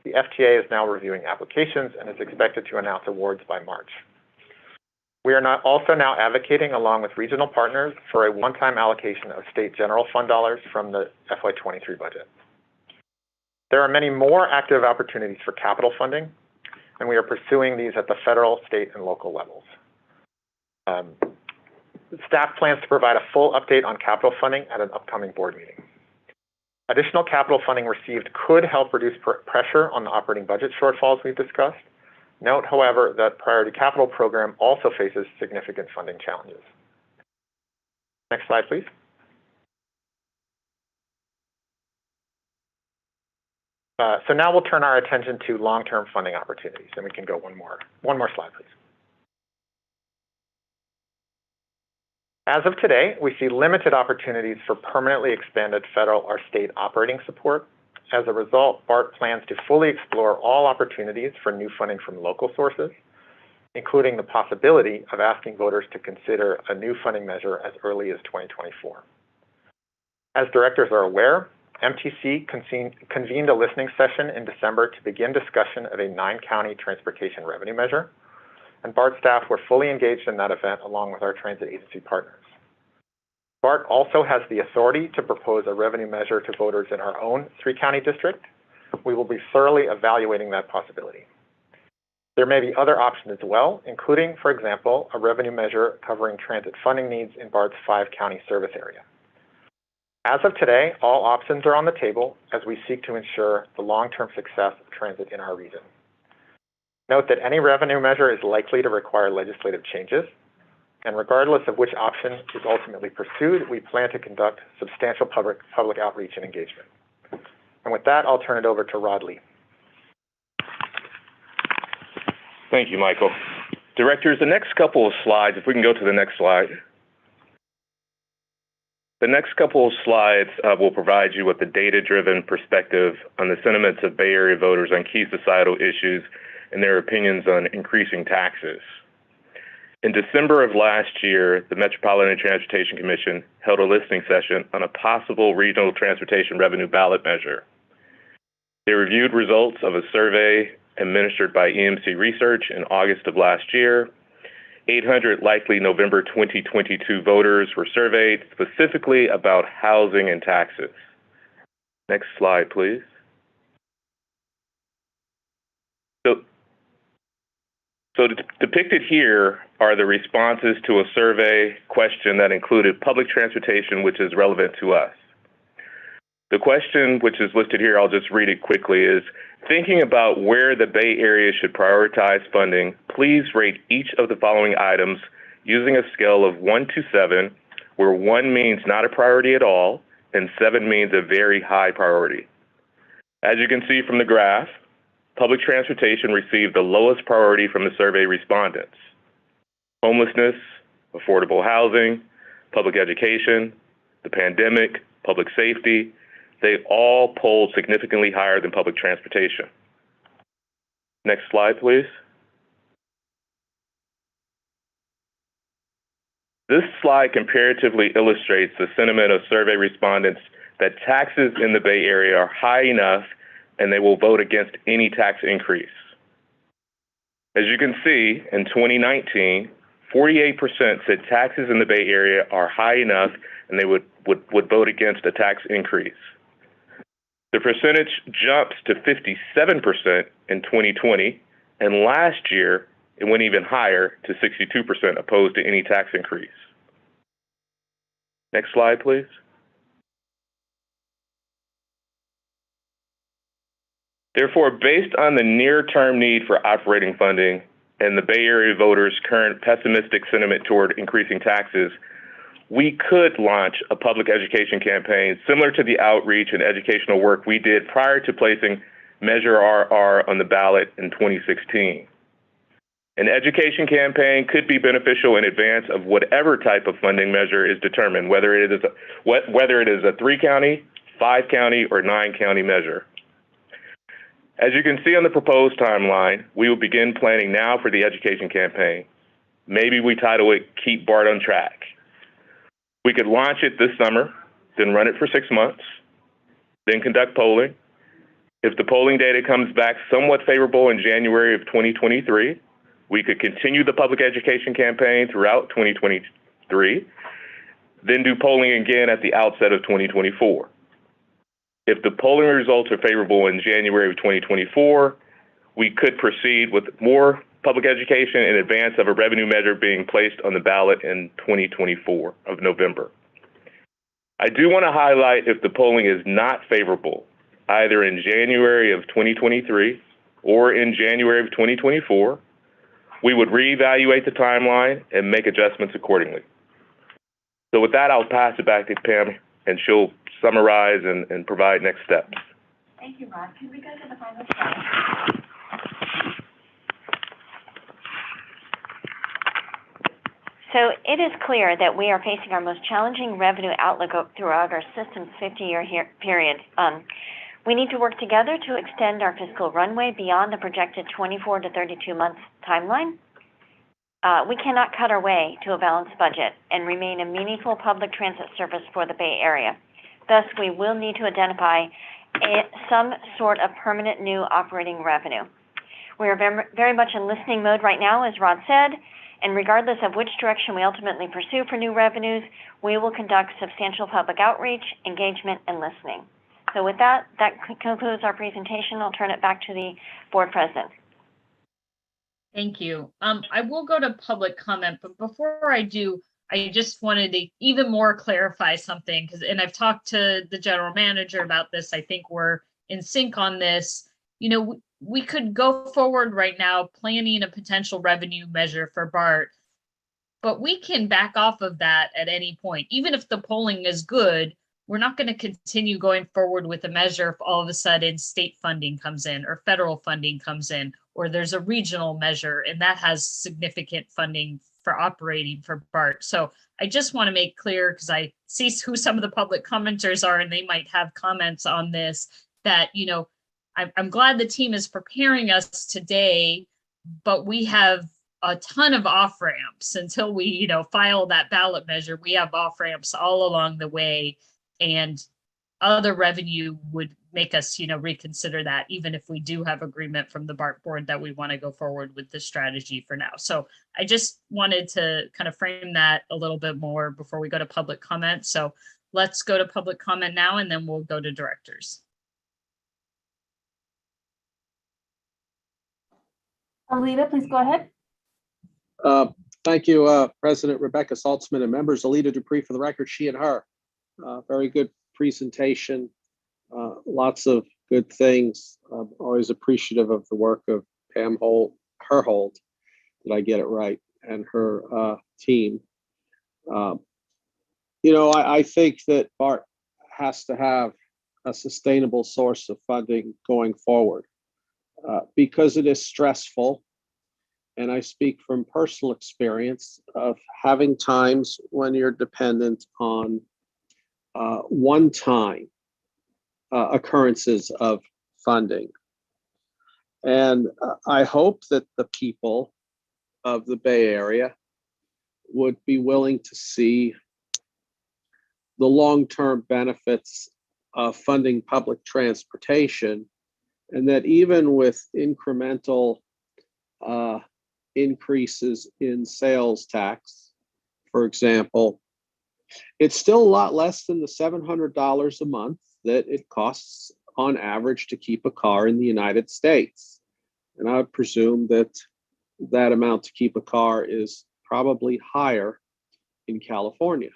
Speaker 18: The FTA is now reviewing applications and is expected to announce awards by March. We are also now advocating, along with regional partners, for a one-time allocation of state general fund dollars from the FY23 budget. There are many more active opportunities for capital funding, and we are pursuing these at the federal, state, and local levels. Staff plans to provide a full update on capital funding at an upcoming board meeting. Additional capital funding received could help reduce pressure on the operating budget shortfalls we've discussed. Note, however, that Priority Capital Program also faces significant funding challenges. Next slide, please. So now we'll turn our attention to long-term funding opportunities, and we can go one more slide, please. As of today, we see limited opportunities for permanently expanded federal or state operating support. As a result, BART plans to fully explore all opportunities for new funding from local sources, including the possibility of asking voters to consider a new funding measure as early as 2024. As directors are aware, MTC convened a listening session in December to begin discussion of a 9-county transportation revenue measure, and BART staff were fully engaged in that event along with our transit agency partners. BART also has the authority to propose a revenue measure to voters in our own 3-county district. We will be thoroughly evaluating that possibility. There may be other options as well, including, for example, a revenue measure covering transit funding needs in BART's 5-county service area. As of today, all options are on the table as we seek to ensure the long-term success of transit in our region. Note that any revenue measure is likely to require legislative changes, and regardless of which option is ultimately pursued, we plan to conduct substantial public outreach and engagement. And with that, I'll turn it over to Rod Lee.
Speaker 10: Thank you, Michael. Directors, the next couple of slides, if we can go to the next slide. The next couple of slides will provide you with a data-driven perspective on the sentiments of Bay Area voters on key societal issues and their opinions on increasing taxes. In December of last year, the Metropolitan Transportation Commission held a listening session on a possible regional transportation revenue ballot measure. They reviewed results of a survey administered by EMC Research in August of last year. 800 likely November 2022 voters were surveyed specifically about housing and taxes. Next slide, please. So depicted here are the responses to a survey question that included public transportation, which is relevant to us. The question, which is listed here, I'll just read it quickly, is thinking about where the Bay Area should prioritize funding, please rate each of the following items using a scale of 1 to 7, where 1 means not a priority at all, and 7 means a very high priority. As you can see from the graph, public transportation received the lowest priority from the survey respondents. Homelessness, affordable housing, public education, the pandemic, public safety, they all polled significantly higher than public transportation. Next slide, please. This slide comparatively illustrates the sentiment of survey respondents that taxes in the Bay Area are high enough and they will vote against any tax increase. As you can see, in 2019, 48% said taxes in the Bay Area are high enough and they would vote against a tax increase. The percentage jumps to 57% in 2020, and last year it went even higher to 62% opposed to any tax increase. Next slide, please. Therefore, based on the near-term need for operating funding and the Bay Area voters' current pessimistic sentiment toward increasing taxes, we could launch a public education campaign similar to the outreach and educational work we did prior to placing Measure RR on the ballot in 2016. An education campaign could be beneficial in advance of whatever type of funding measure is determined, whether it is a 3-county, 5-county, or 9-county measure. As you can see on the proposed timeline, we will begin planning now for the education campaign. Maybe we title it Keep Bart on Track. We could launch it this summer, then run it for 6 months, then conduct polling. If the polling data comes back somewhat favorable in January of 2023, we could continue the public education campaign throughout 2023, then do polling again at the outset of 2024. If the polling results are favorable in January of 2024, we could proceed with more public education in advance of a revenue measure being placed on the ballot in 2024 of November. I do want to highlight if the polling is not favorable, either in January of 2023 or in January of 2024, we would reevaluate the timeline and make adjustments accordingly. So with that, I'll pass it back to Pam, and she'll summarize and provide next steps.
Speaker 19: Thank you, Rod. Can we go to the final slide? So it is clear that we are facing our most challenging revenue outlook throughout our system's 50-year period. We need to work together to extend our fiscal runway beyond the projected 24 to 32 months timeline. We cannot cut our way to a balanced budget and remain a meaningful public transit service for the Bay Area. Thus, we will need to identify some sort of permanent new operating revenue. We are very much in listening mode right now, as Rod said, and regardless of which direction we ultimately pursue for new revenues, we will conduct substantial public outreach, engagement, and listening. So with that concludes our presentation. I'll turn it back to the board president.
Speaker 6: Thank you. I will go to public comment, but before I do, I just wanted to even more clarify something, and I've talked to the general manager about this. I think we're in sync on this. You know, we could go forward right now planning a potential revenue measure for Bart, but we can back off of that at any point. Even if the polling is good, we're not going to continue going forward with a measure if all of a sudden state funding comes in or federal funding comes in, or there's a regional measure and that has significant funding for operating for Bart. So I just want to make clear, because I see who some of the public commenters are and they might have comments on this, that, you know, I'm glad the team is preparing us today, but we have a ton of off ramps until we, file that ballot measure. We have off ramps all along the way, and other revenue would make us, reconsider that, even if we do have agreement from the BART board that we want to go forward with this strategy for now. So I just wanted to kind of frame that a little bit more before we go to public comment. So let's go to public comment now, and then we'll go to directors.
Speaker 3: Alita, please go ahead.
Speaker 9: Thank you, President Rebecca Saltzman and members. Alita Dupree for the record, she and her. Very good presentation. Lots of good things. I'm always appreciative of the work of Pam Herhold, did I get it right, and her team. I think that BART has to have a sustainable source of funding going forward because it is stressful. And I speak from personal experience of having times when you're dependent on one-time occurrences of funding. And I hope that the people of the Bay Area would be willing to see the long-term benefits of funding public transportation, and that even with incremental increases in sales tax, for example, it's still a lot less than the $700 a month that it costs on average to keep a car in the United States. And I would presume that that amount to keep a car is probably higher in California.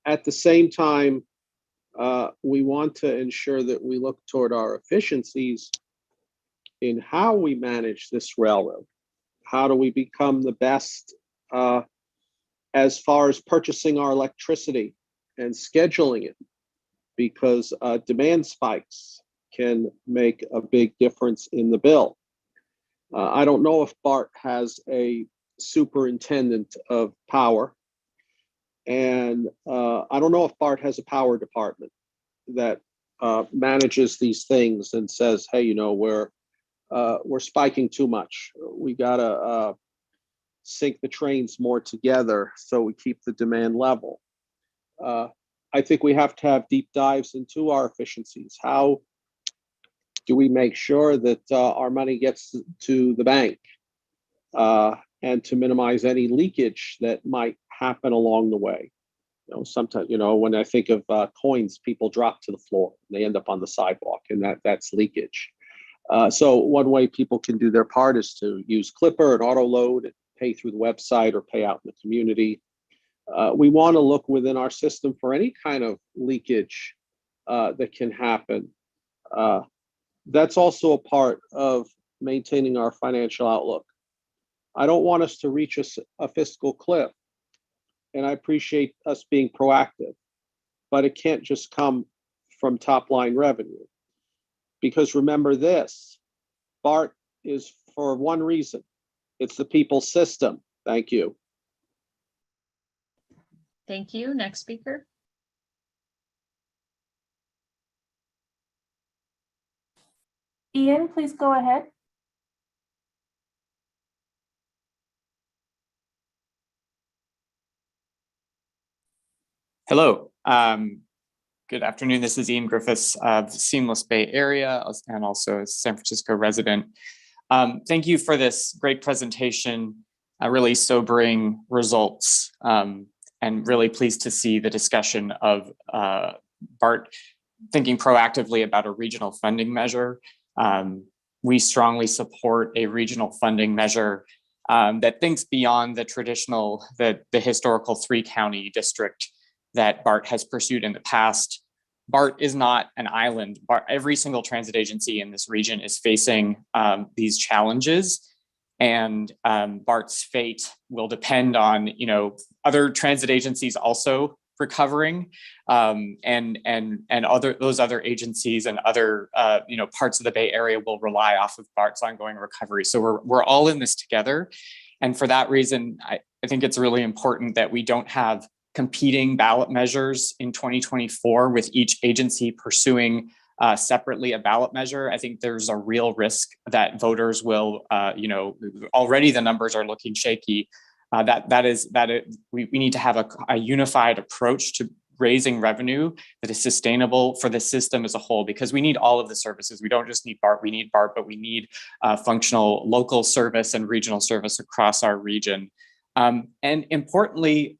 Speaker 9: At the same time, we want to ensure that we look toward our efficiencies in how we manage this railroad. How do we become the best as far as purchasing our electricity and scheduling it? Because demand spikes can make a big difference in the bill. I don't know if BART has a superintendent of power, and I don't know if BART has a power department that manages these things and says, hey, we're spiking too much. We gotta sync the trains more together so we keep the demand level. I think we have to have deep dives into our efficiencies. How do we make sure that our money gets to the bank and to minimize any leakage that might happen along the way? Sometimes, when I think of coins, people drop to the floor, they end up on the sidewalk, and that's leakage. So one way people can do their part is to use Clipper and auto load and pay through the website or pay out in the community. We want to look within our system for any kind of leakage that can happen. That's also a part of maintaining our financial outlook. I don't want us to reach a fiscal cliff, and I appreciate us being proactive, but it can't just come from top line revenue. Because remember this, BART is for one reason. It's the people's system. Thank you.
Speaker 6: Thank you. Next speaker.
Speaker 3: Ian, please go ahead.
Speaker 21: Hello. Good afternoon. This is Ian Griffiths of the Seamless Bay Area and also a San Francisco resident. Thank you for this great presentation, really sobering results, and really pleased to see the discussion of BART thinking proactively about a regional funding measure. We strongly support a regional funding measure that thinks beyond the traditional, the historical 3-county district that BART has pursued in the past. BART is not an island. Every single transit agency in this region is facing these challenges, and BART's fate will depend on other transit agencies also recovering, and those other agencies and other parts of the Bay Area will rely off of BART's ongoing recovery. So we're all in this together, and for that reason, I think it's really important that we don't have competing ballot measures in 2024 with each agency pursuing separately a ballot measure, I think there's a real risk that voters will, already the numbers are looking shaky. We need to have a unified approach to raising revenue that is sustainable for the system as a whole, because we need all of the services. We don't just need BART, we need BART, but we need functional local service and regional service across our region. And importantly,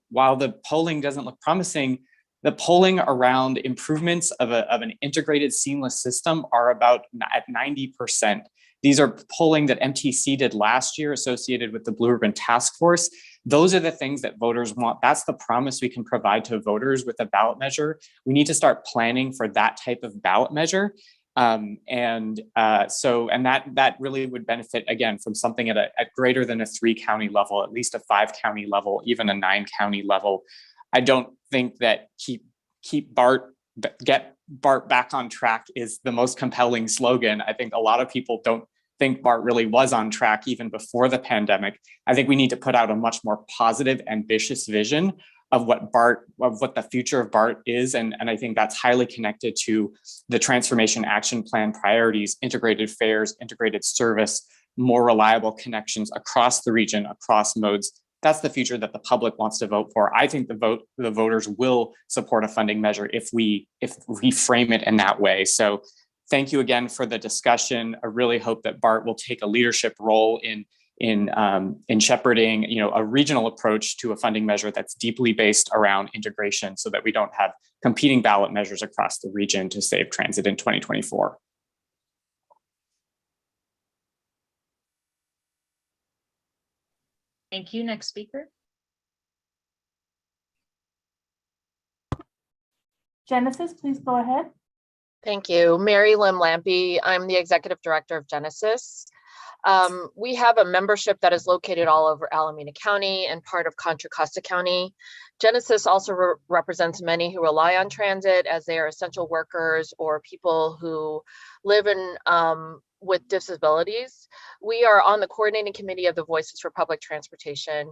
Speaker 21: while the polling doesn't look promising, the polling around improvements of an integrated seamless system are about at 90%. These are polling that MTC did last year associated with the Blue Ribbon Task Force. Those are the things that voters want. That's the promise we can provide to voters with a ballot measure. We need to start planning for that type of ballot measure. And that really would benefit, again, from something at greater than a 3-county level, at least a 5-county level, even a 9-county level. I don't think that get BART back on track is the most compelling slogan. I think a lot of people don't think BART really was on track even before the pandemic. I think we need to put out a much more positive, ambitious vision of what the future of BART is. And I think that's highly connected to the Transformation Action Plan priorities: integrated fares, integrated service, more reliable connections across the region, across modes. That's the future that the public wants to vote for. I think the voters will support a funding measure if we frame it in that way. So thank you again for the discussion. I really hope that BART will take a leadership role in shepherding, a regional approach to a funding measure that's deeply based around integration, so that we don't have competing ballot measures across the region to save transit in 2024.
Speaker 6: Thank you. Next speaker.
Speaker 3: Genesis, please go ahead.
Speaker 2: Thank you. Mary Lim Lampy. I'm the Executive Director of Genesis. We have a membership that is located all over Alameda County and part of Contra Costa County. Genesis also represents many who rely on transit, as they are essential workers or people who live in with disabilities. We are on the coordinating committee of the Voices for Public Transportation.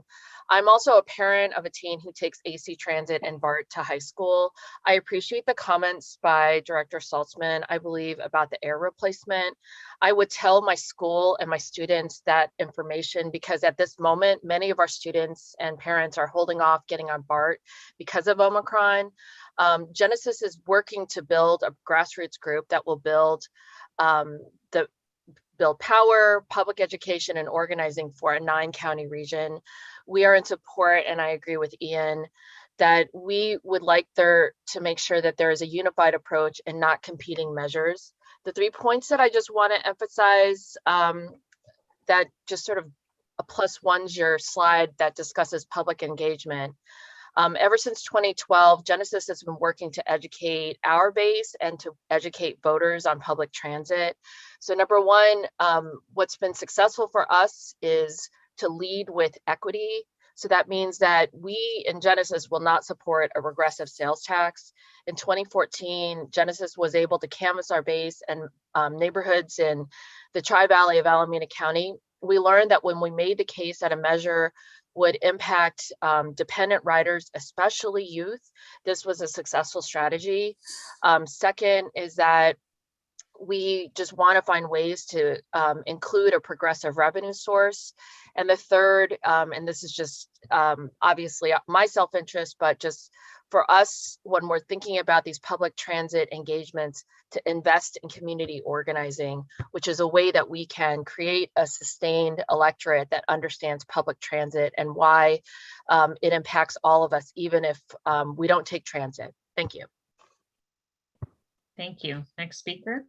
Speaker 2: I'm also a parent of a teen who takes AC Transit and BART to high school. I appreciate the comments by Director Saltzman, I believe, about the air replacement. I would tell my school and my students that information, because at this moment, many of our students and parents are holding off getting on BART because of Omicron. Genesis is working to build a grassroots group that will build power, public education, and organizing for a 9-county region. We are in support, and I agree with Ian, that we would like there to make sure that there is a unified approach and not competing measures. The 3 points that I just want to emphasize, that just sort of a +1's your slide that discusses public engagement. Ever since 2012, Genesis has been working to educate our base and to educate voters on public transit. So number one, what's been successful for us is to lead with equity. So that means that we in Genesis will not support a regressive sales tax. In 2014, Genesis was able to canvass our base and neighborhoods in the Tri-Valley of Alameda County. We learned that when we made the case that a measure would impact dependent riders, especially youth, this was a successful strategy. Second is that we just want to find ways to include a progressive revenue source. And the third, and this is just obviously my self-interest, but just for us, when we're thinking about these public transit engagements, to invest in community organizing, which is a way that we can create a sustained electorate that understands public transit and why it impacts all of us, even if we don't take transit. Thank you.
Speaker 6: Thank you. Next speaker.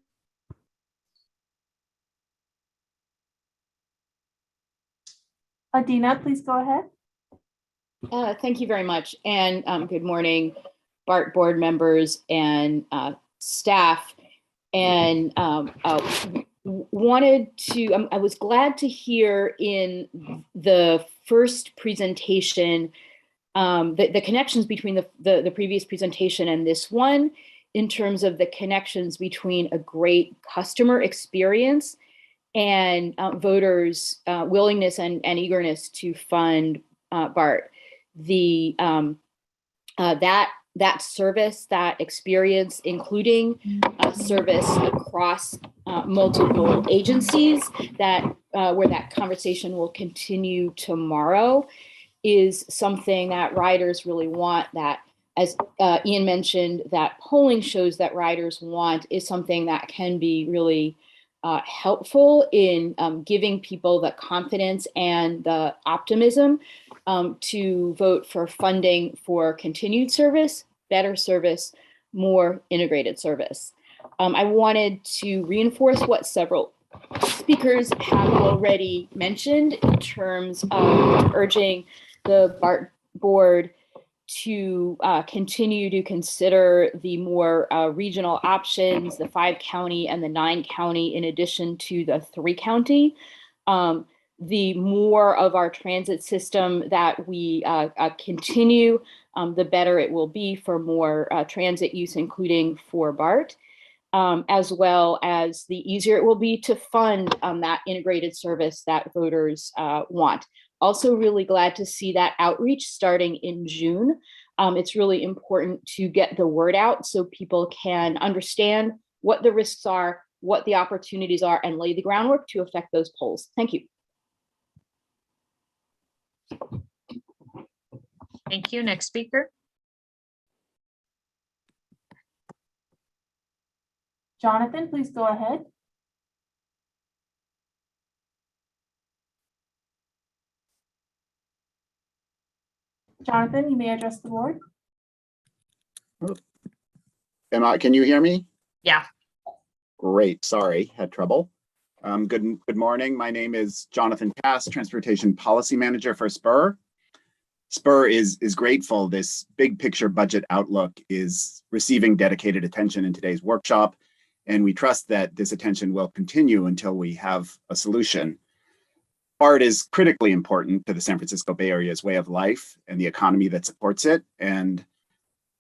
Speaker 3: Adina, please go ahead.
Speaker 22: Thank you very much. And good morning, BART board members and staff. And I was glad to hear in the first presentation, the connections between the previous presentation and this one, in terms of the connections between a great customer experience and voters' willingness and eagerness to fund BART. That that service, that experience, including service across multiple agencies, that where that conversation will continue tomorrow, is something that riders really want. That, as Ian mentioned, that polling shows that riders want, is something that can be really helpful in giving people the confidence and the optimism to vote for funding for continued service, better service, more integrated service. I wanted to reinforce what several speakers have already mentioned in terms of urging the BART board to continue to consider the more regional options, the 5-county and the 9-county, in addition to the 3-county. The more of our transit system that we continue, the better it will be for more transit use, including for BART, as well as the easier it will be to fund that integrated service that voters want. Also really glad to see that outreach starting in June. It's really important to get the word out so people can understand what the risks are, what the opportunities are, and lay the groundwork to affect those polls. Thank you.
Speaker 6: Thank you. Next speaker.
Speaker 3: Jonathan, please go ahead. Jonathan, you may address the board.
Speaker 8: Can you hear me?
Speaker 6: Yeah.
Speaker 8: Great. Sorry, had trouble. Good morning. My name is Jonathan Cass, Transportation Policy Manager for SPUR. SPUR is grateful this big picture budget outlook is receiving dedicated attention in today's workshop, and we trust that this attention will continue until we have a solution. BART is critically important to the San Francisco Bay Area's way of life and the economy that supports it, and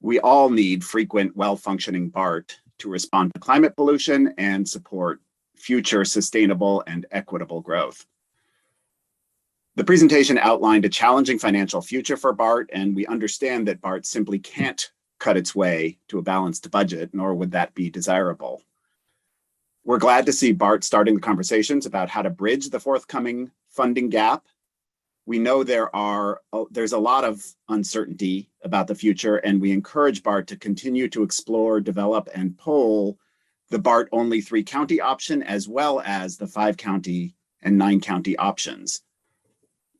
Speaker 8: we all need frequent, well-functioning BART to respond to climate pollution and support future sustainable and equitable growth. The presentation outlined a challenging financial future for BART, and we understand that BART simply can't cut its way to a balanced budget, nor would that be desirable. We're glad to see BART starting the conversations about how to bridge the forthcoming funding gap. We know there's a lot of uncertainty about the future, and we encourage BART to continue to explore, develop, and poll the BART only 3-county option, as well as the 5-county and 9-county options.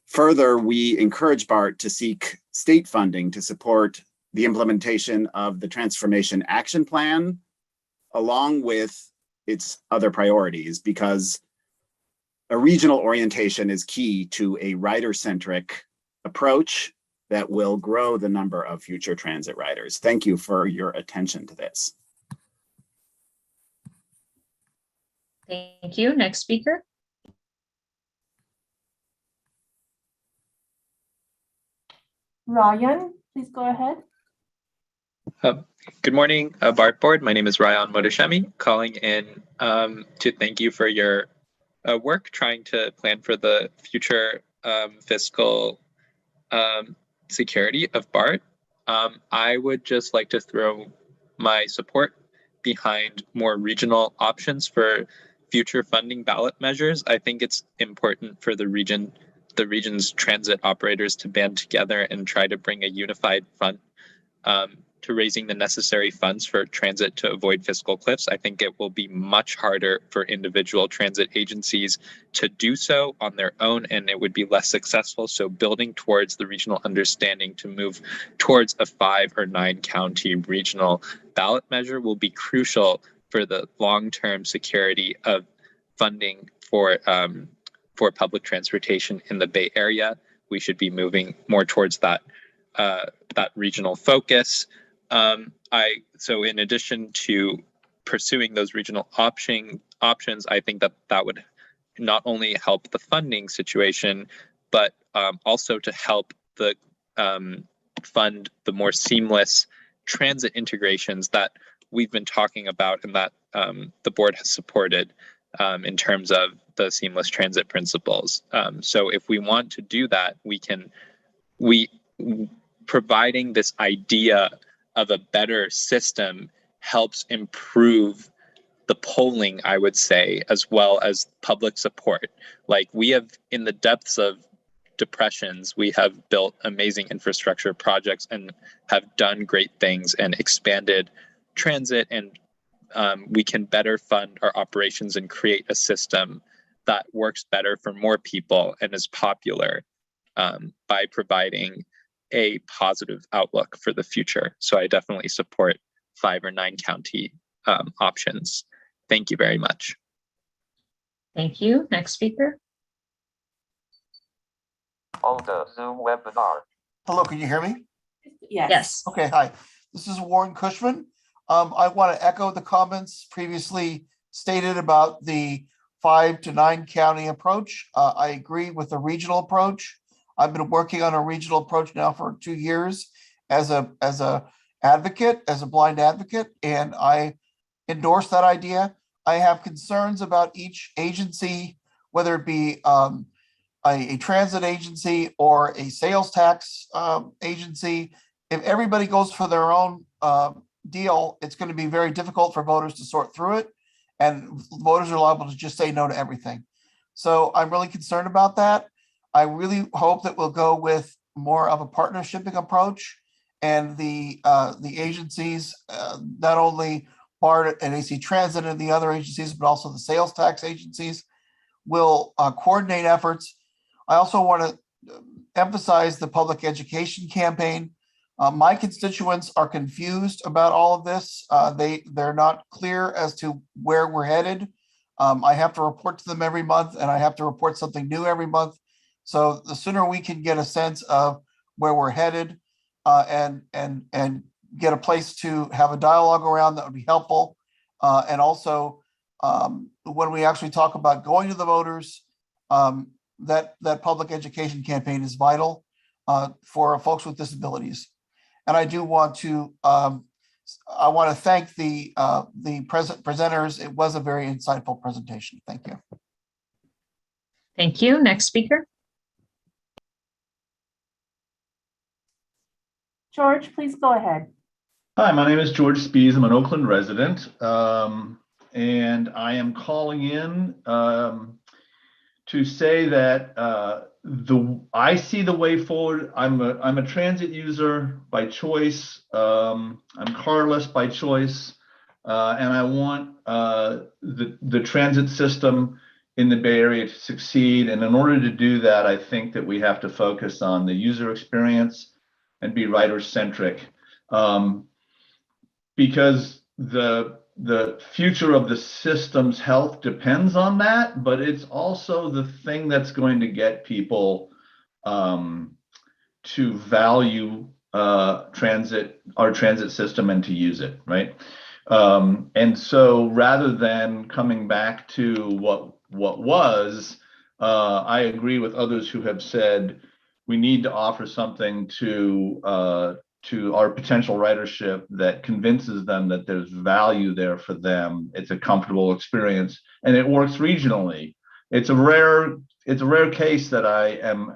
Speaker 8: Further, we encourage BART to seek state funding to support the implementation of the Transformation Action Plan, along with its other priorities, because a regional orientation is key to a rider-centric approach that will grow the number of future transit riders. Thank you for your attention to this.
Speaker 6: Thank you. Next speaker.
Speaker 3: Ryan, please go ahead.
Speaker 13: Good morning, BART Board. My name is Ryan Modashemi, calling in to thank you for your work trying to plan for the future fiscal security of BART. I would just like to throw my support behind more regional options for future funding ballot measures. I think it's important for the region's transit operators to band together and try to bring a unified front to raising the necessary funds for transit to avoid fiscal cliffs. I think it will be much harder for individual transit agencies to do so on their own, and it would be less successful. So building towards the regional understanding to move towards a 5 or 9 county regional ballot measure will be crucial for the long-term security of funding for public transportation in the Bay Area. We should be moving more towards that regional focus. So in addition to pursuing those regional options, I think that would not only help the funding situation, but also to help the fund the more seamless transit integrations that we've been talking about and that the board has supported in terms of the seamless transit principles. So if we want to do that, providing this idea of a better system helps improve the polling, I would say, as well as public support. Like, we have, in the depths of depressions, we have built amazing infrastructure projects and have done great things and expanded transit, and we can better fund our operations and create a system that works better for more people and is popular by providing a positive outlook for the future. So I definitely support 5 or 9 county options. Thank you very much.
Speaker 6: Thank you. Next speaker.
Speaker 14: Alta Zoom webinar. Hello, can you hear me?
Speaker 6: Yes.
Speaker 14: Okay, hi. This is Warren Cushman. I want to echo the comments previously stated about the 5 to 9 county approach. I agree with the regional approach. I've been working on a regional approach now for 2 years as a advocate, as a blind advocate, and I endorse that idea. I have concerns about each agency, whether it be a transit agency or a sales tax agency. If everybody goes for their own deal, it's going to be very difficult for voters to sort through it, and voters are liable to just say no to everything. So I'm really concerned about that. I really hope that we'll go with more of a partnershiping approach, and the agencies, not only Bart and AC Transit and the other agencies, but also the sales tax agencies, will coordinate efforts. I also want to emphasize the public education campaign. My constituents are confused about all of this. They're not clear as to where we're headed. I have to report to them every month, and I have to report something new every month. So the sooner we can get a sense of where we're headed and get a place to have a dialogue around, that would be helpful. And also, when we actually talk about going to the voters, that public education campaign is vital for folks with disabilities. And I do want to thank the presenters. It was a very insightful presentation. Thank you.
Speaker 6: Thank you. Next speaker.
Speaker 3: George, please go ahead.
Speaker 15: Hi, my name is George Spees. I'm an Oakland resident, and I am calling in to say that I see the way forward. I'm a transit user by choice. I'm carless by choice, and I want the transit system in the Bay Area to succeed. And in order to do that, I think that we have to focus on the user experience and be rider-centric, because the future of the system's health depends on that, but it's also the thing that's going to get people to value our transit system and to use it, right? And so rather than coming back to what was, I agree with others who have said we need to offer something to our potential ridership that convinces them that there's value there for them. It's a comfortable experience, and it works regionally. It's a rare case that I am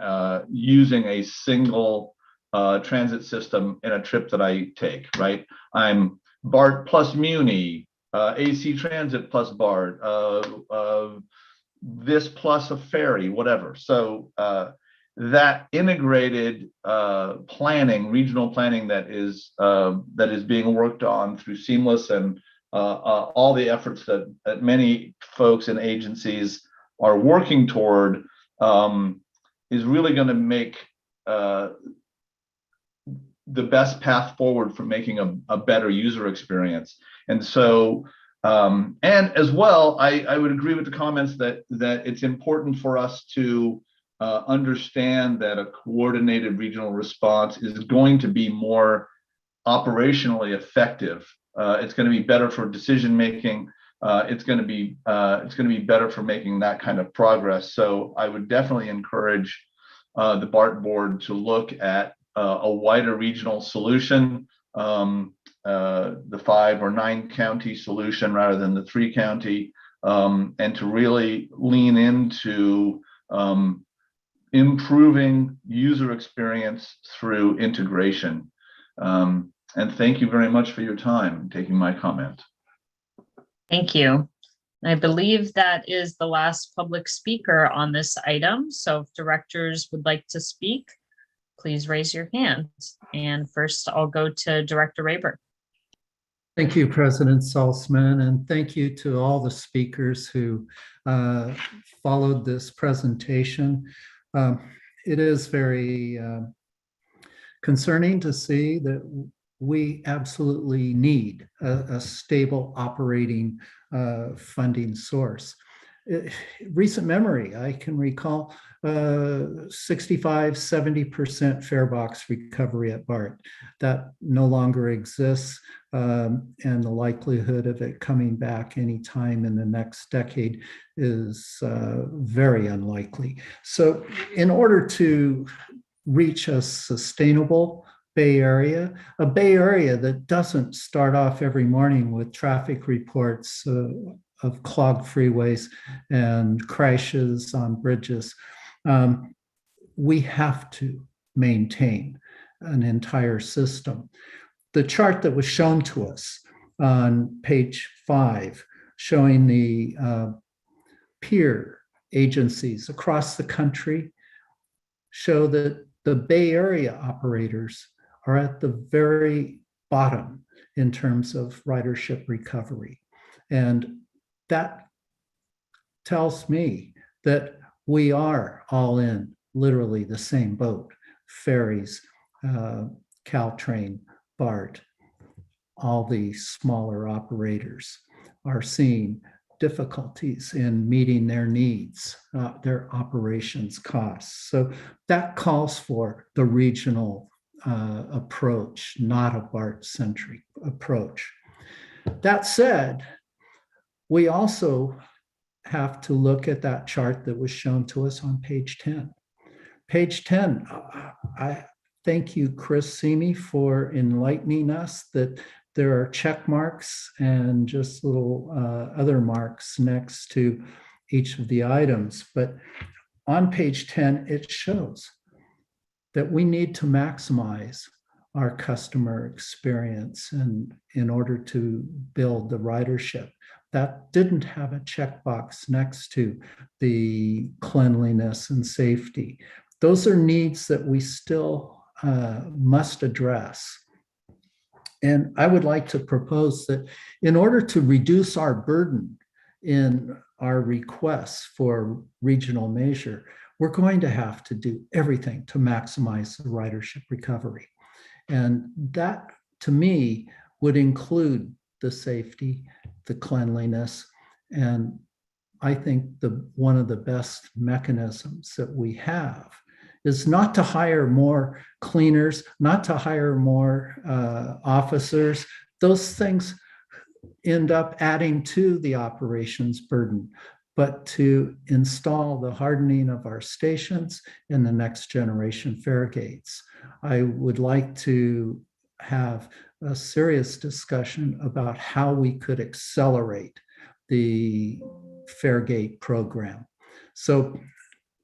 Speaker 15: using a single transit system in a trip that I take, right? I'm Bart plus Muni, AC Transit plus Bart, this plus a ferry, whatever. So that integrated planning, regional planning that is being worked on through Seamless and all the efforts that many folks and agencies are working toward is really going to make the best path forward for making a better user experience. And so, and as well, I would agree with the comments that it's important for us to understand that a coordinated regional response is going to be more operationally effective. It's going to be better for decision making. It's going to be better for making that kind of progress. So I would definitely encourage the BART board to look at a wider regional solution, the 5 or 9 county solution rather than the 3 county, and to really lean into improving user experience through integration. And thank you very much for your time taking my comment.
Speaker 6: Thank you. I believe that is the last public speaker on this item. So if directors would like to speak, please raise your hand. And first I'll go to Director Rayburn.
Speaker 17: Thank you, President Salzman, and thank you to all the speakers who followed this presentation. It is very concerning to see that we absolutely need a stable operating funding source. Recent memory, I can recall 65, 70% fare box recovery at Bart. That no longer exists, and the likelihood of it coming back anytime in the next decade is very unlikely. So in order to reach a sustainable Bay Area, a Bay Area that doesn't start off every morning with traffic reports of clogged freeways and crashes on bridges, we have to maintain an entire system. The chart that was shown to us on page 5, showing the peer agencies across the country, show that the Bay Area operators are at the very bottom in terms of ridership recovery. And that tells me that we are all in literally the same boat. Ferries, Caltrain, Bart, all the smaller operators are seeing difficulties in meeting their needs, their operations costs. So that calls for the regional approach, not a BART-centric approach. That said, we also have to look at that chart that was shown to us on page 10. Page 10, I thank you, Chris Simi, for enlightening us that there are check marks and just little other marks next to each of the items. But on page 10, it shows that we need to maximize our customer experience and in order to build the ridership. That didn't have a checkbox next to the cleanliness and safety. Those are needs that we still must address. And I would like to propose that in order to reduce our burden in our requests for regional measure, we're going to have to do everything to maximize the ridership recovery. And that, to me, would include the safety, the cleanliness, and I think one of the best mechanisms that we have is not to hire more cleaners, not to hire more officers. Those things end up adding to the operations burden, but to install the hardening of our stations and the next generation fare gates. I would like to have a serious discussion about how we could accelerate the fare gate program. So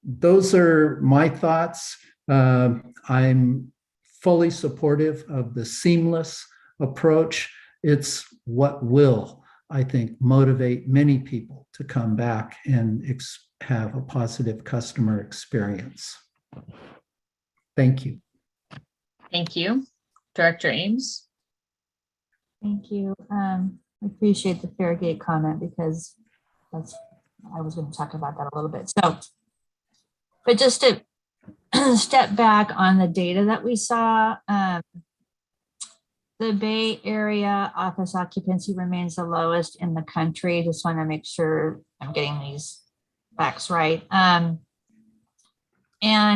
Speaker 17: those are my thoughts. I'm fully supportive of the seamless approach. It's what will, I think, motivate many people to come back and have a positive customer experience. Thank you.
Speaker 6: Thank you. Director Ames.
Speaker 5: Thank you. I appreciate the fare gate comment because I was going to talk about that a little bit. So, but just to step back on the data that we saw, the Bay Area office occupancy remains the lowest in the country. Just want to make sure I'm getting these facts right. And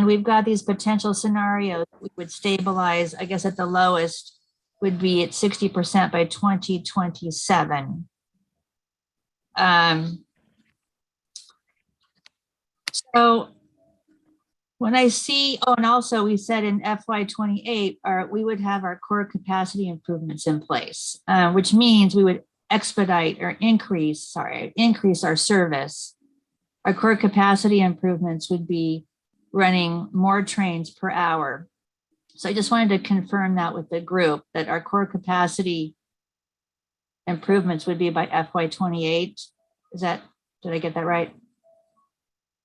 Speaker 5: we've got these potential scenarios. We would stabilize, I guess, at the lowest would be at 60% by 2027. So when I see, oh, and also we said in FY28, we would have our core capacity improvements in place, which means we would expedite or increase our service. Our core capacity improvements would be running more trains per hour So I just wanted to confirm that with the group, that our core capacity improvements would be by FY28. Did I get that right?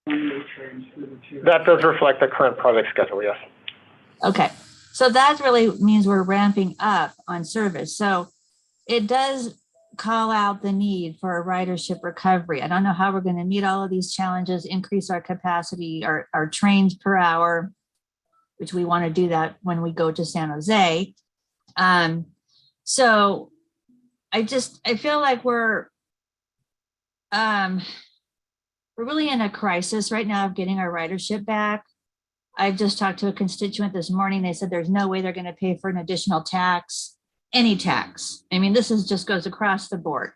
Speaker 18: That does reflect the current project schedule, yes.
Speaker 5: Okay, so that really means we're ramping up on service. So it does call out the need for a ridership recovery. I don't know how we're going to meet all of these challenges, increase our capacity, our trains per hour, which we want to do that when we go to San Jose. So I feel like we're really in a crisis right now of getting our ridership back. I've just talked to a constituent this morning. They said there's no way they're going to pay for an additional tax, any tax. I mean, this just goes across the board.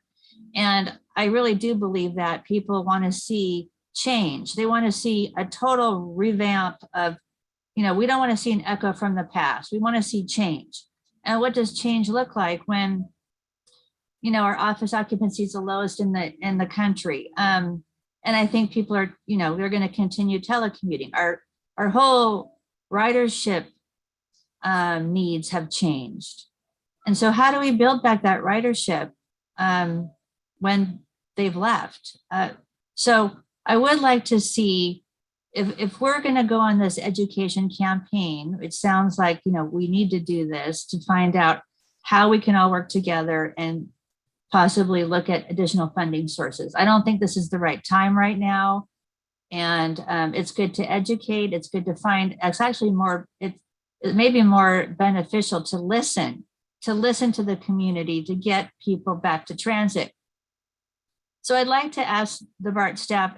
Speaker 5: And I really do believe that people want to see change. They want to see a total revamp of, we don't want to see an echo from the past. We want to see change. And what does change look like when, our office occupancy is the lowest in the country? And I think people are, they're going to continue telecommuting. Our whole ridership needs have changed. And so how do we build back that ridership when they've left? So I would like to see if we're going to go on this education campaign, it sounds like, we need to do this to find out how we can all work together and possibly look at additional funding sources. I don't think this is the right time right now. And it's good to educate. It's good to find, it's actually more, it may be more beneficial to listen to the community, to get people back to transit. So I'd like to ask the BART staff,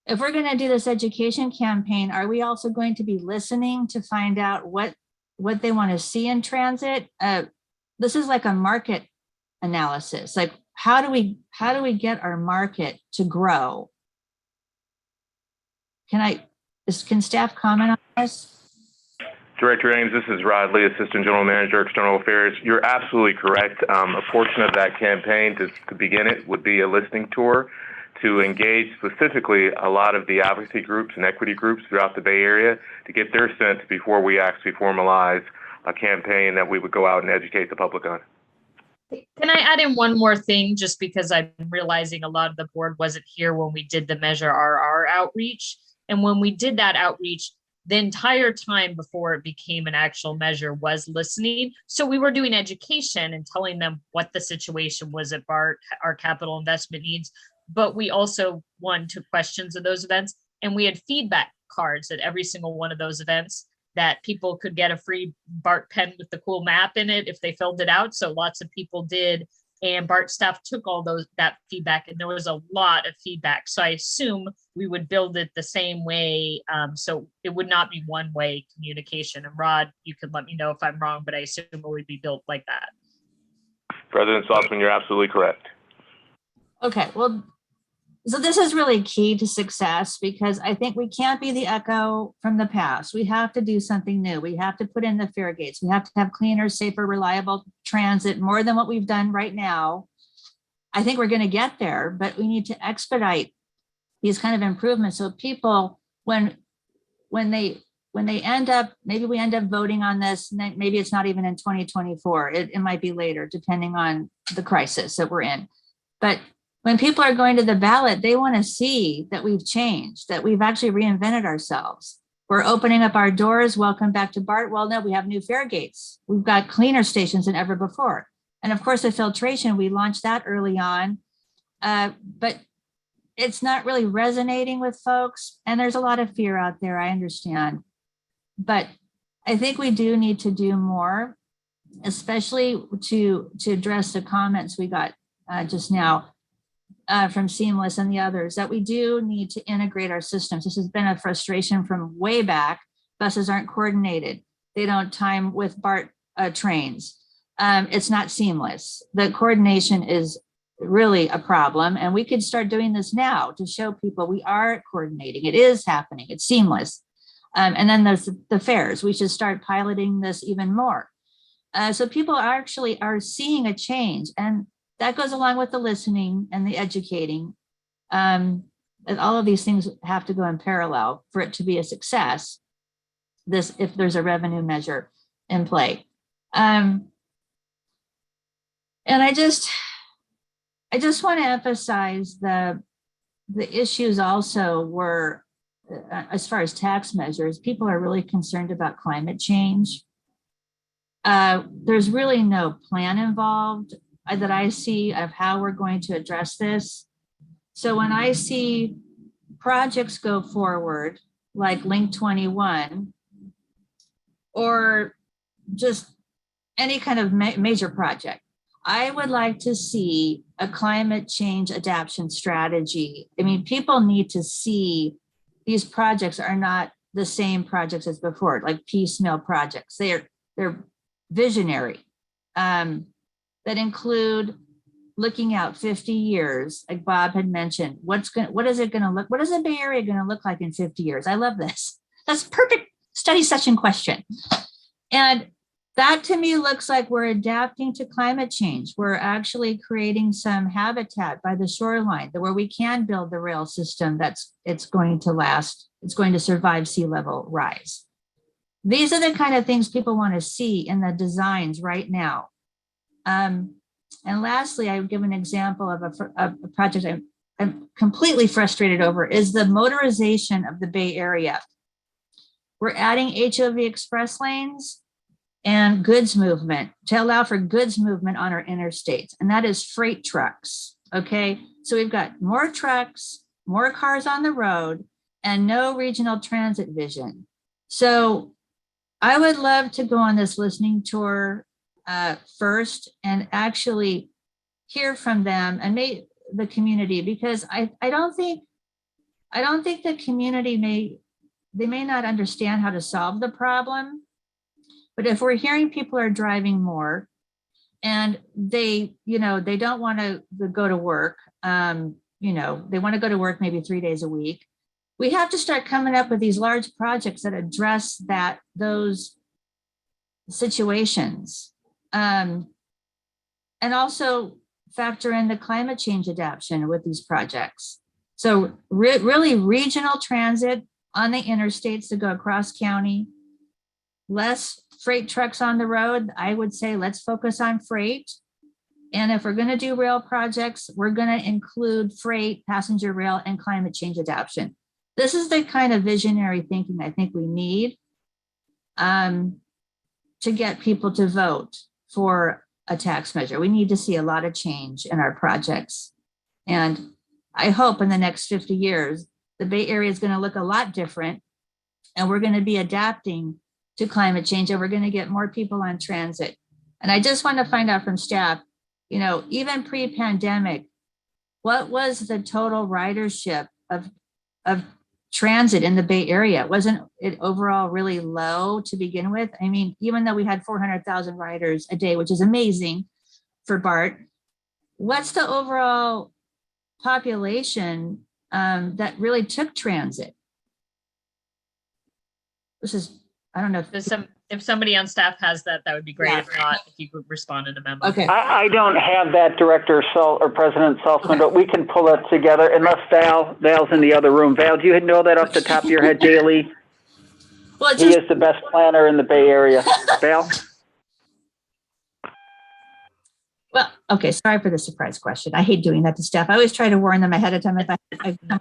Speaker 5: if we're going to do this education campaign, are we also going to be listening to find out what they want to see in transit? This is like a market analysis. Like, how do we get our market to grow? Can staff comment on this?
Speaker 10: Director Ames, this is Rod Lee, Assistant General Manager, External Affairs. You're absolutely correct. A portion of that campaign to begin it would be a listening tour to engage specifically a lot of the advocacy groups and equity groups throughout the Bay Area to get their sense before we actually formalize a campaign that we would go out and educate the public on.
Speaker 6: Can I add in one more thing, just because I'm realizing a lot of the board wasn't here when we did the Measure RR outreach. And when we did that outreach, the entire time before it became an actual measure was listening. So we were doing education and telling them what the situation was at BART, our capital investment needs, but we also took questions at those events, and we had feedback cards at every single one of those events that people could get a free BART pen with the cool map in it if they filled it out. So lots of people did. And BART staff took all that feedback, and there was a lot of feedback. So I assume we would build it the same way. So it would not be one-way communication. And Rod, you can let me know if I'm wrong, but I assume it would be built like that.
Speaker 10: President Saltzman, you're absolutely correct.
Speaker 5: Okay, well, so this is really key to success, because I think we can't be the echo from the past. We have to do something new. We have to put in the fare gates. We have to have cleaner, safer, reliable transit, more than what we've done right now. I think we're going to get there, but we need to expedite these kind of improvements. So people, when they end up, maybe we end up voting on this, maybe it's not even in 2024. It might be later, depending on the crisis that we're in. But when people are going to the ballot, they want to see that we've changed, that we've actually reinvented ourselves. We're opening up our doors. Welcome back to BART. Well, no, we have new fare gates. We've got cleaner stations than ever before. And of course, the filtration, we launched that early on, but it's not really resonating with folks. And there's a lot of fear out there, I understand. But I think we do need to do more, especially to address the comments we got just now. From Seamless and the others, that we do need to integrate our systems. This has been a frustration from way back. Buses aren't coordinated. They don't time with BART trains. It's not seamless. The coordination is really a problem, and we could start doing this now to show people we are coordinating. It is happening. It's seamless. And then there's the fares. We should start piloting this even more. So people are seeing a change, and that goes along with the listening and the educating. And all of these things have to go in parallel for it to be a success. this, if there's a revenue measure in play. And I just want to emphasize the issues also were, as far as tax measures, people are really concerned about climate change. There's really no plan involved that I see of how we're going to address this. So when I see projects go forward, like Link 21, or just any kind of major project, I would like to see a climate change adaptation strategy. I mean, people need to see these projects are not the same projects as before, like piecemeal projects. They're visionary, that include looking out 50 years, like Bob had mentioned. What is the Bay Area going to look like in 50 years? I love this. That's perfect study session question. And that to me looks like we're adapting to climate change. We're actually creating some habitat by the shoreline where we can build the rail system it's going to last, it's going to survive sea level rise. These are the kind of things people want to see in the designs right now. And lastly, I would give an example of a project I'm completely frustrated over is the motorization of the Bay Area. We're adding HOV express lanes and goods movement to allow for goods movement on our interstates, and that is freight trucks, okay? So we've got more trucks, more cars on the road, and no regional transit vision. So I would love to go on this listening tour first and actually hear from them and the community, because I don't think the community may not understand how to solve the problem. But if we're hearing people are driving more and they don't want to go to work, they want to go to work maybe 3 days a week, we have to start coming up with these large projects that address those situations. And also factor in the climate change adaptation with these projects. So really regional transit on the interstates to go across county, less freight trucks on the road. I would say let's focus on freight. And if we're going to do rail projects, we're going to include freight, passenger rail, and climate change adaptation. This is the kind of visionary thinking I think we need to get people to vote for a tax measure. We need to see a lot of change in our projects. And I hope in the next 50 years, the Bay Area is going to look a lot different, and we're going to be adapting to climate change, and we're going to get more people on transit. And I just want to find out from staff, even pre-pandemic, what was the total ridership of transit in the Bay Area? Wasn't it overall really low to begin with? I mean, even though we had 400,000 riders a day, which is amazing for Bart, what's the overall population that really took transit? This is, I don't know
Speaker 6: if somebody on staff has that would be great. Yeah. If not, if you could respond in a memo.
Speaker 5: Okay.
Speaker 1: I don't have that, Director or President Saltzman, but we can pull it together unless Val's in the other room. Val, do you know that off the top of your head daily? Well, he is the best planner in the Bay Area. Val?
Speaker 5: Well, okay, sorry for the surprise question. I hate doing that to staff. I always try to warn them ahead of time.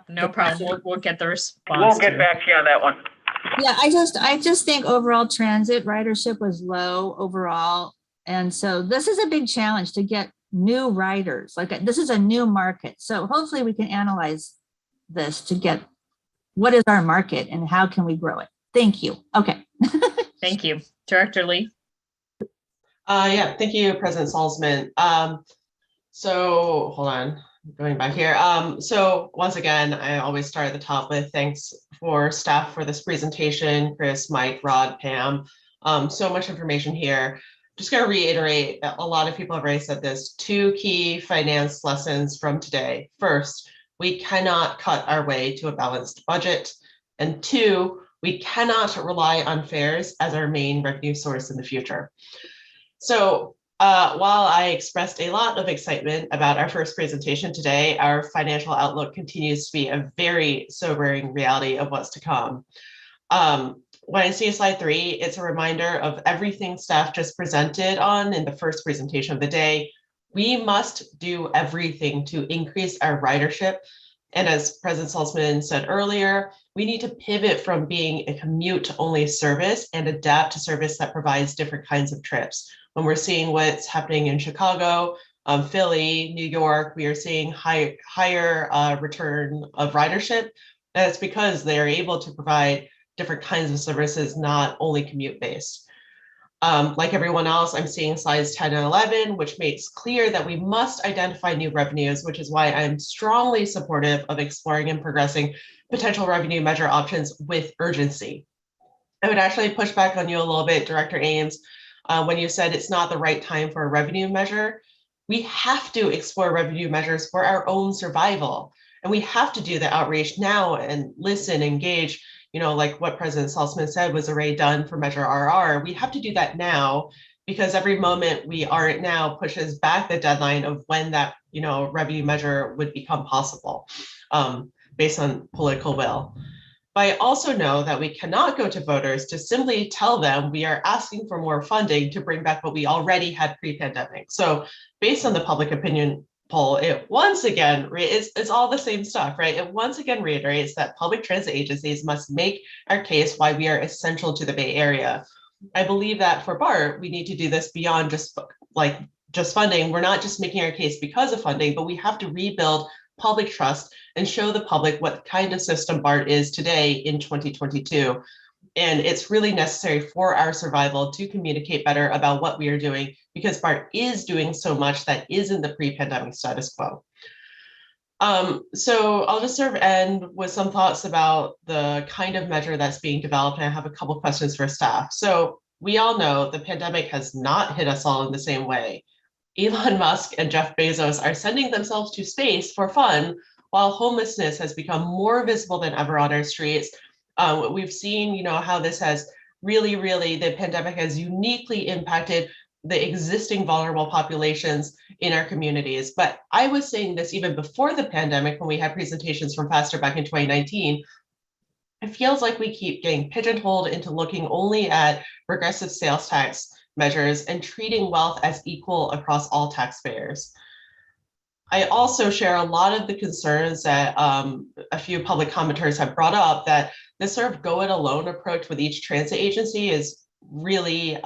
Speaker 6: No problem. We'll get the response.
Speaker 1: We'll get back to you on that one.
Speaker 5: Yeah, I just think overall transit ridership was low overall. And so this is a big challenge to get new riders. Like this is a new market. So hopefully we can analyze this to get what is our market and how can we grow it? Thank you. Okay.
Speaker 6: Thank you. Director Lee.
Speaker 4: Yeah, thank you, President Salzman. So hold on, going back here. So once again, I always start at the top with thanks for staff for this presentation, Chris, Mike, Rod, Pam. So much information here. Just gonna reiterate, a lot of people have already said this, 2 key finance lessons from today. First, we cannot cut our way to a balanced budget. And 2, we cannot rely on fares as our main revenue source in the future. So while I expressed a lot of excitement about our first presentation today, our financial outlook continues to be a very sobering reality of what's to come. when I see slide 3, it's a reminder of everything staff just presented on in the first presentation of the day. We must do everything to increase our ridership. And as President Salzman said earlier, we need to pivot from being a commute-only service and adapt to service that provides different kinds of trips. When we're seeing what's happening in Chicago, Philly, New York, we are seeing higher return of ridership. And it's because they are able to provide different kinds of services, not only commute-based. Like everyone else, I'm seeing slides 10 and 11, which makes clear that we must identify new revenues, which is why I'm strongly supportive of exploring and progressing potential revenue measure options with urgency. I would actually push back on you a little bit, Director Ames, when you said it's not the right time for a revenue measure. We have to explore revenue measures for our own survival. And we have to do the outreach now and listen, engage, like what President Salzman said was already done for Measure RR. We have to do that now because every moment we aren't now pushes back the deadline of when that, revenue measure would become possible based on political will. But I also know that we cannot go to voters to simply tell them we are asking for more funding to bring back what we already had pre-pandemic. So based on the public opinion poll, it once again, it's all the same stuff, right? It once again reiterates that public transit agencies must make our case why we are essential to the Bay Area. I believe that for BART, we need to do this beyond just funding. We're not just making our case because of funding, but we have to rebuild public trust and show the public what kind of system BART is today in 2022. And it's really necessary for our survival to communicate better about what we are doing because BART is doing so much that is in the pre-pandemic status quo. So I'll just sort of end with some thoughts about the kind of measure that's being developed. And I have a couple questions for staff. So we all know the pandemic has not hit us all in the same way. Elon Musk and Jeff Bezos are sending themselves to space for fun, while homelessness has become more visible than ever on our streets. We've seen, how this has really, the pandemic has uniquely impacted the existing vulnerable populations in our communities. But I was saying this even before the pandemic, when we had presentations from Pastor back in 2019, it feels like we keep getting pigeonholed into looking only at regressive sales tax measures and treating wealth as equal across all taxpayers. I also share a lot of the concerns that a few public commenters have brought up, that this sort of go it alone approach with each transit agency is really,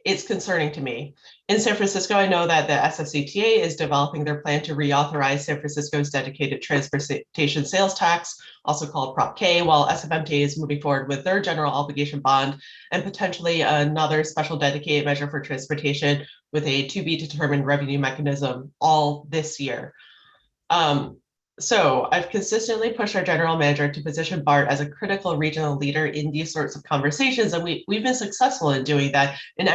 Speaker 4: it's concerning to me. In San Francisco, I know that the SFCTA is developing their plan to reauthorize San Francisco's dedicated transportation sales tax, also called Prop K, while SFMTA is moving forward with their general obligation bond and potentially another special dedicated measure for transportation with a to be determined revenue mechanism all this year. So I've consistently pushed our general manager to position BART as a critical regional leader in these sorts of conversations. And we've been successful in doing that and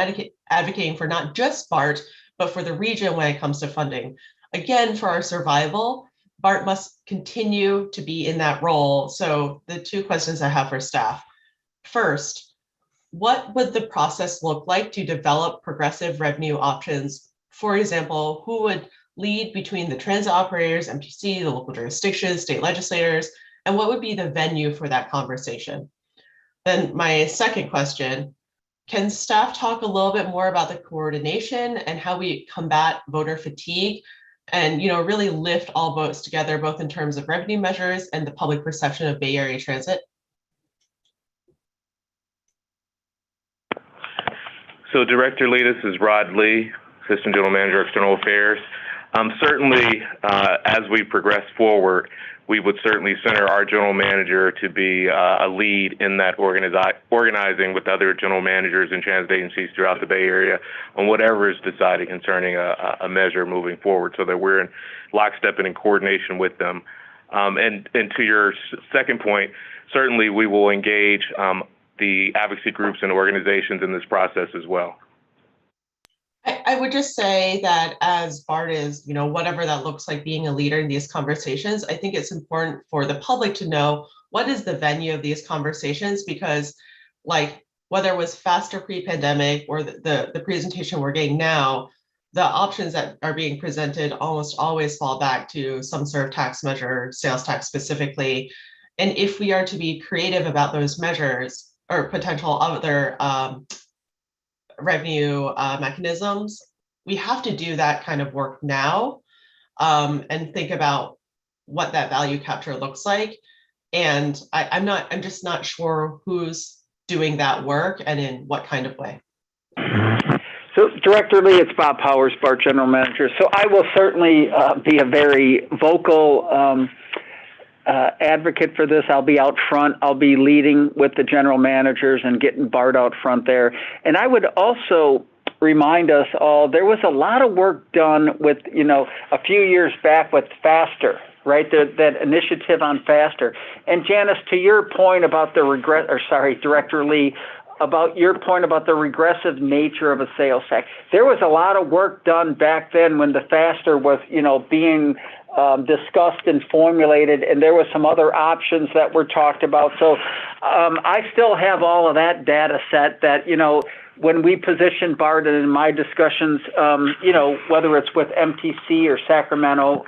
Speaker 4: advocating for not just BART, but for the region when it comes to funding. Again, for our survival, BART must continue to be in that role. So the two questions I have for staff. First, what would the process look like to develop progressive revenue options? For example, who would lead between the transit operators, MPC, the local jurisdictions, state legislators, and what would be the venue for that conversation? Then my second question, can staff talk a little bit more about the coordination and how we combat voter fatigue and really lift all boats together, both in terms of revenue measures and the public perception of Bay Area transit?
Speaker 10: So Director Lee, this is Rod Lee, Assistant General Manager, External Affairs. Certainly, as we progress forward, we would certainly center our general manager to be a lead in that organizing with other general managers and transit agencies throughout the Bay Area on whatever is decided concerning a measure moving forward, so that we're in lockstep and in coordination with them. And to your second point, certainly we will engage the advocacy groups and organizations in this process as well.
Speaker 4: I would just say that as BART is, whatever that looks like being a leader in these conversations, I think it's important for the public to know what is the venue of these conversations, because whether it was faster pre-pandemic or the presentation we're getting now, the options that are being presented almost always fall back to some sort of tax measure, sales tax specifically. And if we are to be creative about those measures or potential other revenue mechanisms, we have to do that kind of work now and think about what that value capture looks like. And I'm just not sure who's doing that work and in what kind of way.
Speaker 1: So Director Lee, it's Bob Powers, BART General Manager. So I will certainly be a very vocal advocate for this. I'll be out front. I'll be leading with the general managers and getting BART out front there. And I would also remind us all, there was a lot of work done with, a few years back with Faster, right? That initiative on Faster. And Janice, to your point about Director Lee, about your point about the regressive nature of a sales tax. There was a lot of work done back then when the Faster was, being discussed and formulated, and there were some other options that were talked about. So I still have all of that data set that, when we position BART and in my discussions, whether it's with MTC or Sacramento,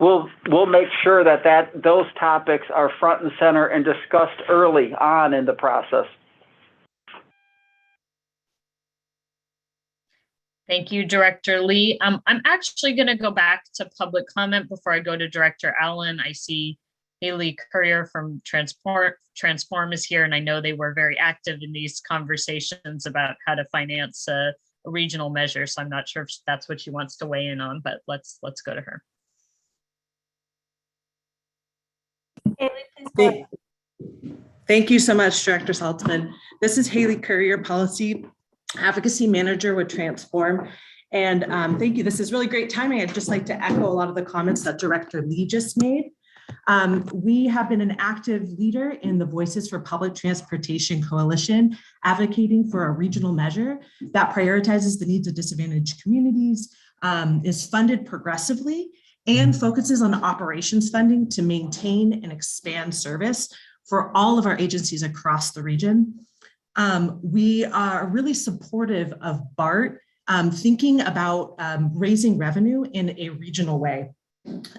Speaker 1: we'll make sure that those topics are front and center and discussed early on in the process.
Speaker 6: Thank you, Director Lee. I'm actually going to go back to public comment before I go to Director Allen. I see Haley Courier from Transform is here, and I know they were very active in these conversations about how to finance a regional measure. So I'm not sure if that's what she wants to weigh in on, but let's go to her.
Speaker 3: Haley, please go ahead.
Speaker 11: Thank you so much, Director Saltzman. This is Haley Courier, Policy Advocacy Manager with Transform. And thank you. This is really great timing. I'd just like to echo a lot of the comments that Director Lee just made. We have been an active leader in the Voices for Public Transportation Coalition, advocating for a regional measure that prioritizes the needs of disadvantaged communities, is funded progressively, and focuses on operations funding to maintain and expand service for all of our agencies across the region. We are really supportive of BART thinking about raising revenue in a regional way.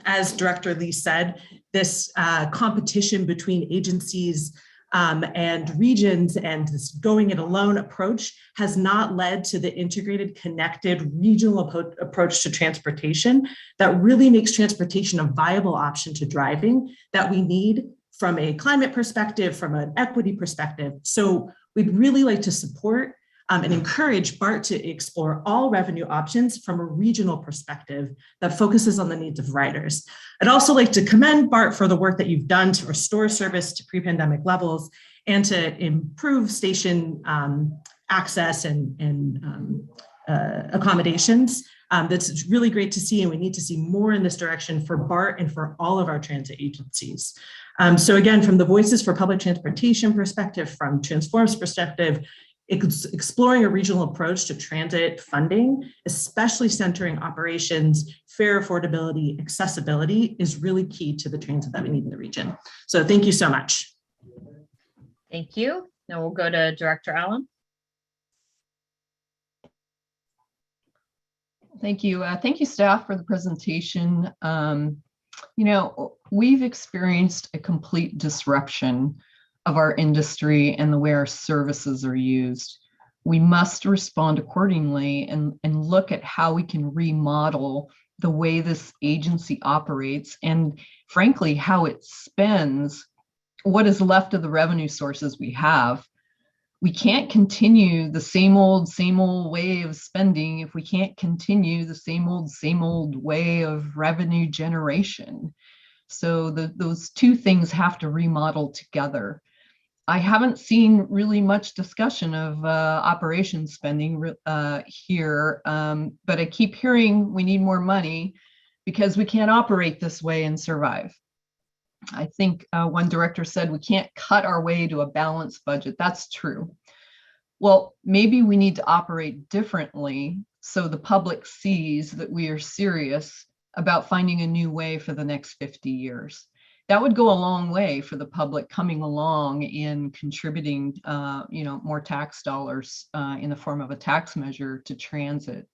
Speaker 11: As Director Lee said, this competition between agencies and regions and this going it alone approach has not led to the integrated, connected regional approach to transportation that really makes transportation a viable option to driving that we need from a climate perspective, from an equity perspective. So we'd really like to support and encourage BART to explore all revenue options from a regional perspective that focuses on the needs of riders. I'd also like to commend BART for the work that you've done to restore service to pre-pandemic levels and to improve station access and accommodations. That's really great to see, and we need to see more in this direction for BART and for all of our transit agencies. So again, from the Voices for Public Transportation perspective, from Transform's perspective, exploring a regional approach to transit funding, especially centering operations, fare affordability, accessibility, is really key to the transit that we need in the region. So thank you so much.
Speaker 6: Thank you. Now we'll go to Director Allen.
Speaker 16: Thank you. Thank you, staff, for the presentation. We've experienced a complete disruption of our industry and the way our services are used. We must respond accordingly and look at how we can remodel the way this agency operates and, frankly, how it spends what is left of the revenue sources we have. We can't continue the same old way of spending if we can't continue the same old way of revenue generation. So those two things have to remodel together. I haven't seen really much discussion of operations spending here, but I keep hearing we need more money because we can't operate this way and survive. I think one director said we can't cut our way to a balanced budget. That's true. Well, maybe we need to operate differently so the public sees that we are serious about finding a new way for the next 50 years. That would go a long way for the public coming along in contributing, more tax dollars in the form of a tax measure to transit.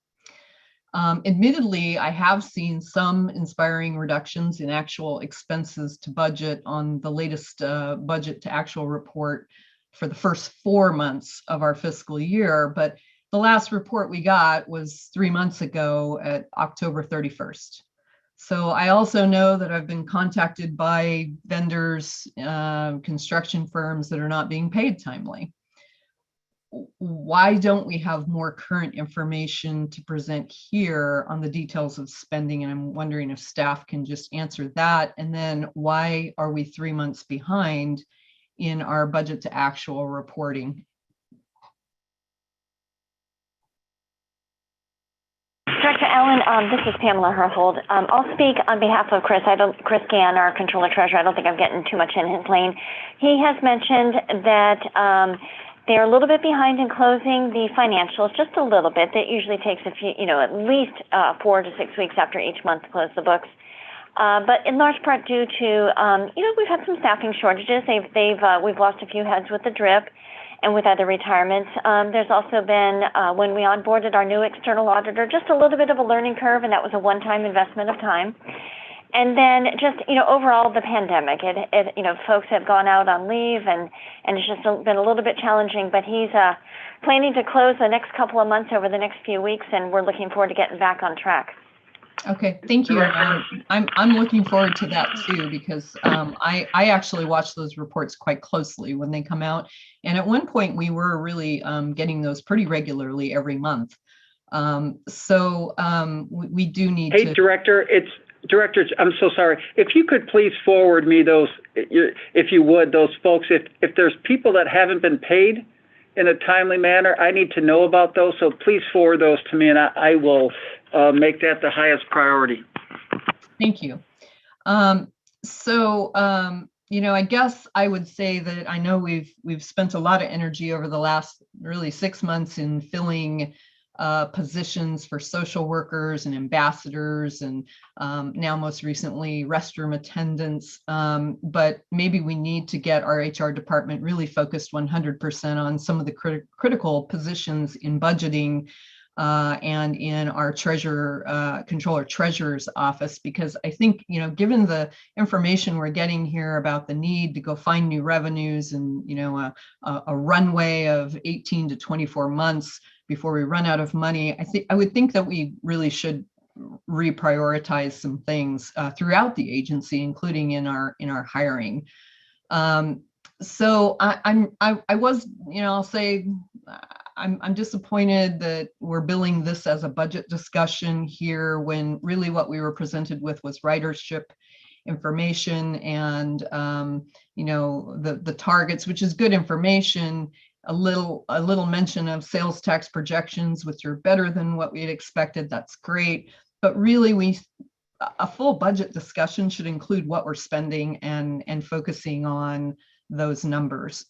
Speaker 16: Admittedly, I have seen some inspiring reductions in actual expenses to budget on the latest budget to actual report for the first 4 months of our fiscal year, but the last report we got was 3 months ago at October 31st. So I also know that I've been contacted by vendors, construction firms that are not being paid timely. Why don't we have more current information to present here on the details of spending? And I'm wondering if staff can just answer that. And then why are we 3 months behind in our budget to actual reporting?
Speaker 19: Director Allen, this is Pamela Herhold. I'll speak on behalf of Chris. Chris Gann, our Controller Treasurer. I don't think I'm getting too much in his lane. He has mentioned that they're a little bit behind in closing the financials, just a little bit. That usually takes a few, at least 4 to 6 weeks after each month to close the books. But in large part due to, we've had some staffing shortages. We've lost a few heads with the DRIP and with other retirements. There's also been, when we onboarded our new external auditor, just a little bit of a learning curve, and that was a one-time investment of time. And then just, overall the pandemic, folks have gone out on leave and it's just been a little bit challenging, but he's planning to close the next couple of months over the next few weeks, and we're looking forward to getting back on track.
Speaker 16: Okay, thank you. I'm looking forward to that too, because I actually watch those reports quite closely when they come out. And at one point we were really getting those pretty regularly every month. We do need to.
Speaker 1: Hey, Director, Director, I'm so sorry. If you could please forward me those, if you would, those folks, if there's people that haven't been paid in a timely manner, I need to know about those. So please forward those to me, and I will make that the highest priority.
Speaker 16: Thank you. I guess I would say that I know we've spent a lot of energy over the last really 6 months in filling positions for social workers and ambassadors, and now most recently restroom attendants. But maybe we need to get our HR department really focused 100% on some of the critical positions in budgeting and in our controller treasurer's office, because I think, given the information we're getting here about the need to go find new revenues and, a runway of 18 to 24 months before we run out of money, I would think that we really should reprioritize some things throughout the agency, including in our hiring. I'm disappointed that we're billing this as a budget discussion here when really what we were presented with was ridership information and the targets, which is good information. A little mention of sales tax projections, which are better than what we had expected. That's great, but really a full budget discussion should include what we're spending and focusing on those numbers.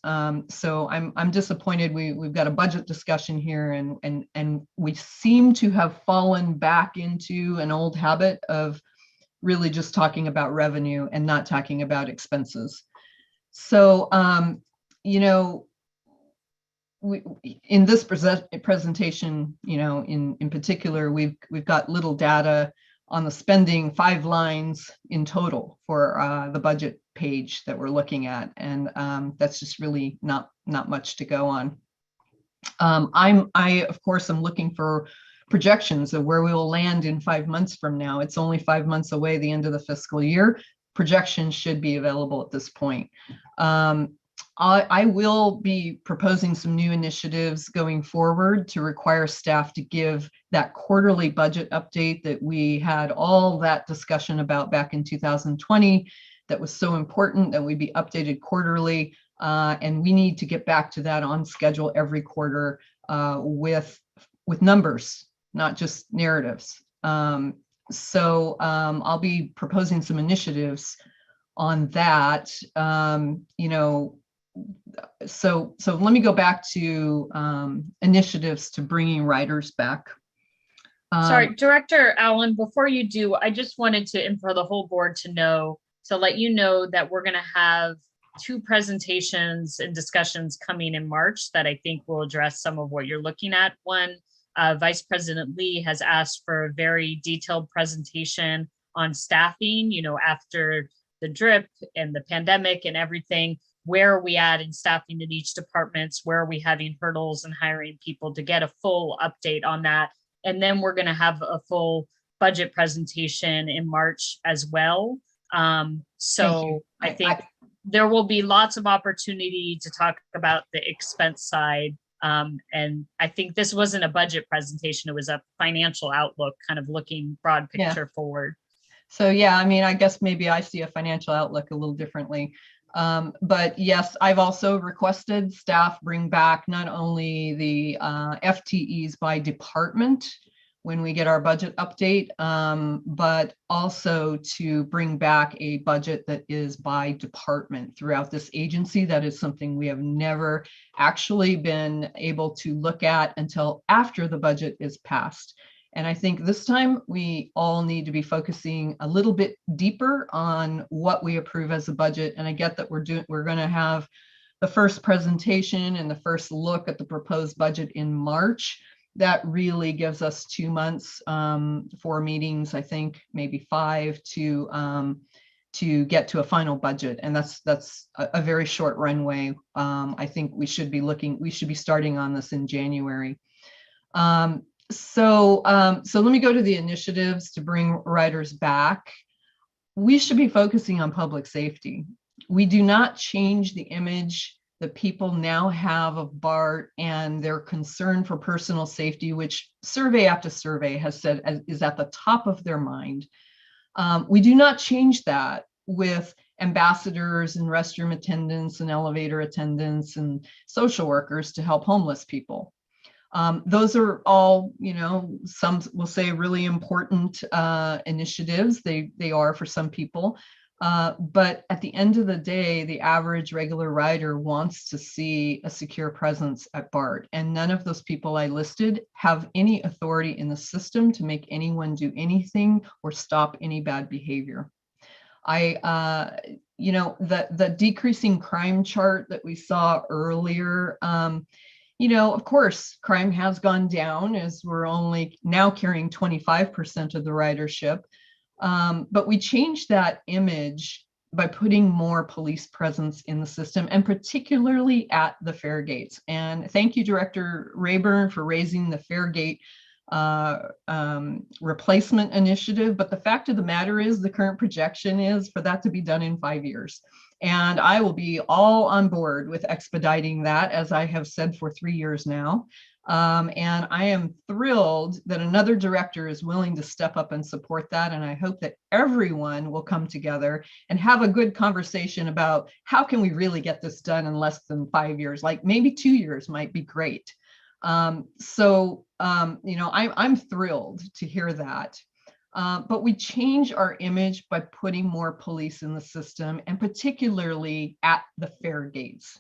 Speaker 16: So I'm disappointed we've got a budget discussion here and we seem to have fallen back into an old habit of really just talking about revenue and not talking about expenses. So in this presentation, in particular, we've got little data on the spending, 5 lines in total for the budget page that we're looking at, and that's just really not much to go on. I of course am looking for projections of where we will land in 5 months from now. It's only 5 months away, the end of the fiscal year. Projections should be available at this point. I will be proposing some new initiatives going forward to require staff to give that quarterly budget update that we had all that discussion about back in 2020. That was so important that we be updated quarterly. And we need to get back to that on schedule every quarter with numbers, not just narratives. I'll be proposing some initiatives on that. So let me go back to initiatives to bringing riders back.
Speaker 6: Sorry, Director Allen, before you do, I just wanted to, and for the whole board to let you know that we're going to have 2 presentations and discussions coming in March that I think will address some of what you're looking at. One Vice President Lee has asked for a very detailed presentation on staffing, after the drip and the pandemic and everything. Where are we at in staffing in each departments? Where are we having hurdles in hiring people, to get a full update on that? And then we're going to have a full budget presentation in March as well. So I think there will be lots of opportunity to talk about the expense side. And I think this wasn't a budget presentation. It was a financial outlook, kind of looking broad picture forward.
Speaker 16: So yeah, I mean, I guess maybe I see a financial outlook a little differently. But yes, I've also requested staff bring back not only the FTEs by department when we get our budget update, but also to bring back a budget that is by department throughout this agency. That is something we have never actually been able to look at until after the budget is passed. And I think this time we all need to be focusing a little bit deeper on what we approve as a budget. And I get that we're going to have the first presentation and the first look at the proposed budget in March. That really gives us 2 months, 4 meetings, I think, maybe 5 to get to a final budget. And that's a very short runway. I think we should be starting on this in January. So let me go to the initiatives to bring riders back. We should be focusing on public safety. We do not change the image that people now have of BART and their concern for personal safety, which survey after survey has said is at the top of their mind. We do not change that with ambassadors and restroom attendants and elevator attendants and social workers to help homeless people. Those are all, some will say really important initiatives. They are for some people. But at the end of the day, the average regular rider wants to see a secure presence at BART. And none of those people I listed have any authority in the system to make anyone do anything or stop any bad behavior. The decreasing crime chart that we saw earlier, of course, crime has gone down as we're only now carrying 25% of the ridership. But we changed that image by putting more police presence in the system, and particularly at the fare gates. And thank you, Director Rayburn, for raising the fare gate replacement initiative. But the fact of the matter is, the current projection is for that to be done in 5 years. And I will be all on board with expediting that, as I have said for 3 years now. And I am thrilled that another director is willing to step up and support that. And I hope that everyone will come together and have a good conversation about how can we really get this done in less than 5 years, like maybe 2 years might be great. I'm thrilled to hear that. But we change our image by putting more police in the system, and particularly at the fare gates.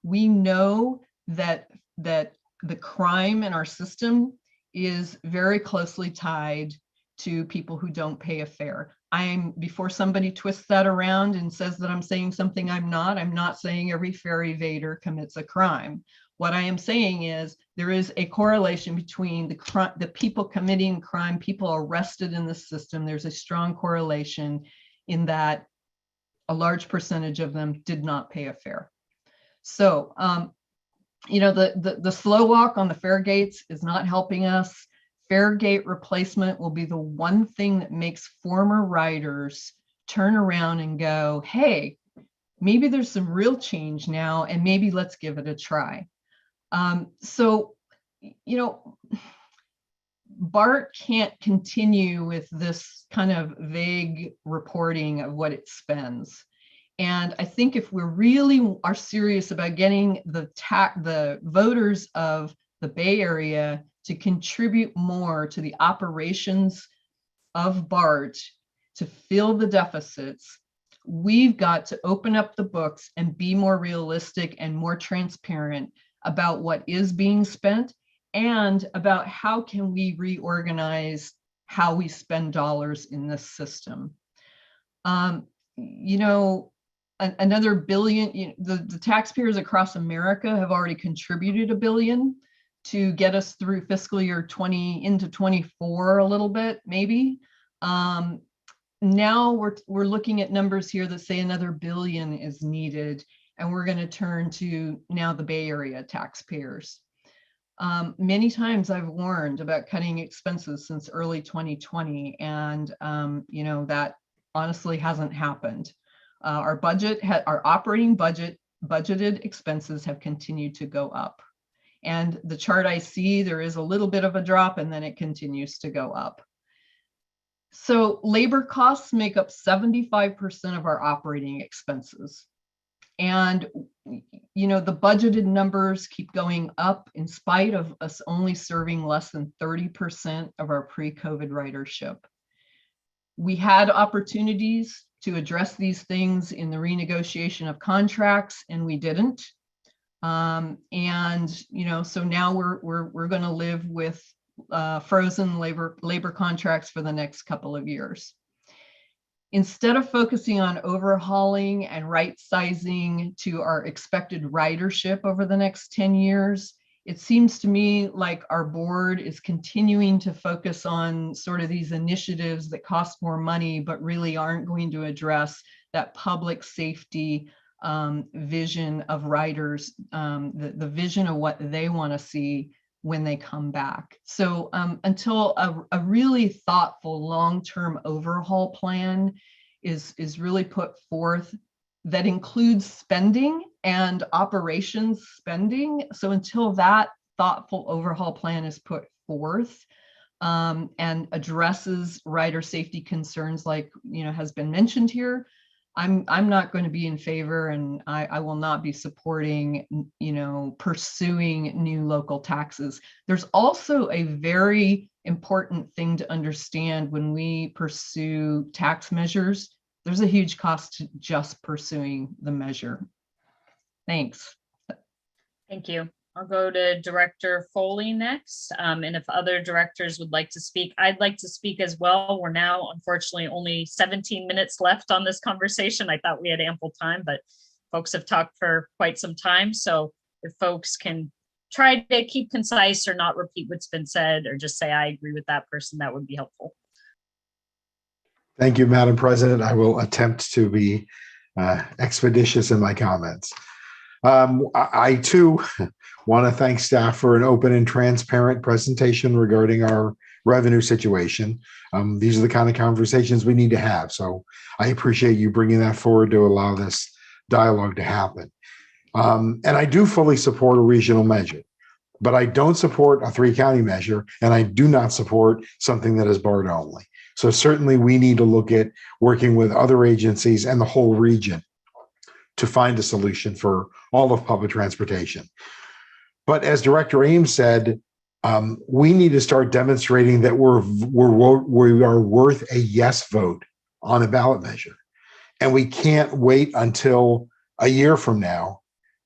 Speaker 16: We know that the crime in our system is very closely tied to people who don't pay a fare. Before somebody twists that around and says that I'm saying something I'm not saying every fare evader commits a crime. What I am saying is there is a correlation between the people committing crime, people arrested in the system. There's a strong correlation in that a large percentage of them did not pay a fare. So, the slow walk on the fare gates is not helping us. Fare gate replacement will be the one thing that makes former riders turn around and go, hey, maybe there's some real change now, and maybe let's give it a try. BART can't continue with this kind of vague reporting of what it spends. And I think if we really are serious about getting the voters of the Bay Area to contribute more to the operations of BART to fill the deficits, we've got to open up the books and be more realistic and more transparent about what is being spent, and about how can we reorganize how we spend dollars in this system. Another billion, the taxpayers across America have already contributed $1 billion to get us through fiscal year 20 into 24 a little bit, maybe. Now we're looking at numbers here that say another $1 billion is needed, and we're going to turn to now the Bay Area taxpayers. Many times I've warned about cutting expenses since early 2020, and you know, that honestly hasn't happened. Our operating budgeted expenses have continued to go up. And the chart I see, there is a little bit of a drop and then it continues to go up. So labor costs make up 75% of our operating expenses. And, you know, the budgeted numbers keep going up in spite of us only serving less than 30% of our pre-COVID ridership. We had opportunities to address these things in the renegotiation of contracts, and we didn't. And you know, so now we're going to live with frozen labor contracts for the next couple of years. Instead of focusing on overhauling and right sizing to our expected ridership over the next 10 years, it seems to me like our board is continuing to focus on sort of these initiatives that cost more money, but really aren't going to address that public safety vision of riders, the vision of what they want to see when they come back. So until a really thoughtful long-term overhaul plan is really put forth that includes spending and operations spending. So until that thoughtful overhaul plan is put forth and addresses rider safety concerns like, you know, has been mentioned here, I'm not going to be in favor, and I will not be supporting, you know, pursuing new local taxes. There's also a very important thing to understand when we pursue tax measures. There's a huge cost to just pursuing the measure. Thanks.
Speaker 6: Thank you. I'll go to Director Foley next. And if other directors would like to speak, I'd like to speak as well. We're now unfortunately only 17 minutes left on this conversation. I thought we had ample time, but folks have talked for quite some time. So if folks can try to keep concise or not repeat what's been said, or just say, I agree with that person, that would be helpful.
Speaker 7: Thank you, Madam President. I will attempt to be expeditious in my comments. I too want to thank staff for an open and transparent presentation regarding our revenue situation. These are the kind of conversations we need to have. So I appreciate you bringing that forward to allow this dialogue to happen. And I do fully support a regional measure, but I don't support a 3-county measure, and I do not support something that is BART only. So certainly we need to look at working with other agencies and the whole region to find a solution for all of public transportation. But as Director Ames said, we need to start demonstrating that we are worth a yes vote on a ballot measure. And we can't wait until a year from now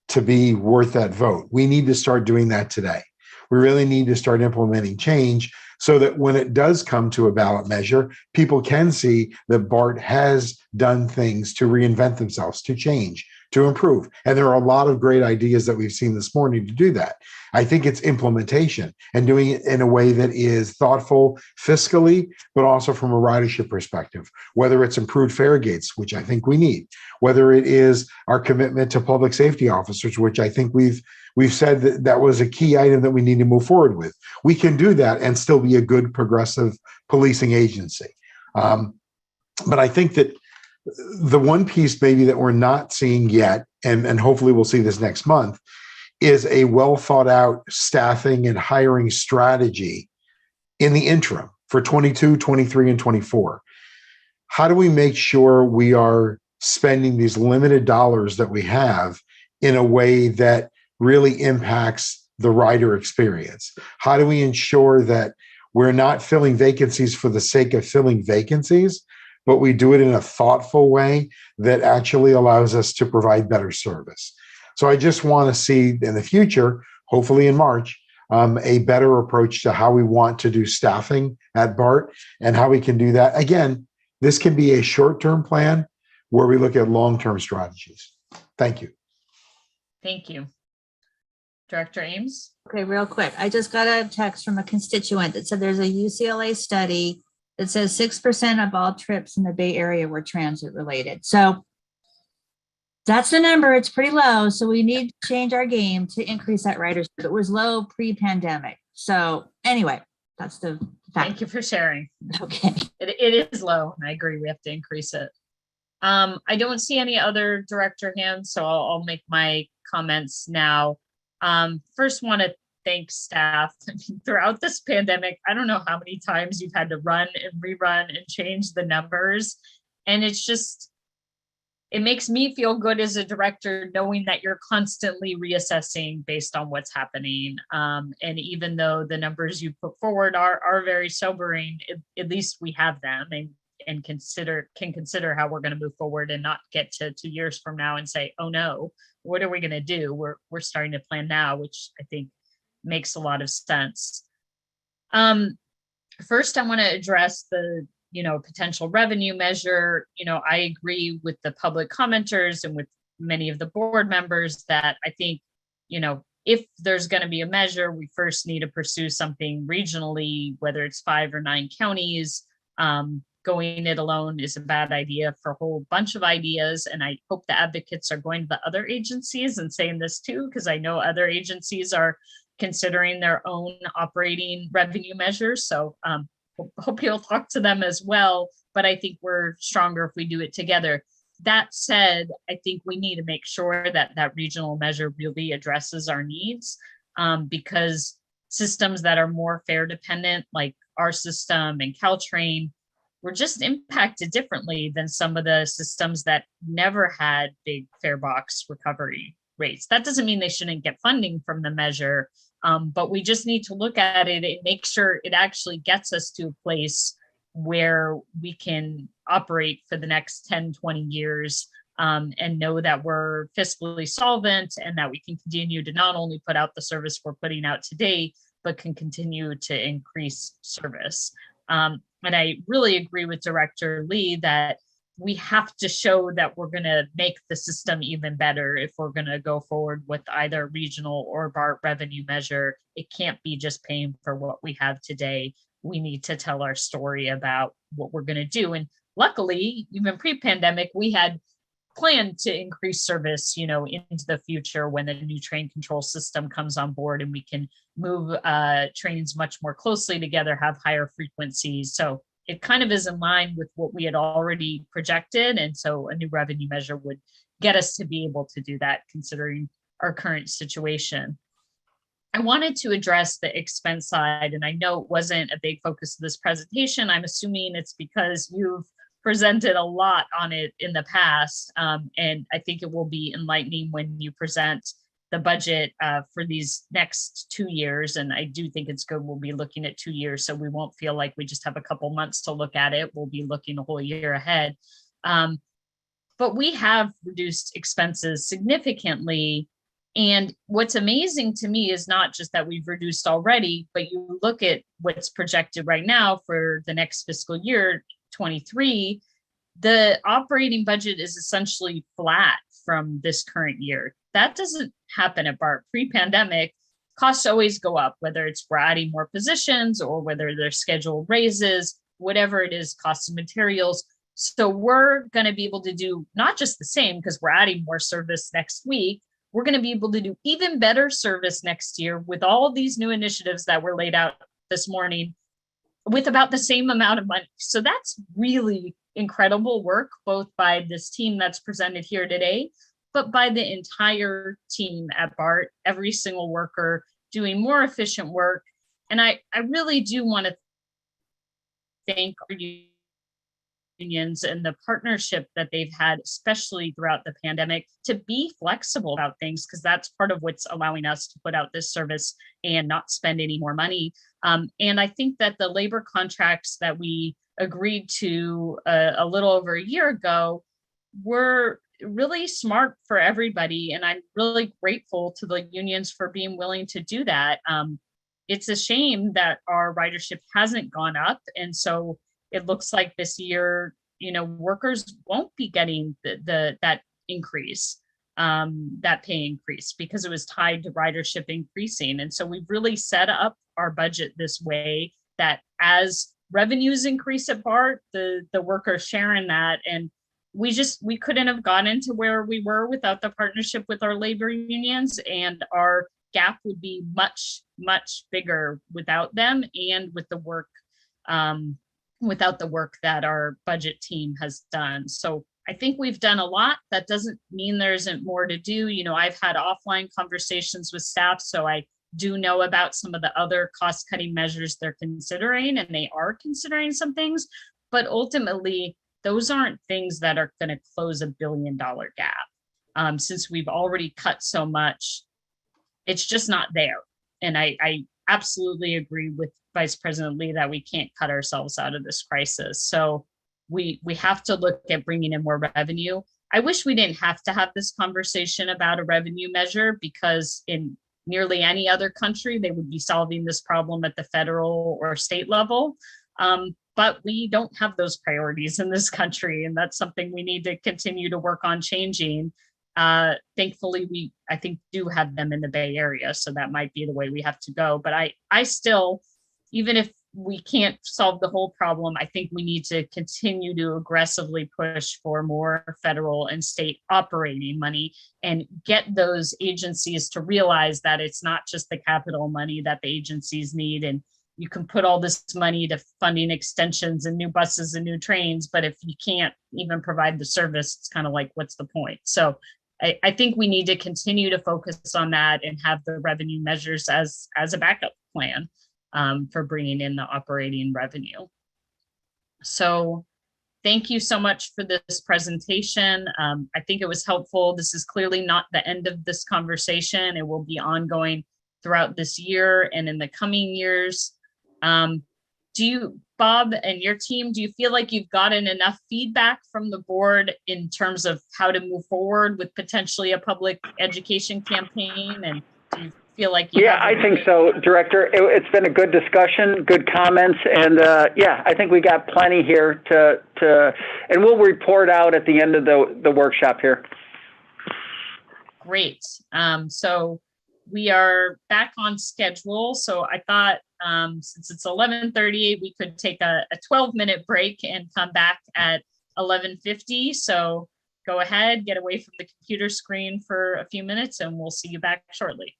Speaker 7: to be worth that vote. We need to start doing that today. We really need to start implementing change so that when it does come to a ballot measure, people can see that BART has done things to reinvent themselves, to change, to improve. And there are a lot of great ideas that we've seen this morning to do that. I think it's implementation and doing it in a way that is thoughtful fiscally, but also from a ridership perspective, whether it's improved fare gates, which I think we need, whether it is our commitment to public safety officers, which I think we've said that that was a key item that we need to move forward with. We can do that and still be a good progressive policing agency. But I think that the one piece maybe that we're not seeing yet, and hopefully we'll see this next month, is a well thought out staffing and hiring strategy in the interim for 22, 23, and 24. How do we make sure we are spending these limited dollars that we have in a way that really impacts the rider experience? How do we ensure that we're not filling vacancies for the sake of filling vacancies, but we do it in a thoughtful way that actually allows us to provide better service? So I just want to see in the future, hopefully in March, a better approach to how we want to do staffing at BART and how we can do that. Again, this can be a short-term plan where we look at long-term strategies. Thank you.
Speaker 6: Thank you. Director Ames?
Speaker 5: Okay, real quick. I just got a text from a constituent that said there's a UCLA study that says 6% of all trips in the Bay Area were transit related. So that's the number. It's pretty low. So we need to change our game to increase that ridership. It was low pre-pandemic. So anyway, that's the fact.
Speaker 6: Thank you for sharing.
Speaker 5: Okay.
Speaker 6: It is low, and I agree we have to increase it. I don't see any other director hands, so I'll make my comments now. First, want to thank staff. Throughout this pandemic, I don't know how many times you've had to run and rerun and change the numbers. And it's just, it makes me feel good as a director knowing that you're constantly reassessing based on what's happening. And even though the numbers you put forward are very sobering, at least we have them and can consider how we're going to move forward and not get to 2 years from now and say, oh no, what are we going to do? We're starting to plan now, which I think makes a lot of sense. First, I want to address the potential revenue measure. I agree with the public commenters and with many of the board members that I think, if there's going to be a measure, we first need to pursue something regionally, whether it's 5 or 9 counties. Going it alone is a bad idea for a whole bunch of ideas. And I hope the advocates are going to the other agencies and saying this too, because I know other agencies are considering their own operating revenue measures. So hope you'll talk to them as well. But I think we're stronger if we do it together. That said, I think we need to make sure that that regional measure really addresses our needs, because systems that are more fare dependent, like our system and Caltrain, were just impacted differently than some of the systems that never had big fare box recovery rates. That doesn't mean they shouldn't get funding from the measure, but we just need to look at it and make sure it actually gets us to a place where we can operate for the next 10, 20 years and know that we're fiscally solvent and that we can continue to not only put out the service we're putting out today, but can continue to increase service. And I really agree with Director Lee that we have to show that we're going to make the system even better if we're going to go forward with either regional or BART revenue measure. It can't be just paying for what we have today. We need to tell our story about what we're going to do. And luckily, even pre-pandemic, we had planned to increase service, into the future when the new train control system comes on board and we can move trains much more closely together, have higher frequencies. So it kind of is in line with what we had already projected. And so a new revenue measure would get us to be able to do that considering our current situation. I wanted to address the expense side, and I know it wasn't a big focus of this presentation. I'm assuming it's because you've presented a lot on it in the past, and I think it will be enlightening when you present the budget for these next 2 years. And I do think it's good we'll be looking at 2 years, so we won't feel like we just have a couple months to look at it. We'll be looking a whole year ahead. But we have reduced expenses significantly. And what's amazing to me is not just that we've reduced already, but you look at what's projected right now for the next fiscal year, 23, the operating budget is essentially flat from this current year. That doesn't happen at BART. Pre-pandemic, costs always go up, whether it's we're adding more positions or whether there's scheduled raises, whatever it is, cost of materials. So we're going to be able to do not just the same because we're adding more service next week, we're going to be able to do even better service next year with all of these new initiatives that were laid out this morning with about the same amount of money. So that's really incredible work, both by this team that's presented here today, but by the entire team at BART, every single worker doing more efficient work. And I really do want to thank our unions and the partnership that they've had, especially throughout the pandemic, to be flexible about things, because that's part of what's allowing us to put out this service and not spend any more money. And I think that the labor contracts that we agreed to a little over a year ago were really smart for everybody. And I'm really grateful to the unions for being willing to do that. It's a shame that our ridership hasn't gone up. And so it looks like this year, workers won't be getting that increase. that pay increase because it was tied to ridership increasing. And so we've really set up our budget this way that as revenues increase at BART, the workers share in that. And we couldn't have gotten to where we were without the partnership with our labor unions, and our gap would be much, much bigger without them and with the work, without the work that our budget team has done. So I think we've done a lot. That doesn't mean there isn't more to do. You know, I've had offline conversations with staff, so I do know about some of the other cost-cutting measures they're considering, and they are considering some things, but ultimately, those aren't things that are going to close $1 billion gap. Since we've already cut so much, it's just not there. And I absolutely agree with Vice President Lee that we can't cut ourselves out of this crisis. So we have to look at bringing in more revenue. I wish we didn't have to have this conversation about a revenue measure, because in nearly any other country, they would be solving this problem at the federal or state level. But we don't have those priorities in this country, and that's something we need to continue to work on changing. Thankfully, I think do have them in the Bay Area, so that might be the way we have to go. But I still, even if we can't solve the whole problem, I think we need to continue to aggressively push for more federal and state operating money and get those agencies to realize that it's not just the capital money that the agencies need. And you can put all this money to funding extensions and new buses and new trains, but if you can't even provide the service, it's kind of like, what's the point? So I think we need to continue to focus on that and have the revenue measures as a backup plan for bringing in the operating revenue. So thank you so much for this presentation. I think it was helpful. This is clearly not the end of this conversation. It will be ongoing throughout this year and in the coming years. Do you, Bob and your team, do you feel like you've gotten enough feedback from the board in terms of how to move forward with potentially a public education campaign? And do you feel like you
Speaker 1: Yeah, I think so, Director. It's been a good discussion, good comments, and yeah, I think we got plenty here and we'll report out at the end of the workshop here.
Speaker 6: Great. So we are back on schedule. So I thought since it's 11:38, we could take a 12-minute break and come back at 11:50. So go ahead, get away from the computer screen for a few minutes, and we'll see you back shortly.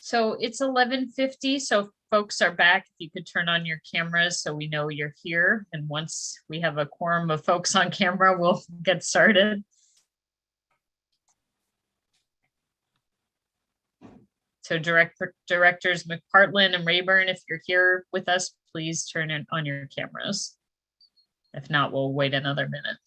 Speaker 6: So it's 11:50, so folks are back. If you could turn on your cameras so we know you're here. And once we have a quorum of folks on camera, we'll get started. So Directors McPartland and Rayburn, if you're here with us, please turn on your cameras. If not, we'll wait another minute.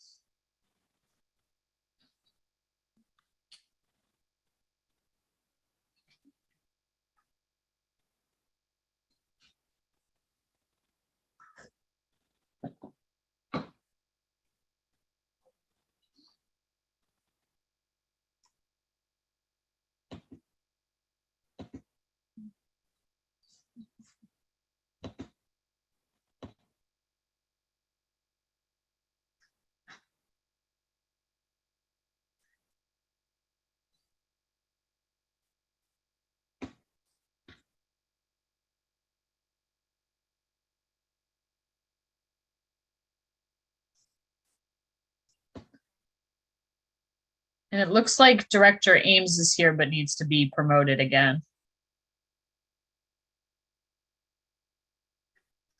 Speaker 6: And it looks like Director Ames is here, but needs to be promoted again.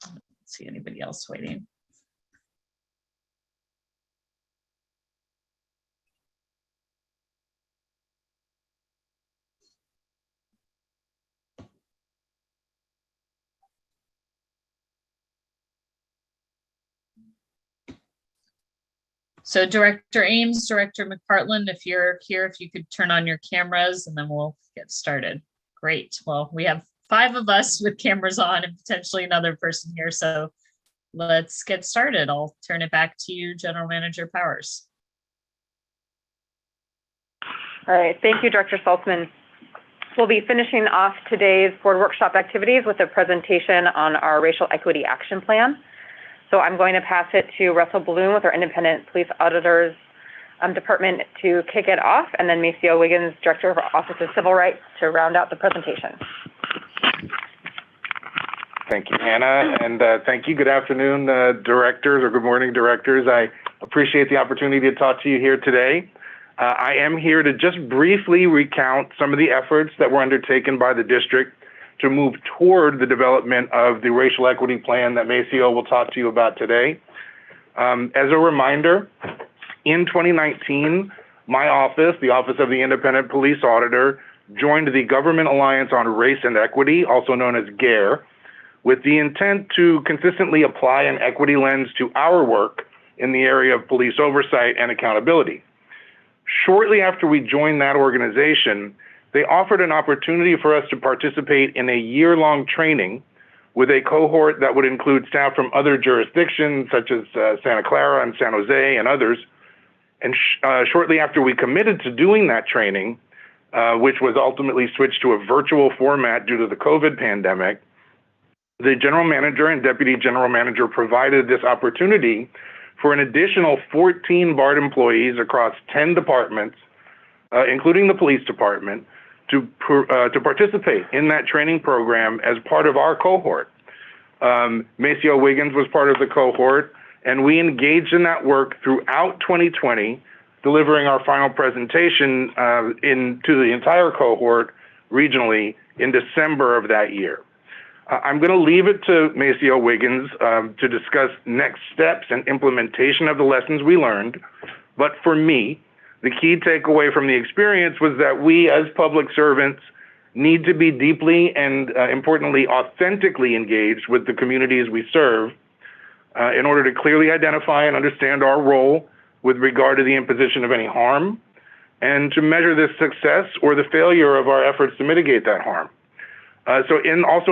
Speaker 6: Let's see anybody else waiting. So Director Ames, Director McPartland, if you're here, if you could turn on your cameras and then we'll get started. Great. Well, we have 5 of us with cameras on and potentially another person here. So let's get started. I'll turn it back to you, General Manager Powers.
Speaker 12: All right. Thank you, Director Saltzman. We'll be finishing off today's board workshop activities with a presentation on our Racial Equity Action Plan. So I'm going to pass it to Russell Bloom with our Independent Police Auditors Department to kick it off, and then Maceo Wiggins, Director of our Office of Civil Rights, to round out the presentation.
Speaker 20: Thank you, Hannah, and thank you. Good afternoon, directors, or good morning, directors. I appreciate the opportunity to talk to you here today. I am here to just briefly recount some of the efforts that were undertaken by the district to move toward the development of the racial equity plan that Maceo will talk to you about today. As a reminder, in 2019, my office, the Office of the Independent Police Auditor, joined the Government Alliance on Race and Equity, also known as GARE, with the intent to consistently apply an equity lens to our work in the area of police oversight and accountability. Shortly after we joined that organization, they offered an opportunity for us to participate in a year-long training with a cohort that would include staff from other jurisdictions, such as Santa Clara and San Jose and others. And shortly after we committed to doing that training, which was ultimately switched to a virtual format due to the COVID pandemic, the general manager and deputy general manager provided this opportunity for an additional 14 BART employees across 10 departments, including the police department, to participate in that training program as part of our cohort. Maceo Wiggins was part of the cohort, and we engaged in that work throughout 2020, delivering our final presentation to the entire cohort regionally in December of that year. I'm going to leave it to Maceo Wiggins to discuss next steps and implementation of the lessons we learned, but for me, the key takeaway from the experience was that we, as public servants, need to be deeply and, importantly, authentically engaged with the communities we serve in order to clearly identify and understand our role with regard to the imposition of any harm, and to measure the success or the failure of our efforts to mitigate that harm. Also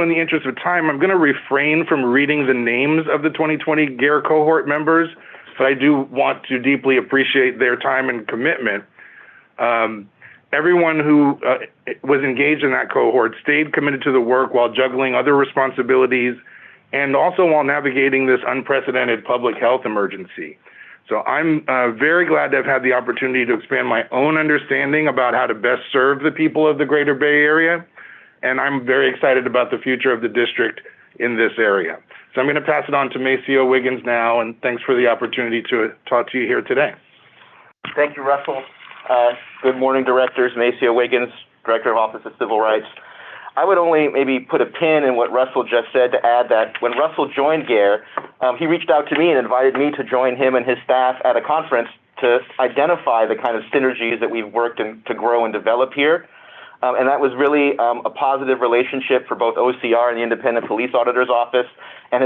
Speaker 20: in the interest of time, I'm going to refrain from reading the names of the 2020 GARE cohort members, but I do want to deeply appreciate their time and commitment. Everyone who was engaged in that cohort stayed committed to the work while juggling other responsibilities and also while navigating this unprecedented public health emergency. So I'm very glad to have had the opportunity to expand my own understanding about how to best serve the people of the Greater Bay Area, and I'm very excited about the future of the district in this area. So I'm going to pass it on to Maceo Wiggins now, and thanks for the opportunity to talk to you here today.
Speaker 10: Thank you, Russell. Good morning, directors. Maceo Wiggins, Director of Office of Civil Rights. I would only maybe put a pin in what Russell just said to add that when Russell joined GARE, he reached out to me and invited me to join him and his staff at a conference to identify the kind of synergies that we've worked to grow and develop here. And that was really a positive relationship for both OCR and the Independent Police Auditor's Office, and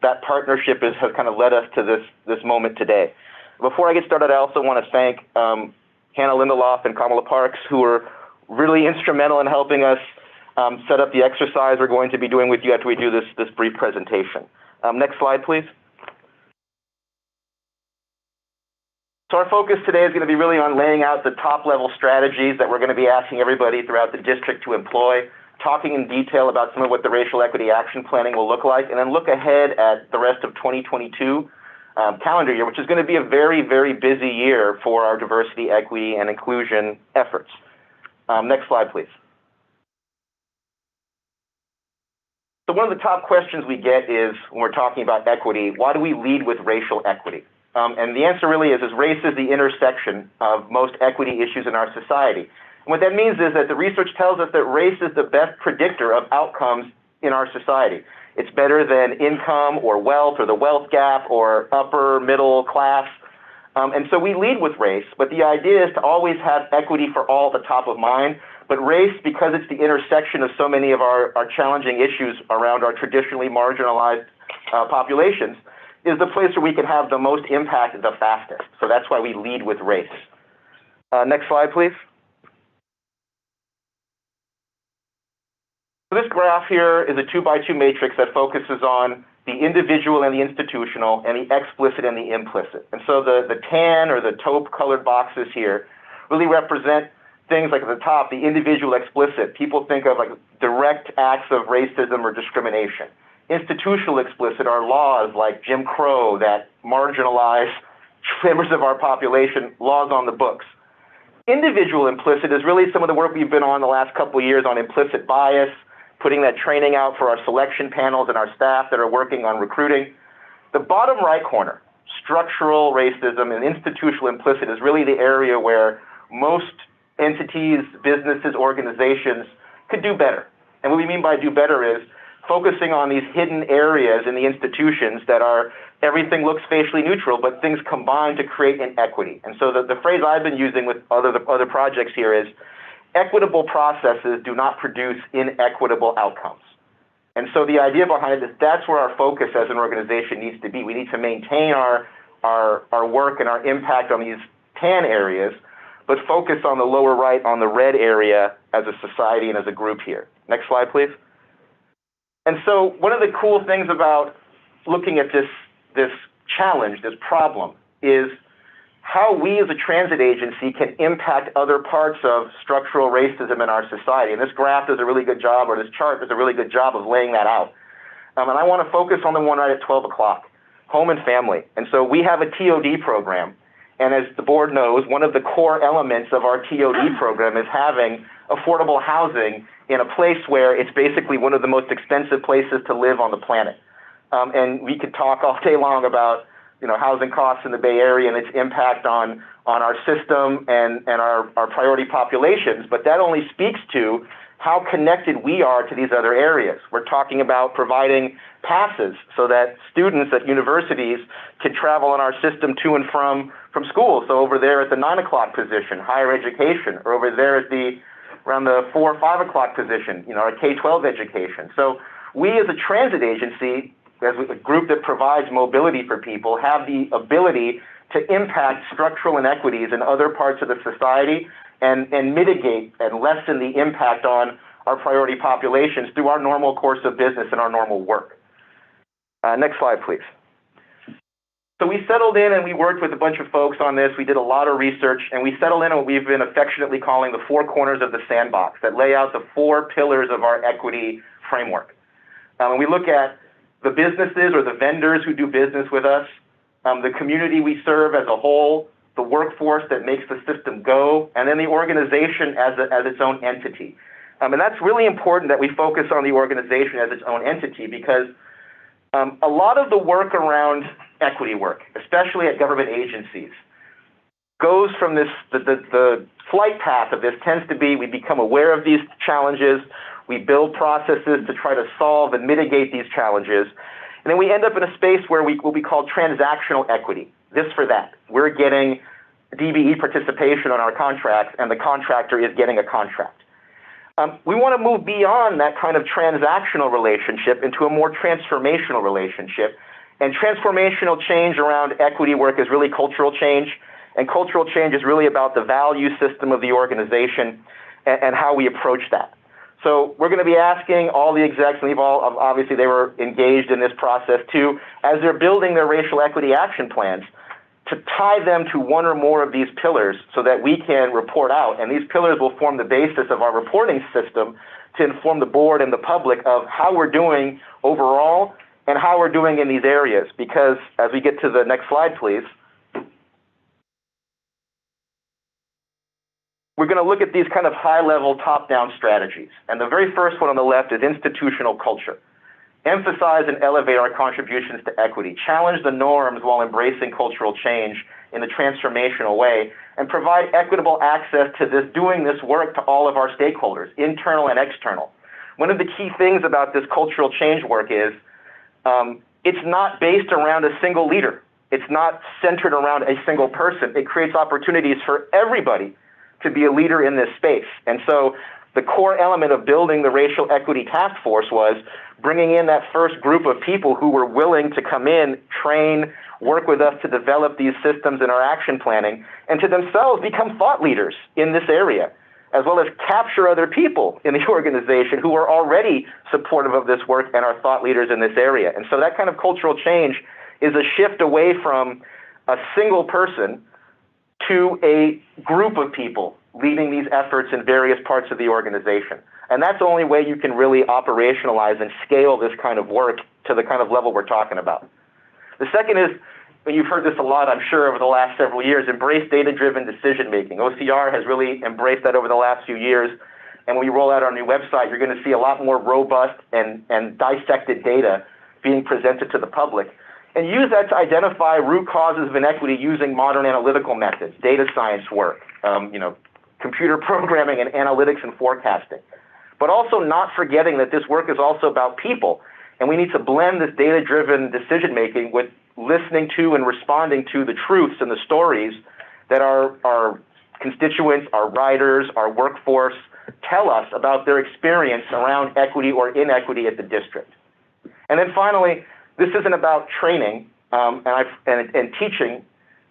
Speaker 10: that partnership has kind of led us to this moment today. Before I get started, I also want to thank Hannah Lindelof and Kamala Parks, who were really instrumental in helping us set up the exercise we're going to be doing with you after we do this brief presentation. Next slide, please. So our focus today is going to be really on laying out the top-level strategies that we're going to be asking everybody throughout the district to employ, talking in detail about some of what the racial equity action planning will look like, and then look ahead at the rest of 2022 calendar year, which is going to be a very, very busy year for our diversity, equity, and inclusion efforts. Next slide, please. So one of the top questions we get is, when we're talking about equity, why do we lead with racial equity? And the answer really is race is the intersection of most equity issues in our society. And what that means is that the research tells us that race is the best predictor of outcomes in our society. It's better than income or wealth or the wealth gap or upper middle class. And so we lead with race, but the idea is to always have equity for all at the top of mind. But race, because it's the intersection of so many of our challenging issues around our traditionally marginalized populations, is the place where we can have the most impact the fastest. So that's why we lead with race. Next slide, please. So this graph here is a 2x2 matrix that focuses on the individual and the institutional, and the explicit and the implicit. And so the tan or the taupe colored boxes here really represent things like at the top, the individual explicit. People think of like direct acts of racism or discrimination. Institutional explicit are laws like Jim Crow that marginalize members of our population, laws on the books. Individual implicit is really some of the work we've been on the last couple of years on implicit bias, putting that training out for our selection panels and our staff that are working on recruiting. The bottom right corner, structural racism and institutional implicit, is really the area where most entities, businesses, organizations could do better. And what we mean by do better is focusing on these hidden areas in the institutions that are everything looks facially neutral, but things combine to create inequity. And so the phrase I've been using with other projects here is equitable processes do not produce inequitable outcomes. And so the idea behind it is that's where our focus as an organization needs to be. We need to maintain our work and our impact on these tan areas, but focus on the lower right, on the red area as a society and as a group here. Next slide, please. And so one of the cool things about looking at this challenge, this problem, is how we as a transit agency can impact other parts of structural racism in our society. And this graph does a really good job, or this chart does a really good job of laying that out. And I want to focus on the one right at 12 o'clock, home and family. And so we have a TOD program. And as the board knows, one of the core elements of our TOD program is having affordable housing in a place where it's basically one of the most expensive places to live on the planet. And we could talk all day long about housing costs in the Bay Area and its impact on our system and our priority populations, but that only speaks to how connected we are to these other areas. We're talking about providing passes so that students at universities can travel in our system to and from school. So over there at the 9 o'clock position, higher education, or over there at around the 4 or 5 o'clock position, our K-12 education. So we as a transit agency, as a group that provides mobility for people, have the ability to impact structural inequities in other parts of the society and mitigate and lessen the impact on our priority populations through our normal course of business and our normal work. Next slide, please. So we settled in and we worked with a bunch of folks on this. We did a lot of research, and we settled in on what we've been affectionately calling the 4 corners of the sandbox that lay out the 4 pillars of our equity framework. And we look at the businesses or the vendors who do business with us, the community we serve as a whole, the workforce that makes the system go, and then the organization as its own entity. And that's really important that we focus on the organization as its own entity, because a lot of the work around equity work, especially at government agencies, goes from this, the flight path of this tends to be we become aware of these challenges,
Speaker 9: We build processes to try to solve and mitigate these challenges. And then we end up in a space where what we call transactional equity, this for that. We're getting DBE participation on our contracts, and the contractor is getting a contract. We want to move beyond that kind of transactional relationship into a more transformational relationship. And transformational change around equity work is really cultural change. And cultural change is really about the value system of the organization and how we approach that. So we're going to be asking all the execs, and obviously they were engaged in this process too, as they're building their racial equity action plans, to tie them to one or more of these pillars so that we can report out. And these pillars will form the basis of our reporting system to inform the board and the public of how we're doing overall and how we're doing in these areas. Because as we get to the next slide, please, we're going to look at these kind of high-level top-down strategies. And the very first one on the left is institutional culture. Emphasize and elevate our contributions to equity, challenge the norms while embracing cultural change in a transformational way, and provide equitable access to doing this work to all of our stakeholders, internal and external. One of the key things about this cultural change work is it's not based around a single leader. It's not centered around a single person. It creates opportunities for everybody to be a leader in this space. And so the core element of building the Racial Equity Task Force was bringing in that first group of people who were willing to come in, train, work with us to develop these systems in our action planning, and to themselves become thought leaders in this area, as well as capture other people in the organization who are already supportive of this work and are thought leaders in this area. And so that kind of cultural change is a shift away from a single person to a group of people leading these efforts in various parts of the organization. And that's the only way you can really operationalize and scale this kind of work to the kind of level we're talking about. The second is, and you've heard this a lot, I'm sure, over the last several years, embrace data-driven decision-making. OCR has really embraced that over the last few years. And when we roll out our new website, you're going to see a lot more robust and dissected data being presented to the public. And use that to identify root causes of inequity using modern analytical methods, data science work, computer programming and analytics and forecasting. But also not forgetting that this work is also about people. And we need to blend this data-driven decision-making with listening to and responding to the truths and the stories that our constituents, our riders, our workforce tell us about their experience around equity or inequity at the district. And then finally, this isn't about training and teaching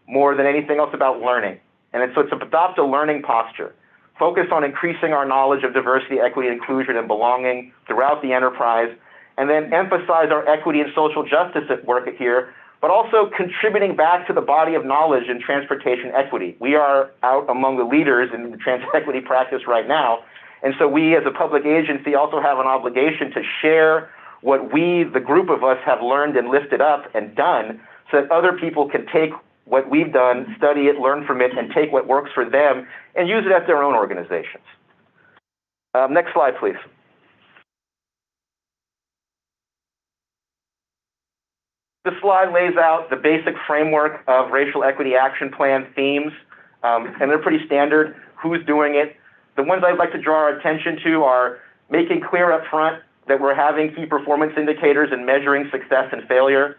Speaker 9: more than anything else about learning. And so it's adopt a learning posture. Focus on increasing our knowledge of diversity, equity, inclusion, and belonging throughout the enterprise, and then emphasize our equity and social justice at work here, but also contributing back to the body of knowledge in transportation equity. We are out among the leaders in the trans equity practice right now, and so we as a public agency also have an obligation to share what we, the group of us, have learned and lifted up and done so that other people can take what we've done, study it, learn from it, and take what works for them and use it at their own organizations. Next slide, please. This slide lays out the basic framework of racial equity action plan themes, and they're pretty standard. Who's doing it? The ones I'd like to draw our attention to are making clear up front that we're having key performance indicators and measuring success and failure,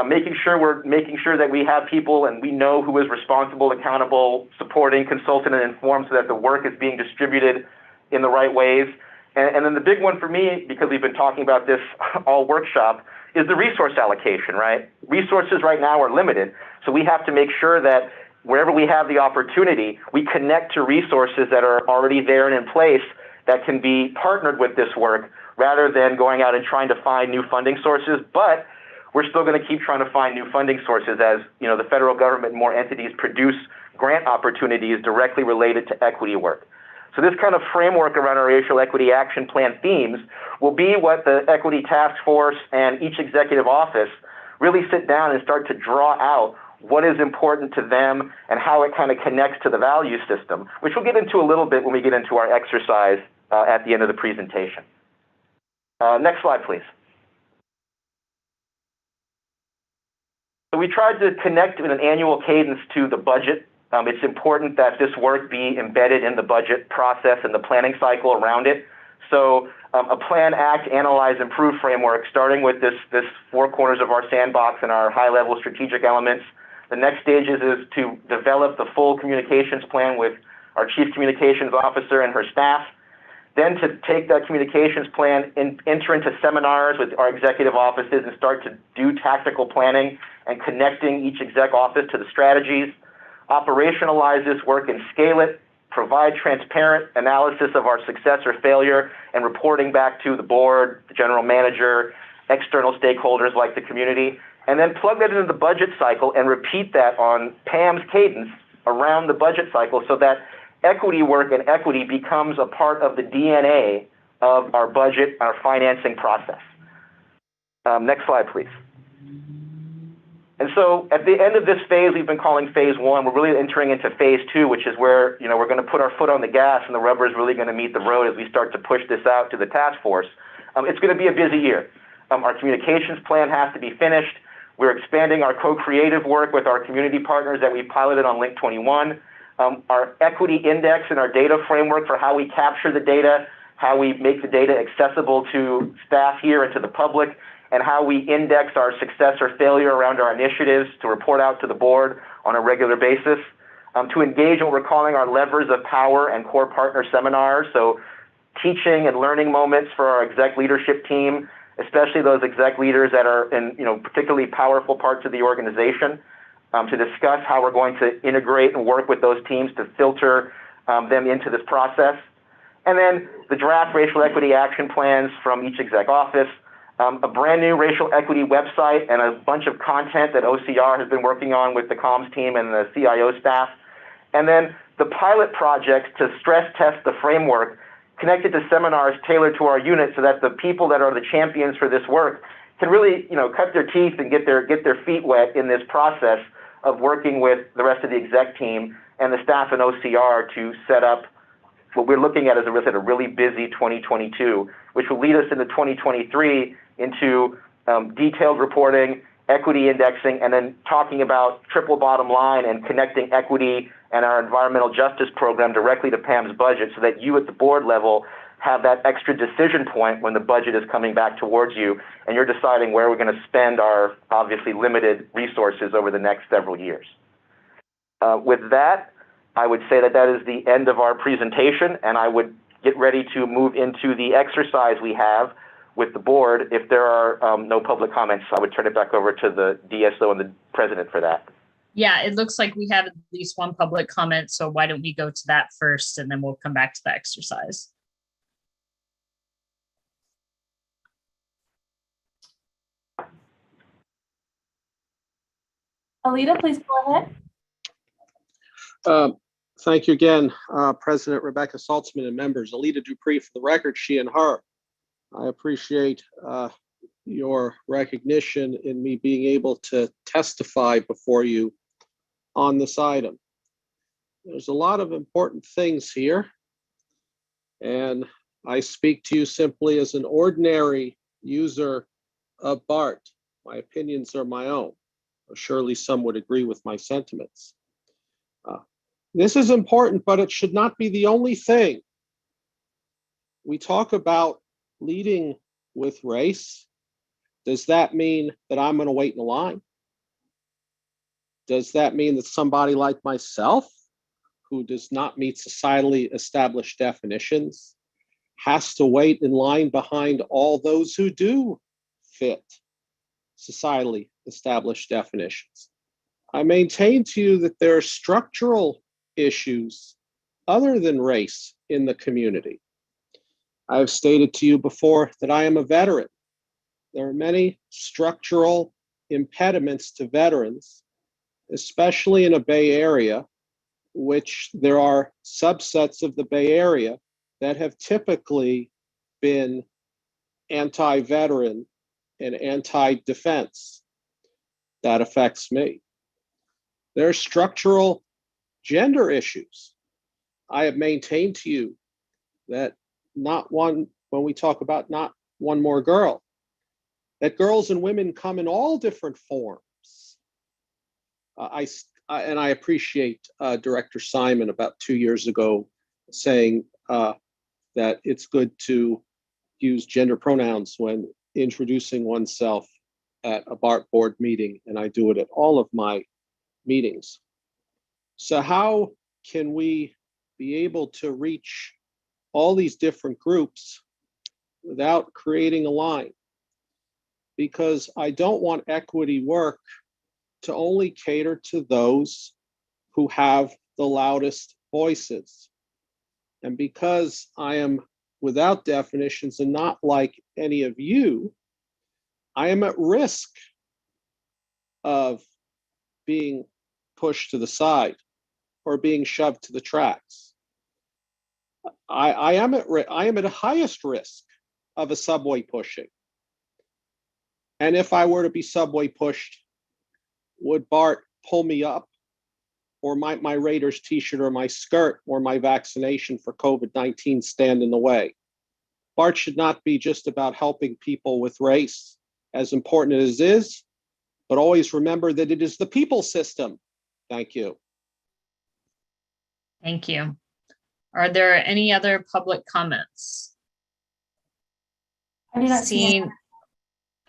Speaker 9: making sure that we have people and we know who is responsible, accountable, supporting, consultant, and informed so that the work is being distributed in the right ways. And then the big one for me, because we've been talking about this all workshop, is the resource allocation, right? Resources right now are limited, so we have to make sure that wherever we have the opportunity, we connect to resources that are already there and in place that can be partnered with this work rather than going out and trying to find new funding sources. But we're still going to keep trying to find new funding sources as the federal government and more entities produce grant opportunities directly related to equity work. So this kind of framework around our racial equity action plan themes will be what the Equity Task Force and each executive office really sit down and start to draw out what is important to them and how it kind of connects to the value system, which we'll get into a little bit when we get into our exercise at the end of the presentation. Next slide, please. So we tried to connect in an annual cadence to the budget. It's important that this work be embedded in the budget process and the planning cycle around it So a plan, act, analyze, improve framework, starting with this four corners of our sandbox and our high-level strategic elements. The next stage is to develop the full communications plan with our Chief Communications Officer and her staff. Then to take that communications plan and enter into seminars with our executive offices and start to do tactical planning and connecting each exec office to the strategies. Operationalize this work and scale it. Provide transparent analysis of our success or failure and reporting back to the board, the general manager, external stakeholders like the community, and then plug that into the budget cycle and repeat that on Pam's cadence around the budget cycle so that equity work and equity becomes a part of the DNA of our budget, our financing process. Next slide, please. And so at the end of this phase, we've been calling phase one, we're really entering into phase two, which is where, we're going to put our foot on the gas and the rubber is really going to meet the road as we start to push this out to the task force. It's going to be a busy year. Our communications plan has to be finished. We're expanding our co-creative work with our community partners that we piloted on Link 21. Our equity index and our data framework for how we capture the data, how we make the data accessible to staff here and to the public, and how we index our success or failure around our initiatives to report out to the board on a regular basis, to engage in what we're calling our levers of power and core partner seminars, so teaching and learning moments for our exec leadership team, especially those exec leaders that are in particularly powerful parts of the organization, to discuss how we're going to integrate and work with those teams to filter them into this process. And then the draft racial equity action plans from each exec office, a brand new racial equity website and a bunch of content that OCR has been working on with the comms team and the CIO staff. And then the pilot projects to stress test the framework connected to seminars tailored to our unit so that the people that are the champions for this work can really, cut their teeth and get their feet wet in this process of working with the rest of the exec team and the staff in OCR to set up what we're looking at as a really busy 2022, which will lead us into 2023 into detailed reporting, equity indexing, and then talking about triple bottom line and connecting equity and our environmental justice program directly to Pam's budget so that you at the board level have that extra decision point when the budget is coming back towards you and you're deciding where we're going to spend our obviously limited resources over the next several years. With that, I would say that is the end of our presentation, and I would get ready to move into the exercise we have with the board. If there are no public comments, I would turn it back over to the DSO and the president for that.
Speaker 6: Yeah, it looks like we have at least one public comment, so why don't we go to that first and then we'll come back to the exercise.
Speaker 3: Alita, please go ahead.
Speaker 2: Thank you again, President Rebecca Saltzman and members. Alita Dupree, for the record, she and her. I appreciate your recognition in me being able to testify before you on this item. There's a lot of important things here, and I speak to you simply as an ordinary user of Bart. My opinions are my own. Surely some would agree with my sentiments. This is important, but it should not be the only thing. We talk about leading with race. Does that mean that I'm going to wait in line? Does that mean that somebody like myself, who does not meet societally established definitions, has to wait in line behind all those who do fit societally established definitions? I maintain to you that there are structural issues other than race in the community. I've stated to you before that I am a veteran. There are many structural impediments to veterans, especially in a Bay Area, which there are subsets of the Bay Area that have typically been anti-veteran and anti-defense. That affects me. There are structural gender issues. I have maintained to you that when we talk about not one more girl, that girls and women come in all different forms. And I appreciate Director Simon about 2 years ago saying that that it's good to use gender pronouns when introducing oneself at a BART board meeting, and I do it at all of my meetings. So how can we be able to reach all these different groups without creating a line? Because I don't want equity work to only cater to those who have the loudest voices. And because I am without definitions and not like any of you, I am at risk of being pushed to the side or being shoved to the tracks. I am at the highest risk of a subway pushing. And if I were to be subway pushed, would Bart pull me up, or might my Raiders t-shirt or my skirt or my vaccination for COVID-19 stand in the way? Bart should not be just about helping people with race, as important as it is, but always remember that it is the people system. Thank you.
Speaker 6: Thank you. Are there any other public comments?
Speaker 3: I do not see any.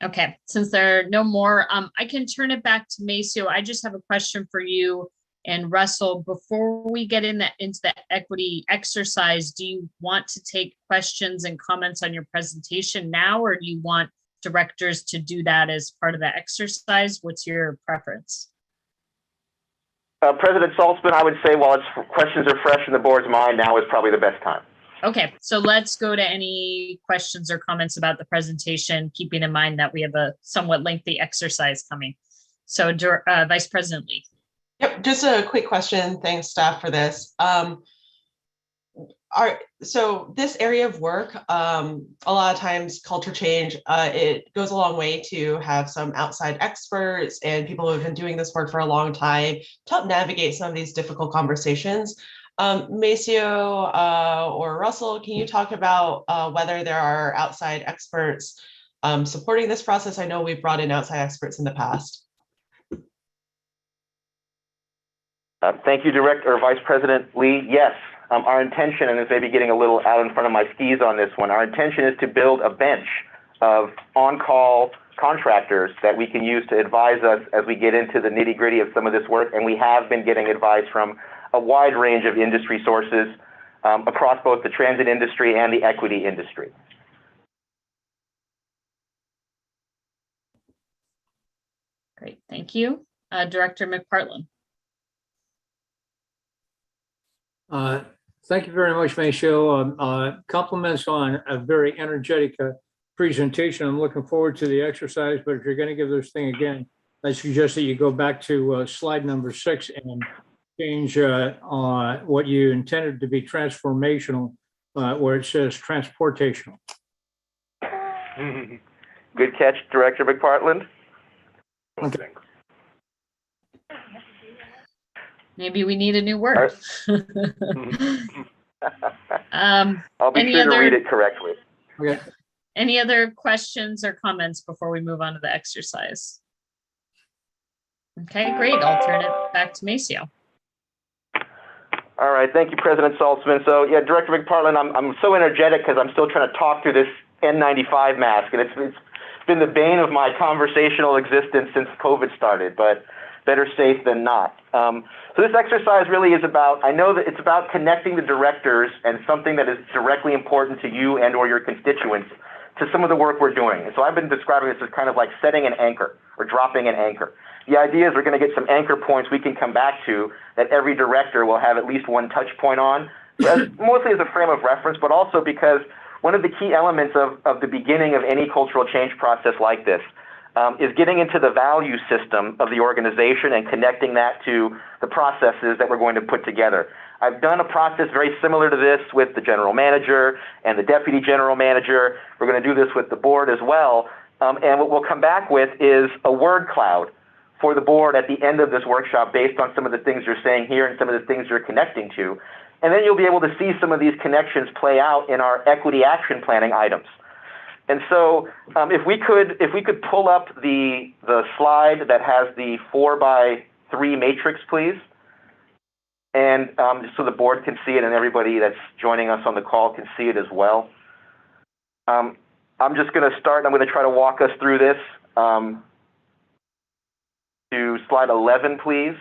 Speaker 6: Okay, since there are no more, I can turn it back to Maceo. I just have a question for you and Russell. Before we get into the equity exercise, do you want to take questions and comments on your presentation now, or do you want directors to do that as part of the exercise? What's your preference?
Speaker 9: President Saltzman, I would say while questions are fresh in the board's mind, now is probably the best time.
Speaker 6: Okay, so let's go to any questions or comments about the presentation, keeping in mind that we have a somewhat lengthy exercise coming. So Vice President Lee.
Speaker 4: Yep, just a quick question. Thanks, staff, for this. So this area of work, a lot of times culture change, it goes a long way to have some outside experts and people who have been doing this work for a long time to help navigate some of these difficult conversations. Maceo or Russell, can you talk about whether there are outside experts supporting this process? I know we've brought in outside experts in the past.
Speaker 9: Thank you, Director or Vice President Lee. Yes, our intention, and this may be getting a little out in front of my skis on this one, our intention is to build a bench of on-call contractors that we can use to advise us as we get into the nitty-gritty of some of this work, and we have been getting advice from a wide range of industry sources across both the transit industry and the equity industry.
Speaker 6: Great, thank you. Director McPartland.
Speaker 21: Thank you very much, Maceo. Compliments on a very energetic presentation. I'm looking forward to the exercise, but if you're going to give this thing again, I suggest that you go back to slide number 6 and change what you intended to be transformational, where it says transportational.
Speaker 9: Good catch, Director McPartland.
Speaker 21: Okay.
Speaker 6: Maybe we need a new word.
Speaker 9: I'll be sure to read it correctly.
Speaker 21: Okay.
Speaker 6: Any other questions or comments before we move on to the exercise? Okay, great. I'll turn it back to Maceo.
Speaker 9: All right, thank you, President Saltzman. So yeah, Director McPartland, I'm so energetic because I'm still trying to talk through this N95 mask, and it's been the bane of my conversational existence since COVID started, but better safe than not. So this exercise really is about, I know that it's about connecting the directors and something that is directly important to you and or your constituents to some of the work we're doing. And so I've been describing this as kind of like setting an anchor or dropping an anchor. The idea is we're going to get some anchor points we can come back to that every director will have at least one touch point on, mostly as a frame of reference, but also because one of the key elements of the beginning of any cultural change process like this is getting into the value system of the organization and connecting that to the processes that we're going to put together. I've done a process very similar to this with the general manager and the deputy general manager. We're going to do this with the board as well. And what we'll come back with is a word cloud for the board at the end of this workshop based on some of the things you're saying here and some of the things you're connecting to. And then you'll be able to see some of these connections play out in our equity action planning items. And so if we could pull up the slide that has the 4x3 matrix, please. And just so the board can see it and everybody that's joining us on the call can see it as well. I'm just going to start. I'm going to try to walk us through this. To slide 11, please.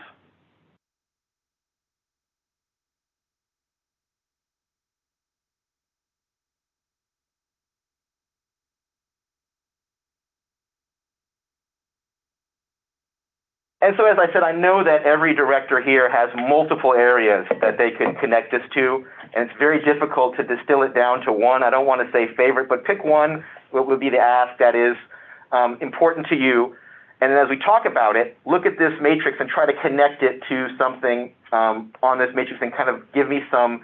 Speaker 9: And so, as I said, I know that every director here has multiple areas that they can connect this to, and it's very difficult to distill it down to one. I don't want to say favorite, but pick one, what would be the ask that is important to you. And then as we talk about it, look at this matrix and try to connect it to something on this matrix and kind of give me some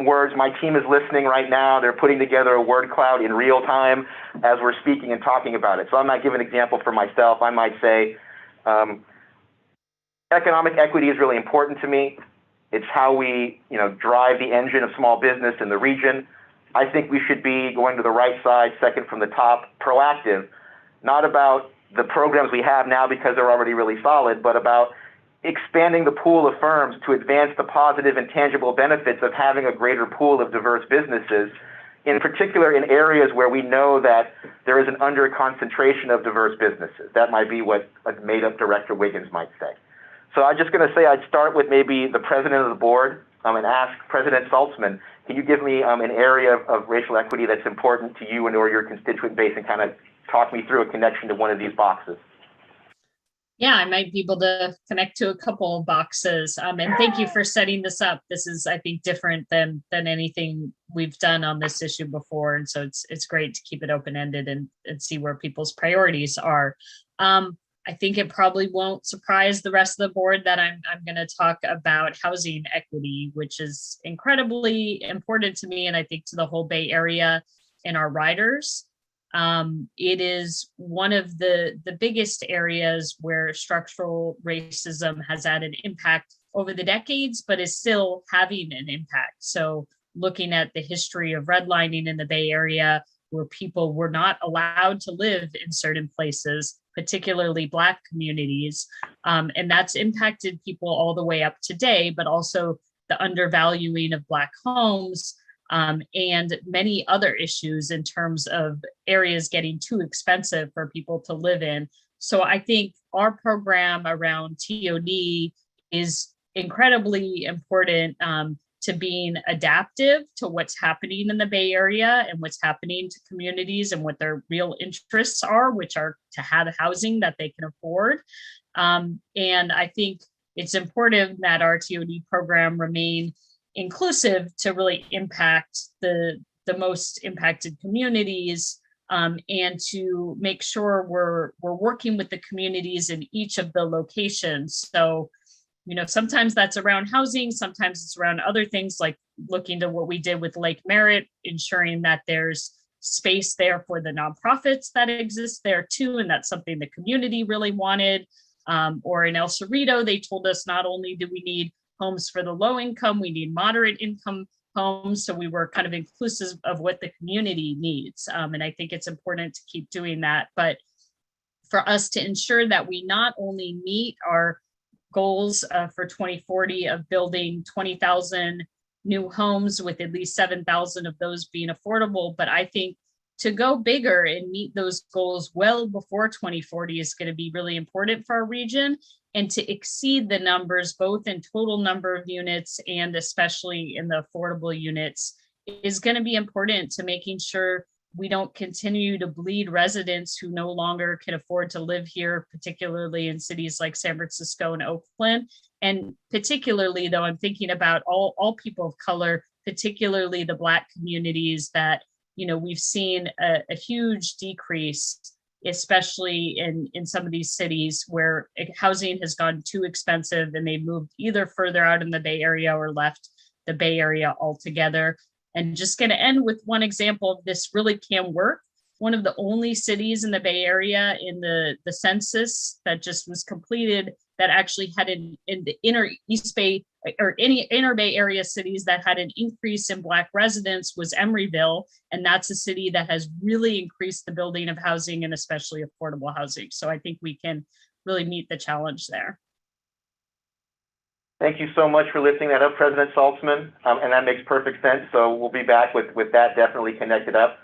Speaker 9: words. My team is listening right now. They're putting together a word cloud in real time as we're speaking and talking about it. So I might give an example for myself. I might say, economic equity is really important to me. It's how we, drive the engine of small business in the region. I think we should be going to the right side, second from the top, proactive, not about the programs we have now because they're already really solid, but about expanding the pool of firms to advance the positive and tangible benefits of having a greater pool of diverse businesses, in particular in areas where we know that there is an under concentration of diverse businesses. That might be what a made-up Director Wiggins might say. So I'm just going to say I'd start with maybe the president of the board and ask President Saltzman, can you give me an area of racial equity that's important to you and or your constituent base and kind of talk me through a connection to one of these boxes?
Speaker 6: Yeah, I might be able to connect to a couple of boxes. And thank you for setting this up. This is, I think, different than anything we've done on this issue before. And so it's great to keep it open-ended and see where people's priorities are. I think it probably won't surprise the rest of the board that I'm going to talk about housing equity, which is incredibly important to me and I think to the whole Bay Area and our riders. It is one of the biggest areas where structural racism has had an impact over the decades, but is still having an impact. So looking at the history of redlining in the Bay Area, where people were not allowed to live in certain places, particularly Black communities. And that's impacted people all the way up today, but also the undervaluing of Black homes and many other issues in terms of areas getting too expensive for people to live in. So I think our program around TOD is incredibly important to being adaptive to what's happening in the Bay Area and what's happening to communities and what their real interests are, which are to have housing that they can afford. And I think it's important that our TOD program remain inclusive to really impact the most impacted communities and to make sure we're working with the communities in each of the locations. So sometimes that's around housing, sometimes it's around other things like looking to what we did with Lake Merritt, ensuring that there's space there for the nonprofits that exist there too. And that's something the community really wanted. Or in El Cerrito, they told us not only do we need homes for the low income, we need moderate income homes. So we were kind of inclusive of what the community needs. And I think it's important to keep doing that. But for us to ensure that we not only meet our goals for 2040 of building 20,000 new homes with at least 7,000 of those being affordable. But I think to go bigger and meet those goals well before 2040 is going to be really important for our region, and to exceed the numbers, both in total number of units and especially in the affordable units, is going to be important to making sure we don't continue to bleed residents who no longer can afford to live here, particularly in cities like San Francisco and Oakland. And particularly, though, I'm thinking about all people of color, particularly the Black communities that, we've seen a huge decrease, especially in some of these cities where housing has gone too expensive and they've moved either further out in the Bay Area or left the Bay Area altogether. And just going to end with one example of this really can work. One of the only cities in the Bay Area in the census that just was completed that actually had in the inner East Bay or any inner Bay Area cities that had an increase in Black residents was Emeryville. And that's a city that has really increased the building of housing and especially affordable housing. So I think we can really meet the challenge there.
Speaker 9: Thank you so much for lifting that up, President Saltzman, and that makes perfect sense. So we'll be back with that definitely connected up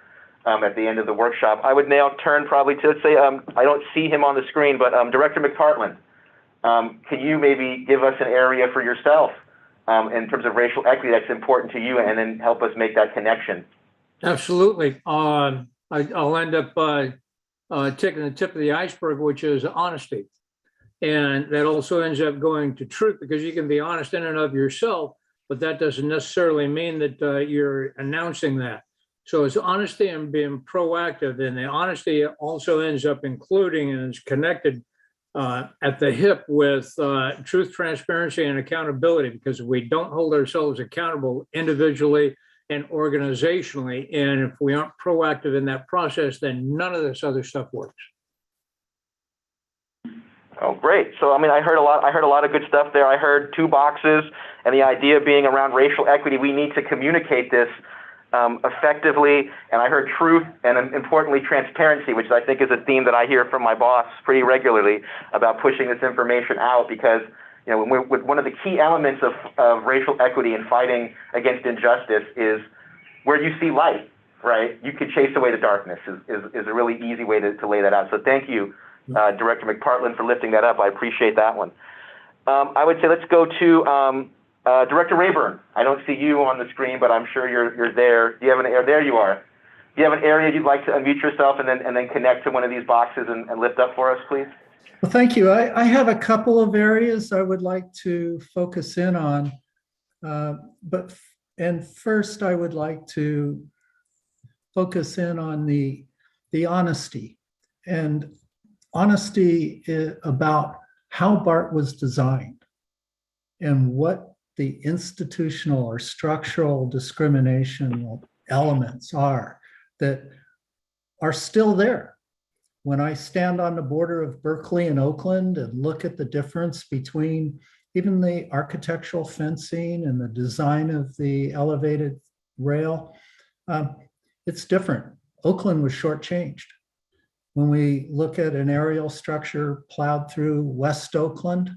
Speaker 9: at the end of the workshop. I would now turn probably to, let's say, I don't see him on the screen, but Director McPartland, can you maybe give us an area for yourself in terms of racial equity that's important to you, and then help us make that connection?
Speaker 21: Absolutely. I'll end up taking the tip of the iceberg, which is honesty. And that also ends up going to truth, because you can be honest in and of yourself, but that doesn't necessarily mean that you're announcing that. So it's honesty and being proactive. And the honesty also ends up including and is connected at the hip with truth, transparency, and accountability, because if we don't hold ourselves accountable individually and organizationally, and if we aren't proactive in that process, then none of this other stuff works.
Speaker 9: Oh, great. So, I mean, I heard a lot of good stuff there. I heard 2 boxes, and the idea being around racial equity. We need to communicate this effectively. And I heard truth and, importantly, transparency, which I think is a theme that I hear from my boss pretty regularly about pushing this information out, because, you know, with one of the key elements of racial equity and fighting against injustice is where you see light, right? You can chase away the darkness is a really easy way to lay that out. So thank you, Director McPartland, for lifting that up. I appreciate that one. I would say let's go to Director Rayburn. I don't see you on the screen, but I'm sure you're there. Do you have an area? There you are. Do you have an area you'd like to unmute yourself and then connect to one of these boxes and lift up for us, please?
Speaker 17: Well, thank you. I have a couple of areas I would like to focus in on. And first, I would like to focus in on the honesty. And honesty about how BART was designed and what the institutional or structural discrimination elements are that are still there. When I stand on the border of Berkeley and Oakland and look at the difference between even the architectural fencing and the design of the elevated rail, it's different. Oakland was shortchanged. When we look at an aerial structure plowed through West Oakland,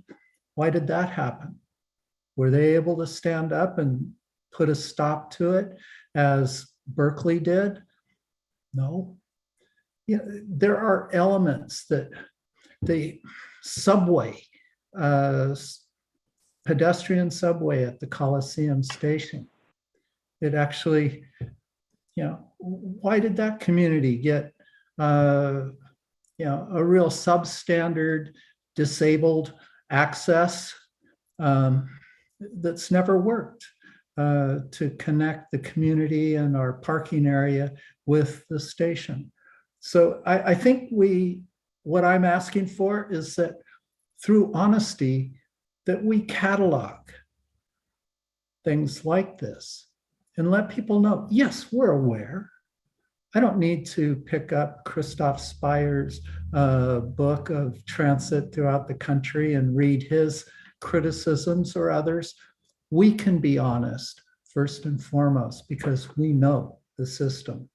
Speaker 17: why did that happen? Were they able to stand up and put a stop to it as Berkeley did? No. Yeah, there are elements that the subway, pedestrian subway at the Coliseum station, it actually, you know, why did that community get a real substandard disabled access that's never worked to connect the community and our parking area with the station? So I think what I'm asking for is that through honesty, that we catalog things like this and let people know, yes, we're aware. I don't need to pick up Christoph Speyer's book of transit throughout the country and read his criticisms or others. We can be honest first and foremost because we know the system.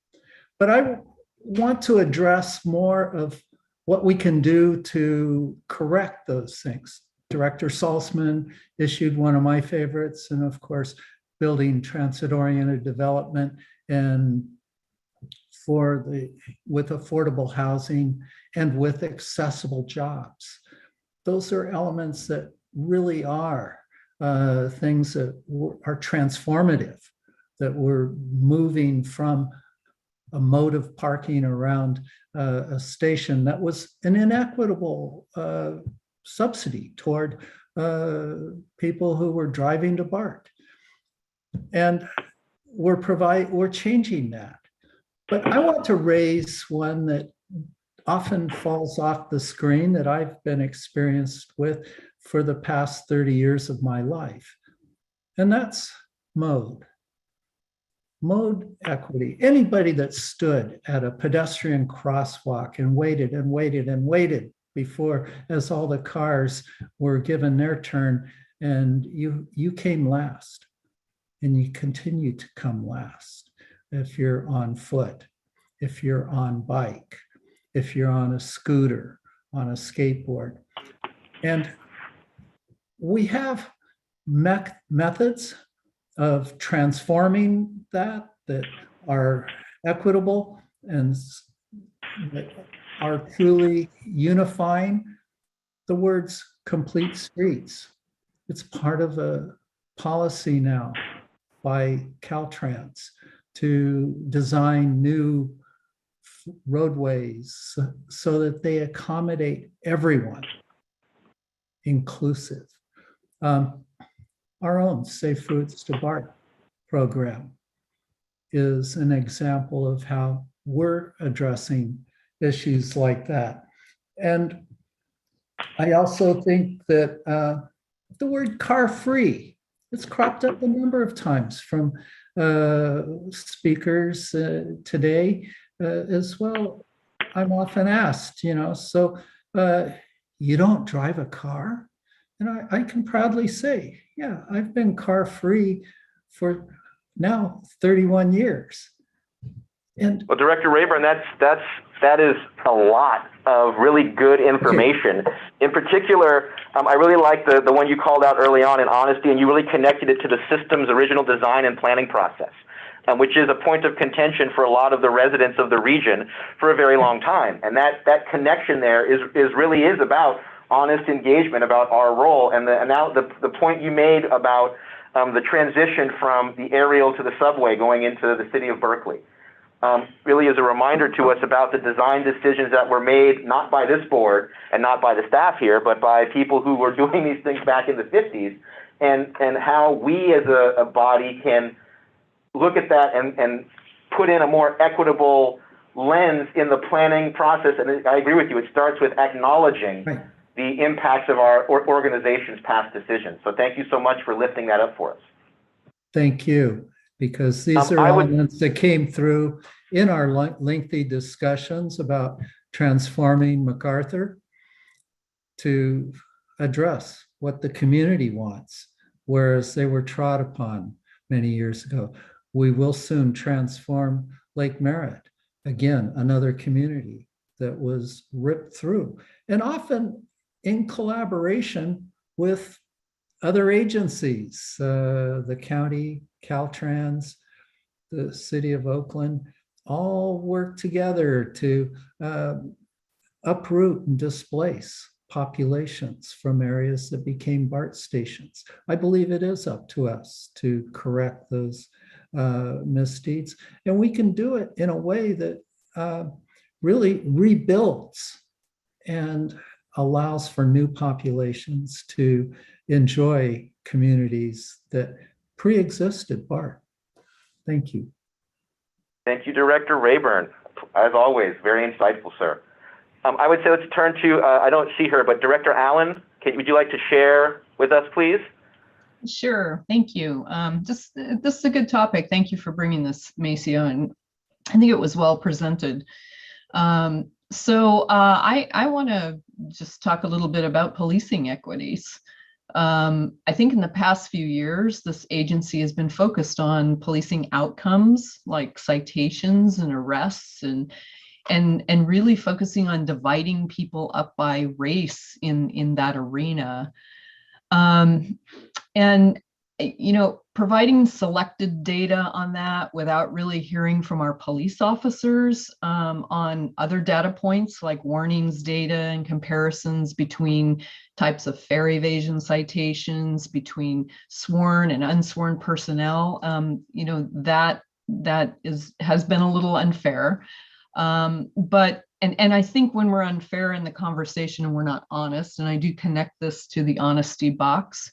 Speaker 17: But I want to address more of what we can do to correct those things. Director Saltzman issued one of my favorites, and of course, building transit-oriented development and with affordable housing and with accessible jobs. Those are elements that really are things that are transformative, that we're moving from a mode of parking around a station that was an inequitable subsidy toward people who were driving to BART. And we're changing that. But I want to raise one that often falls off the screen that I've been experienced with for the past 30 years of my life. And that's mode. Mode equity. Anybody that stood at a pedestrian crosswalk and waited and waited and waited before, as all the cars were given their turn, and you came last, and you continue to come last. If you're on foot, if you're on bike, if you're on a scooter, on a skateboard. And we have methods of transforming that are equitable and that are truly unifying. The words complete streets. It's part of a policy now by Caltrans to design new roadways so that they accommodate everyone, inclusive. Our own Safe Routes to Bart program is an example of how we're addressing issues like that. And I also think that the word car-free, it's cropped up a number of times from speakers today as well. I'm often asked, so you don't drive a car? And I can proudly say, yeah, I've been car-free for now 31 years. And
Speaker 9: well, Director Rayburn, that is a lot of really good information. Okay. In particular, I really like the one you called out early on in honesty, and you really connected it to the system's original design and planning process, which is a point of contention for a lot of the residents of the region for a very long time. And that connection there is really about honest engagement about our role. And now the point you made about the transition from the aerial to the subway going into the city of Berkeley really is a reminder to us about the design decisions that were made not by this board and not by the staff here, but by people who were doing these things back in the 50s, and how we as a body can look at that and put in a more equitable lens in the planning process. And I agree with you, it starts with acknowledging the impacts of our organization's past decisions. So thank you so much for lifting that up for us.
Speaker 17: Thank you, because these are elements that came through in our lengthy discussions about transforming MacArthur to address what the community wants, whereas they were trod upon many years ago. We will soon transform Lake Merritt, again, another community that was ripped through, and often in collaboration with other agencies, the county, Caltrans, the city of Oakland, all work together to uproot and displace populations from areas that became BART stations. I believe it is up to us to correct those misdeeds, and we can do it in a way that really rebuilds and allows for new populations to enjoy communities that pre-existed BART. Thank you.
Speaker 9: Thank you, Director Rayburn. As always, very insightful, sir. I would say let's turn to, I don't see her, but Director Allen, would you like to share with us, please?
Speaker 16: Sure, thank you. This is a good topic. Thank you for bringing this, Maceo, and I think it was well presented. I want to just talk a little bit about policing equities. I think in the past few years, this agency has been focused on policing outcomes like citations and arrests, and really focusing on dividing people up by race in that arena. Providing selected data on that without really hearing from our police officers on other data points like warnings data and comparisons between types of fare evasion citations, between sworn and unsworn personnel, that has been a little unfair. And I think when we're unfair in the conversation and we're not honest, and I do connect this to the honesty box,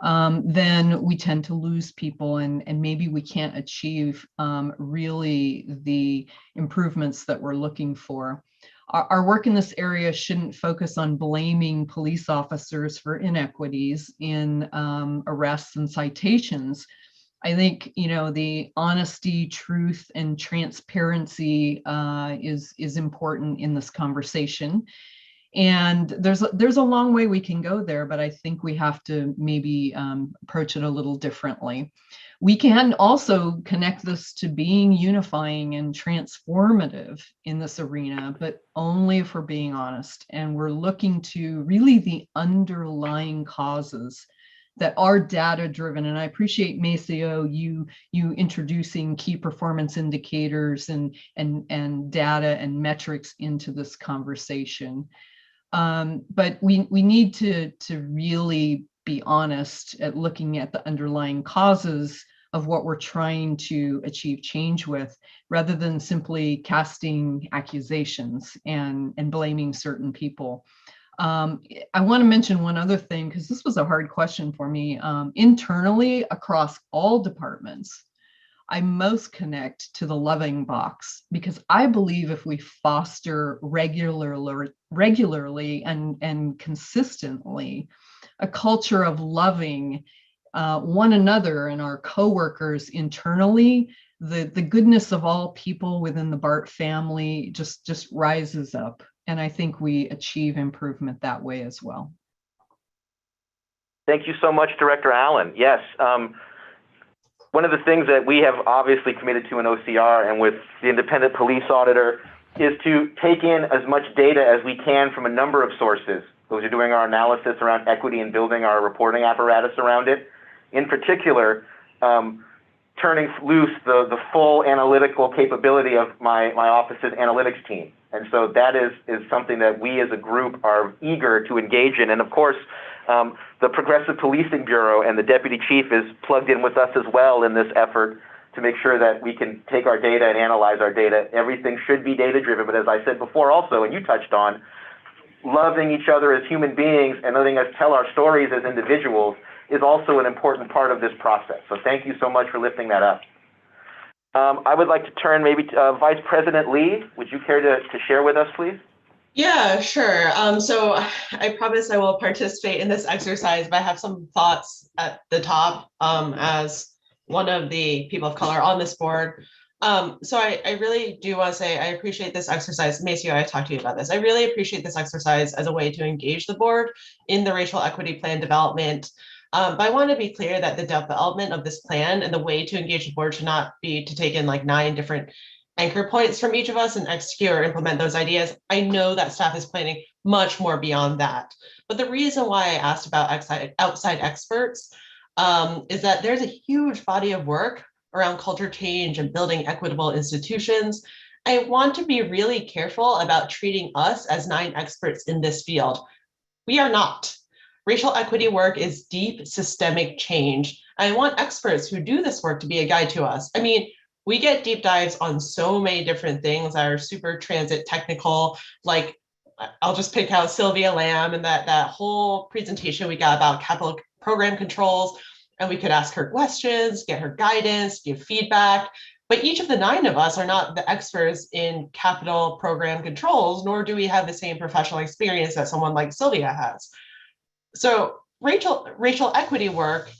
Speaker 16: then we tend to lose people, and maybe we can't achieve really the improvements that we're looking for. Our work in this area shouldn't focus on blaming police officers for inequities in arrests and citations. I think, the honesty, truth, and transparency is important in this conversation. And there's a long way we can go there, but I think we have to maybe approach it a little differently. We can also connect this to being unifying and transformative in this arena, but only if we're being honest and we're looking to really the underlying causes that are data driven. And I appreciate Maceo, you introducing key performance indicators and data and metrics into this conversation. But we need to really be honest at looking at the underlying causes of what we're trying to achieve change with, rather than simply casting accusations and blaming certain people. I want to mention one other thing, because this was a hard question for me. Internally, across all departments, I most connect to the loving box, because I believe if we foster regularly and consistently a culture of loving one another and our coworkers internally, the goodness of all people within the Bart family just rises up. And I think we achieve improvement that way as well.
Speaker 9: Thank you so much, Director Allen. Yes, one of the things that we have obviously committed to in OCR and with the independent police auditor is to take in as much data as we can from a number of sources. Those are doing our analysis around equity and building our reporting apparatus around it. In particular, turning loose the full analytical capability of my office's analytics team. And so that is something that we as a group are eager to engage in. And of course, the Progressive Policing Bureau and the Deputy Chief is plugged in with us as well in this effort to make sure that we can take our data and analyze our data. Everything should be data-driven, but as I said before also, and you touched on, loving each other as human beings and letting us tell our stories as individuals is also an important part of this process. So thank you so much for lifting that up. I would like to turn maybe to Vice President Lee. Would you care to share with us, please?
Speaker 4: Yeah, sure. So I promise I will participate in this exercise, but I have some thoughts at the top as one of the people of color on this board. So I really do want to say I appreciate this exercise. Maceo, I talked to you about this. I really appreciate this exercise as a way to engage the board in the racial equity plan development. But I want to be clear that the development of this plan and the way to engage the board should not be to take in like 9 different anchor points from each of us and execute or implement those ideas. I know that staff is planning much more beyond that. But the reason why I asked about outside experts is that there's a huge body of work around culture change and building equitable institutions. I want to be really careful about treating us as 9 experts in this field. We are not. Racial equity work is deep systemic change. I want experts who do this work to be a guide to us. I mean, we get deep dives on so many different things that are super transit technical, like I'll just pick out Sylvia Lamb and that whole presentation we got about capital program controls, and we could ask her questions, get her guidance, give feedback. But each of the 9 of us are not the experts in capital program controls, nor do we have the same professional experience that someone like Sylvia has. So racial equity work,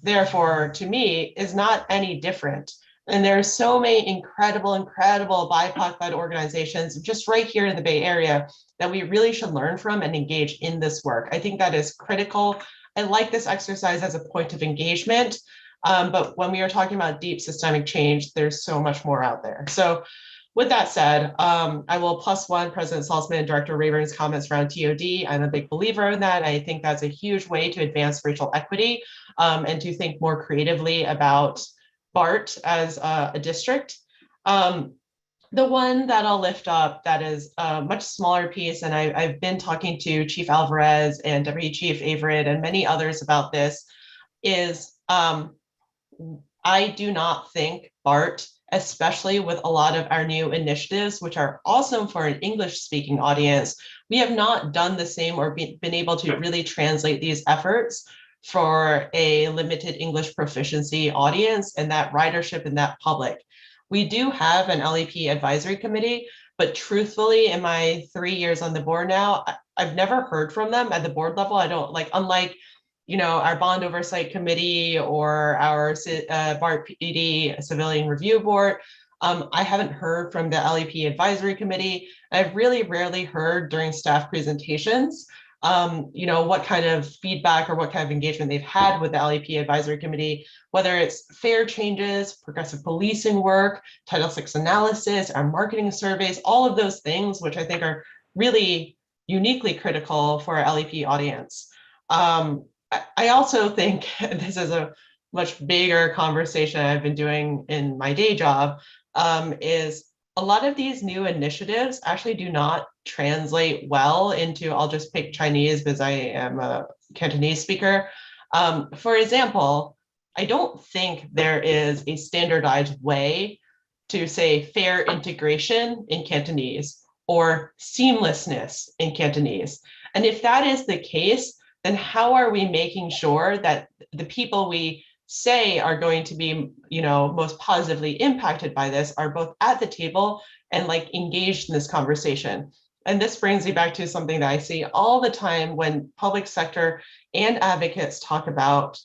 Speaker 4: therefore, to me, is not any different. And there are so many incredible BIPOC-led organizations just right here in the Bay Area that we really should learn from and engage in this work. I think that is critical. I like this exercise as a point of engagement, but when we are talking about deep systemic change, there's so much more out there. So with that said, I will +1 President Salzman and Director Rayburn's comments around TOD. I'm a big believer in that. I think that's a huge way to advance racial equity and to think more creatively about Bart as a district. The one that I'll lift up that is a much smaller piece, and I've been talking to Chief Alvarez and Deputy Chief Averett and many others about this, is I do not think Bart, especially with a lot of our new initiatives, which are awesome for an English-speaking audience, we have not done the same or been able to really translate these efforts for a limited English proficiency audience and that ridership in that public. We do have an LEP advisory committee, but truthfully, in my 3 years on the board now, I've never heard from them at the board level. I don't like, unlike, you know, our bond oversight committee or our BART PD civilian review board. I haven't heard from the LEP advisory committee. I've really rarely heard during staff presentations, you know, what kind of feedback or what kind of engagement they've had with the LEP advisory committee, whether it's fare changes, progressive policing work, Title VI analysis, our marketing surveys, all of those things, which I think are really uniquely critical for our LEP audience. I also think this is a much bigger conversation I've been doing in my day job, is a lot of these new initiatives actually do not translate well into, I'll just pick Chinese because I am a Cantonese speaker. For example, I don't think there is a standardized way to say fair integration in Cantonese or seamlessness in Cantonese. And if that is the case, then how are we making sure that the people we say are going to be, most positively impacted by this are both at the table and like engaged in this conversation? And this brings me back to something that I see all the time when public sector and advocates talk about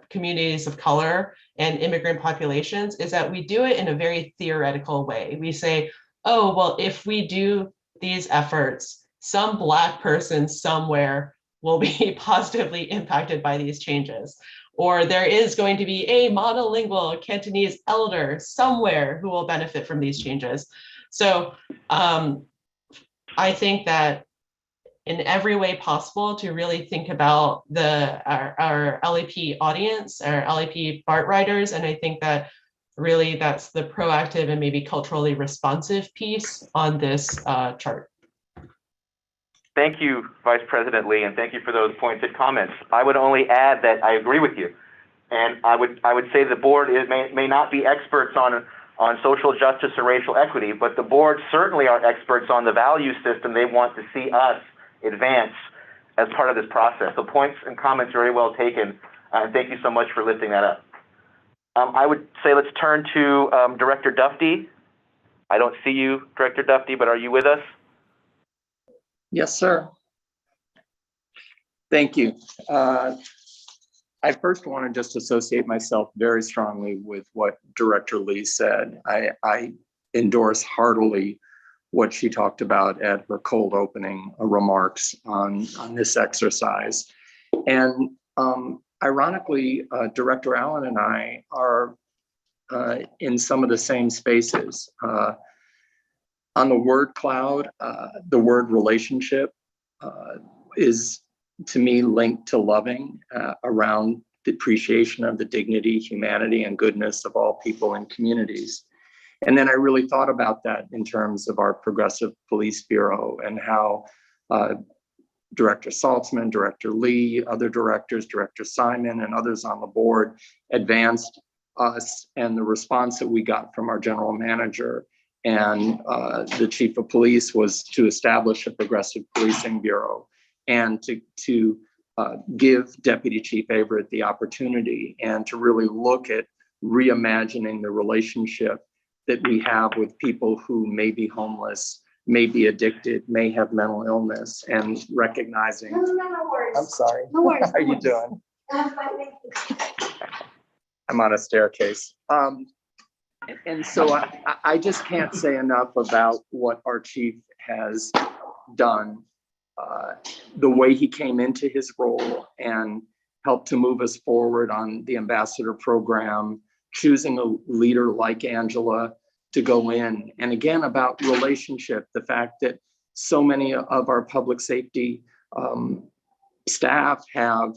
Speaker 4: communities of color and immigrant populations, is that we do it in a very theoretical way. We say, oh, well, if we do these efforts, some Black person somewhere will be positively impacted by these changes. Or there is going to be a monolingual Cantonese elder somewhere who will benefit from these changes. So I think that in every way possible to really think about our LEP audience, our LEP BART riders, and I think that really that's the proactive and maybe culturally responsive piece on this chart.
Speaker 9: Thank you, Vice President Lee, and thank you for those pointed comments. I would only add that I agree with you, and I would say the board may not be experts on social justice or racial equity, but the board certainly are experts on the value system they want to see us advance as part of this process. So points and comments are very well taken, and thank you so much for lifting that up. I would say let's turn to Director Dufty. I don't see you, Director Dufty, but are you with us?
Speaker 8: Yes, sir. Thank you. I first want to just associate myself very strongly with what Director Lee said. I endorse heartily what she talked about at her cold opening remarks on this exercise. And ironically, Director Allen and I are in some of the same spaces. On the word cloud, the word relationship is, to me, linked to loving, around the appreciation of the dignity, humanity, and goodness of all people and communities. And then I really thought about that in terms of our Progressive Police Bureau and how Director Saltzman, Director Lee, other directors, Director Simon, and others on the board advanced us, and the response that we got from our general manager and the chief of police was to establish a Progressive Policing Bureau and to give Deputy Chief Averett the opportunity and to really look at reimagining the relationship that we have with people who may be homeless, may be addicted, may have mental illness, and recognizing. No worries. I'm sorry. No worries. How are you doing? I'm on a staircase. And so I just can't say enough about what our chief has done, the way he came into his role and helped to move us forward on the ambassador program, choosing a leader like Angela to go in. And again, about relationship, the fact that so many of our public safety staff have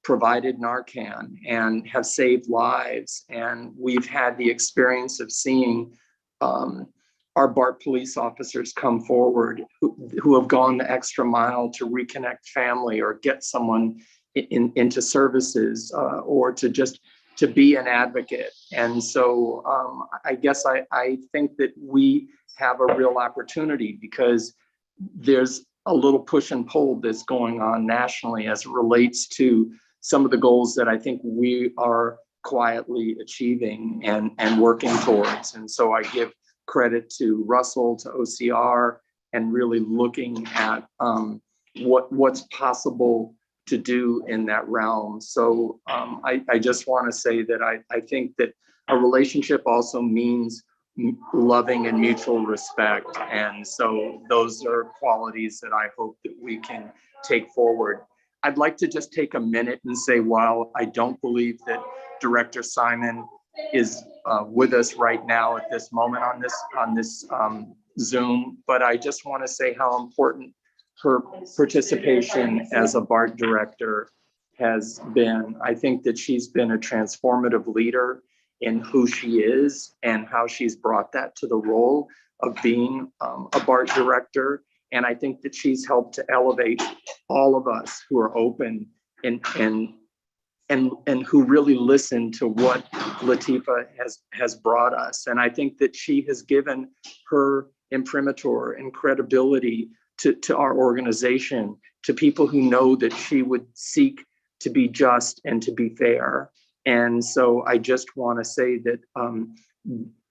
Speaker 8: provided Narcan and have saved lives. And we've had the experience of seeing our BART police officers come forward who have gone the extra mile to reconnect family or get someone into services or to be an advocate. And so I guess I think that we have a real opportunity because there's a little push and pull that's going on nationally as it relates to some of the goals that I think we are quietly achieving and working towards. And so I give credit to Russell, to OCR, and really looking at what's possible to do in that realm. So I just want to say that I think that a relationship also means loving and mutual respect. And so those are qualities that I hope that we can take forward. I'd like to just take a minute and say, while I don't believe that Director Simon is with us right now at this moment on this Zoom, but I just want to say how important her participation as a BART director has been. I think that she's been a transformative leader in who she is and how she's brought that to the role of being a BART director. And I think that she's helped to elevate all of us who are open and who really listen to what Latifa has brought us. And I think that she has given her imprimatur and credibility to our organization, to people who know that she would seek to be just and to be fair. And so I just want to say that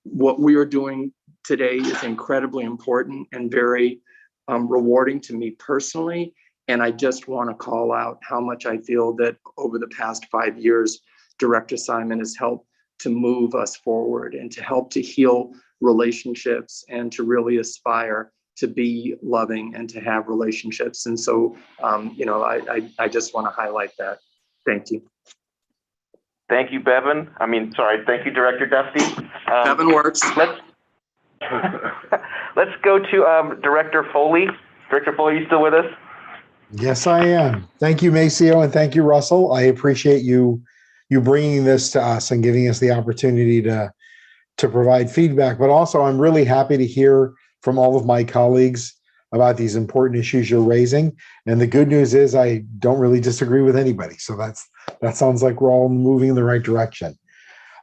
Speaker 8: what we are doing today is incredibly important and very rewarding to me personally. And I just want to call out how much I feel that over the past 5 years, Director Simon has helped to move us forward and to help to heal relationships and to really aspire to be loving and to have relationships. And so, I just want to highlight that. Thank you.
Speaker 9: Thank you, Bevan. Thank you, Director Dusty.
Speaker 8: Bevan works.
Speaker 9: Let's go to Director Foley. Director Foley, are you still with us?
Speaker 7: Yes, I am. Thank you, Maceo, and thank you, Russell. I appreciate you bringing this to us and giving us the opportunity to provide feedback. But also, I'm really happy to hear from all of my colleagues about these important issues you're raising. And the good news is I don't really disagree with anybody. So that sounds like we're all moving in the right direction.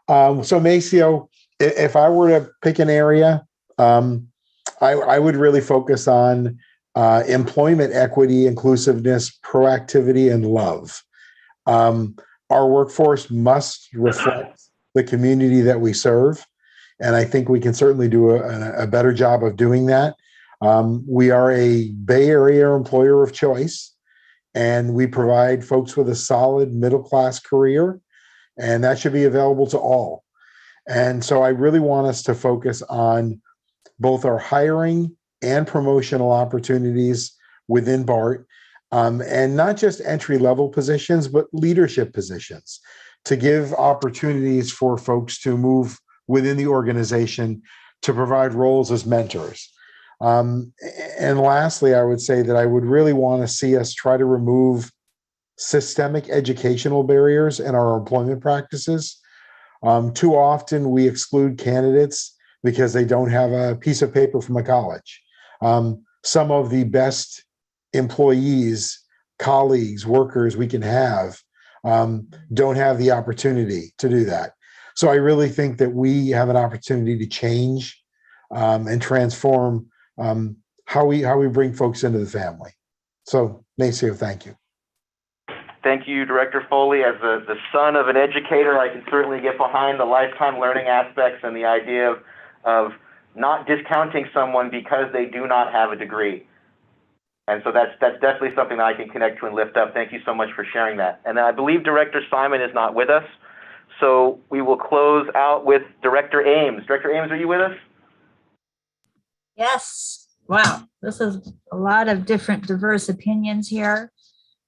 Speaker 7: So Maceo, if I were to pick an area, I would really focus on employment equity, inclusiveness, proactivity, and love. Our workforce must reflect the community that we serve. And I think we can certainly do a better job of doing that. We are a Bay Area employer of choice, and we provide folks with a solid middle-class career, and that should be available to all. And so I really want us to focus on both our hiring and promotional opportunities within BART, and not just entry-level positions, but leadership positions, to give opportunities for folks to move within the organization to provide roles as mentors. And lastly, I would say that I would really want to see us try to remove systemic educational barriers in our employment practices. Too often we exclude candidates because they don't have a piece of paper from a college. Some of the best employees, colleagues, workers we can have don't have the opportunity to do that. So I really think that we have an opportunity to change and transform how we bring folks into the family. So Maceo, thank you.
Speaker 9: Thank you, Director Foley. As the son of an educator, I can certainly get behind the lifetime learning aspects and the idea of not discounting someone because they do not have a degree. And so that's definitely something that I can connect to and lift up. Thank you so much for sharing that. And I believe Director Simon is not with us, so we will close out with Director Ames. Director Ames, are you with us?
Speaker 5: Yes. Wow. This is a lot of different diverse opinions here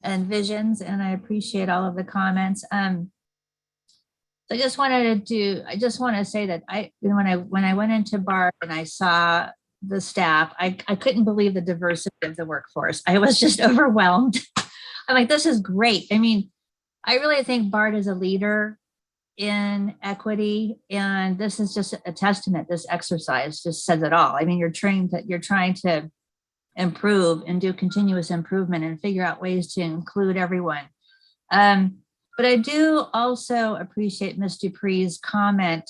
Speaker 5: and visions, and I appreciate all of the comments. I just want to say that when I went into BART and I saw the staff, I couldn't believe the diversity of the workforce. I was just overwhelmed. I'm like, this is great. I mean, I really think BART is a leader in equity, and this is just a testament. This exercise just says it all. I mean, you're trying to improve and do continuous improvement and figure out ways to include everyone. But I do also appreciate Ms. Dupree's comment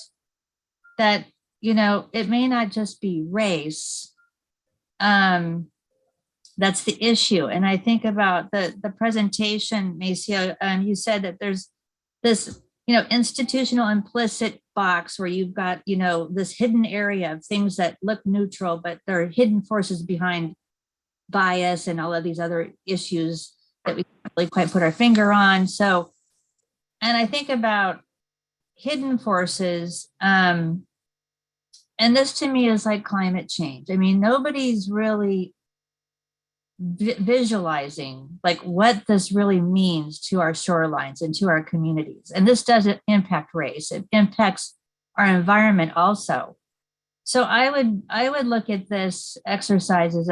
Speaker 5: that, it may not just be race. That's the issue. And I think about the presentation, Maceo, you said that there's this, institutional implicit box where you've got, this hidden area of things that look neutral, but there are hidden forces behind bias and all of these other issues that we can't really quite put our finger on. So, and I think about hidden forces, and this to me is like climate change. I mean, nobody's really visualizing like what this really means to our shorelines and to our communities. And this doesn't impact race, it impacts our environment also. So I would look at this exercise as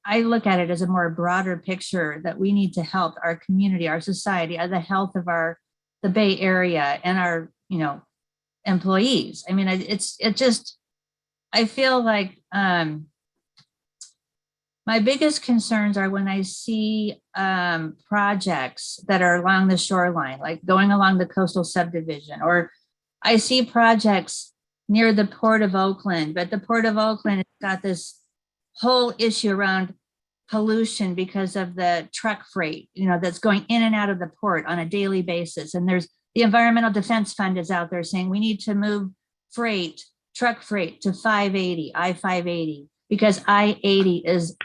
Speaker 5: I look at it as a more broader picture that we need to help our community, our society, the health of the Bay Area and our, employees. I mean, I feel like my biggest concerns are when I see projects that are along the shoreline, like going along the coastal subdivision, or I see projects near the Port of Oakland, but the Port of Oakland has got this whole issue around pollution because of the truck freight, that's going in and out of the port on a daily basis. And there's the Environmental Defense Fund is out there saying we need to move truck freight to I-580, because I-80 is,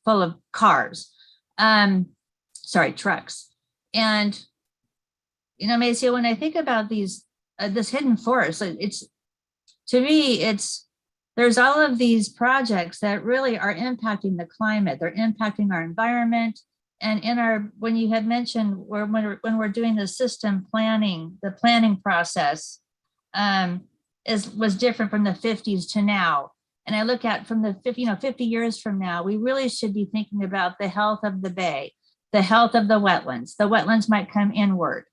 Speaker 5: full of cars, trucks. And, Macy, when I think about this hidden forest, there's all of these projects that really are impacting the climate. They're impacting our environment. And when you had mentioned when we're doing the system planning, the planning process was different from the 50s to now. And I look at from the 50 years from now, we really should be thinking about the health of the bay, the health of the wetlands. The wetlands might come inward.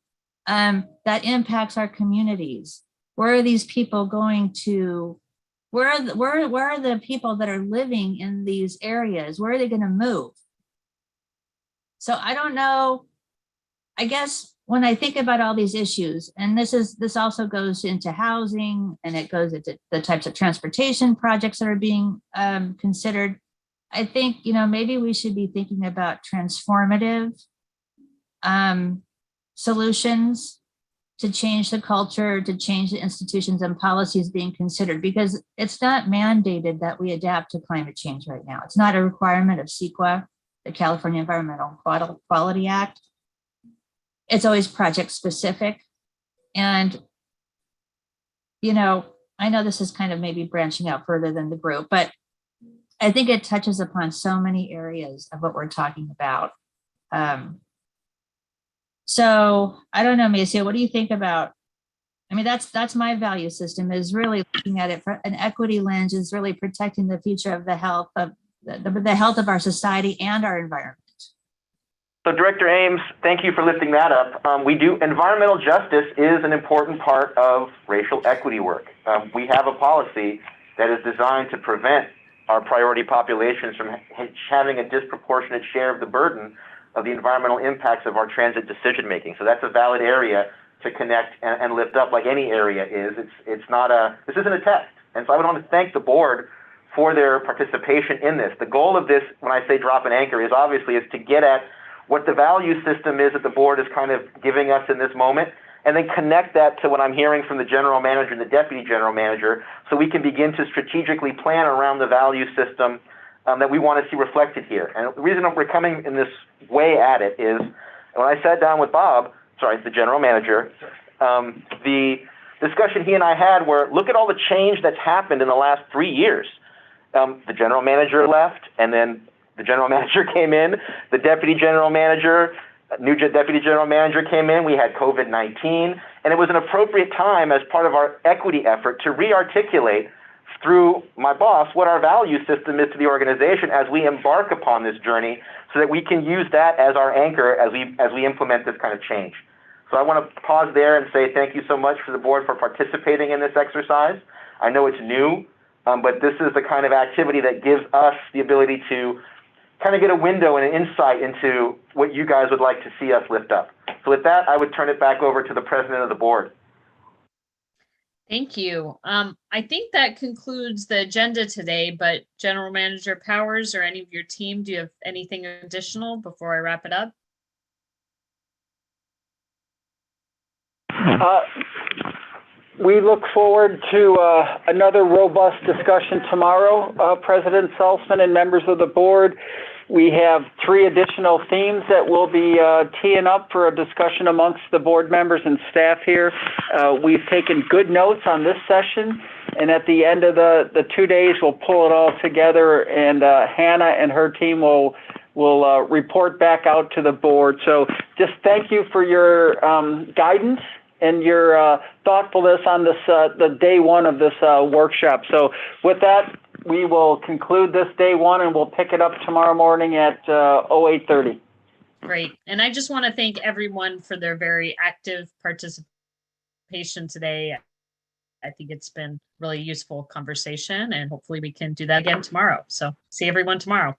Speaker 5: That impacts our communities. Where are these people going to? Where are the people that are living in these areas? Where are they going to move? So I don't know. I guess when I think about all these issues, and this also goes into housing, and it goes into the types of transportation projects that are being considered. I think, maybe we should be thinking about transformative solutions to change the culture, to change the institutions and policies being considered, because it's not mandated that we adapt to climate change right now. It's not a requirement of CEQA, the California Environmental Quality Act. It's always project specific. And, I know this is kind of maybe branching out further than the group, but I think it touches upon so many areas of what we're talking about. So I don't know, Macy, what do you think about? I mean, that's my value system, is really looking at it from an equity lens, is really protecting the future of the health of the health of our society and our environment.
Speaker 9: So Director Ames, thank you for lifting that up. Environmental justice is an important part of racial equity work. We have a policy that is designed to prevent our priority populations from having a disproportionate share of the burden of the environmental impacts of our transit decision making. So that's a valid area to connect and lift up, like any area is. This isn't a test. And so I would want to thank the board for their participation in this. The goal of this, when I say drop an anchor, is to get at what the value system is that the board is kind of giving us in this moment, and then connect that to what I'm hearing from the general manager and the deputy general manager, so we can begin to strategically plan around the value system that we want to see reflected here. And the reason we're coming in this way at it is, when I sat down with the general manager, the discussion he and I had were, look at all the change that's happened in the last 3 years. The general manager left, and then the general manager came in, the deputy general manager, new deputy general manager came in, we had COVID-19, and it was an appropriate time as part of our equity effort to re-articulate through my boss what our value system is to the organization as we embark upon this journey, so that we can use that as our anchor as we implement this kind of change. So I want to pause there and say thank you so much for the board for participating in this exercise. I know it's new, but this is the kind of activity that gives us the ability to kind of get a window and an insight into what you guys would like to see us lift up. So with that, I would turn it back over to the president of the board.
Speaker 6: Thank you. I think that concludes the agenda today, but General Manager Powers or any of your team, do you have anything additional before I wrap it up?
Speaker 1: We look forward to another robust discussion tomorrow, President Salzman and members of the board. We have 3 additional themes that we'll be teeing up for a discussion amongst the board members and staff here. We've taken good notes on this session, and at the end of the 2 days, we'll pull it all together, and Hannah and her team will report back out to the board. So just thank you for your guidance and your thoughtfulness on this, the day 1 of this workshop. So with that, we will conclude this day one and we'll pick it up tomorrow morning at 08:30.
Speaker 6: Great. And I just want to thank everyone for their very active participation today. I think it's been really useful conversation, and hopefully we can do that again tomorrow. So see everyone tomorrow.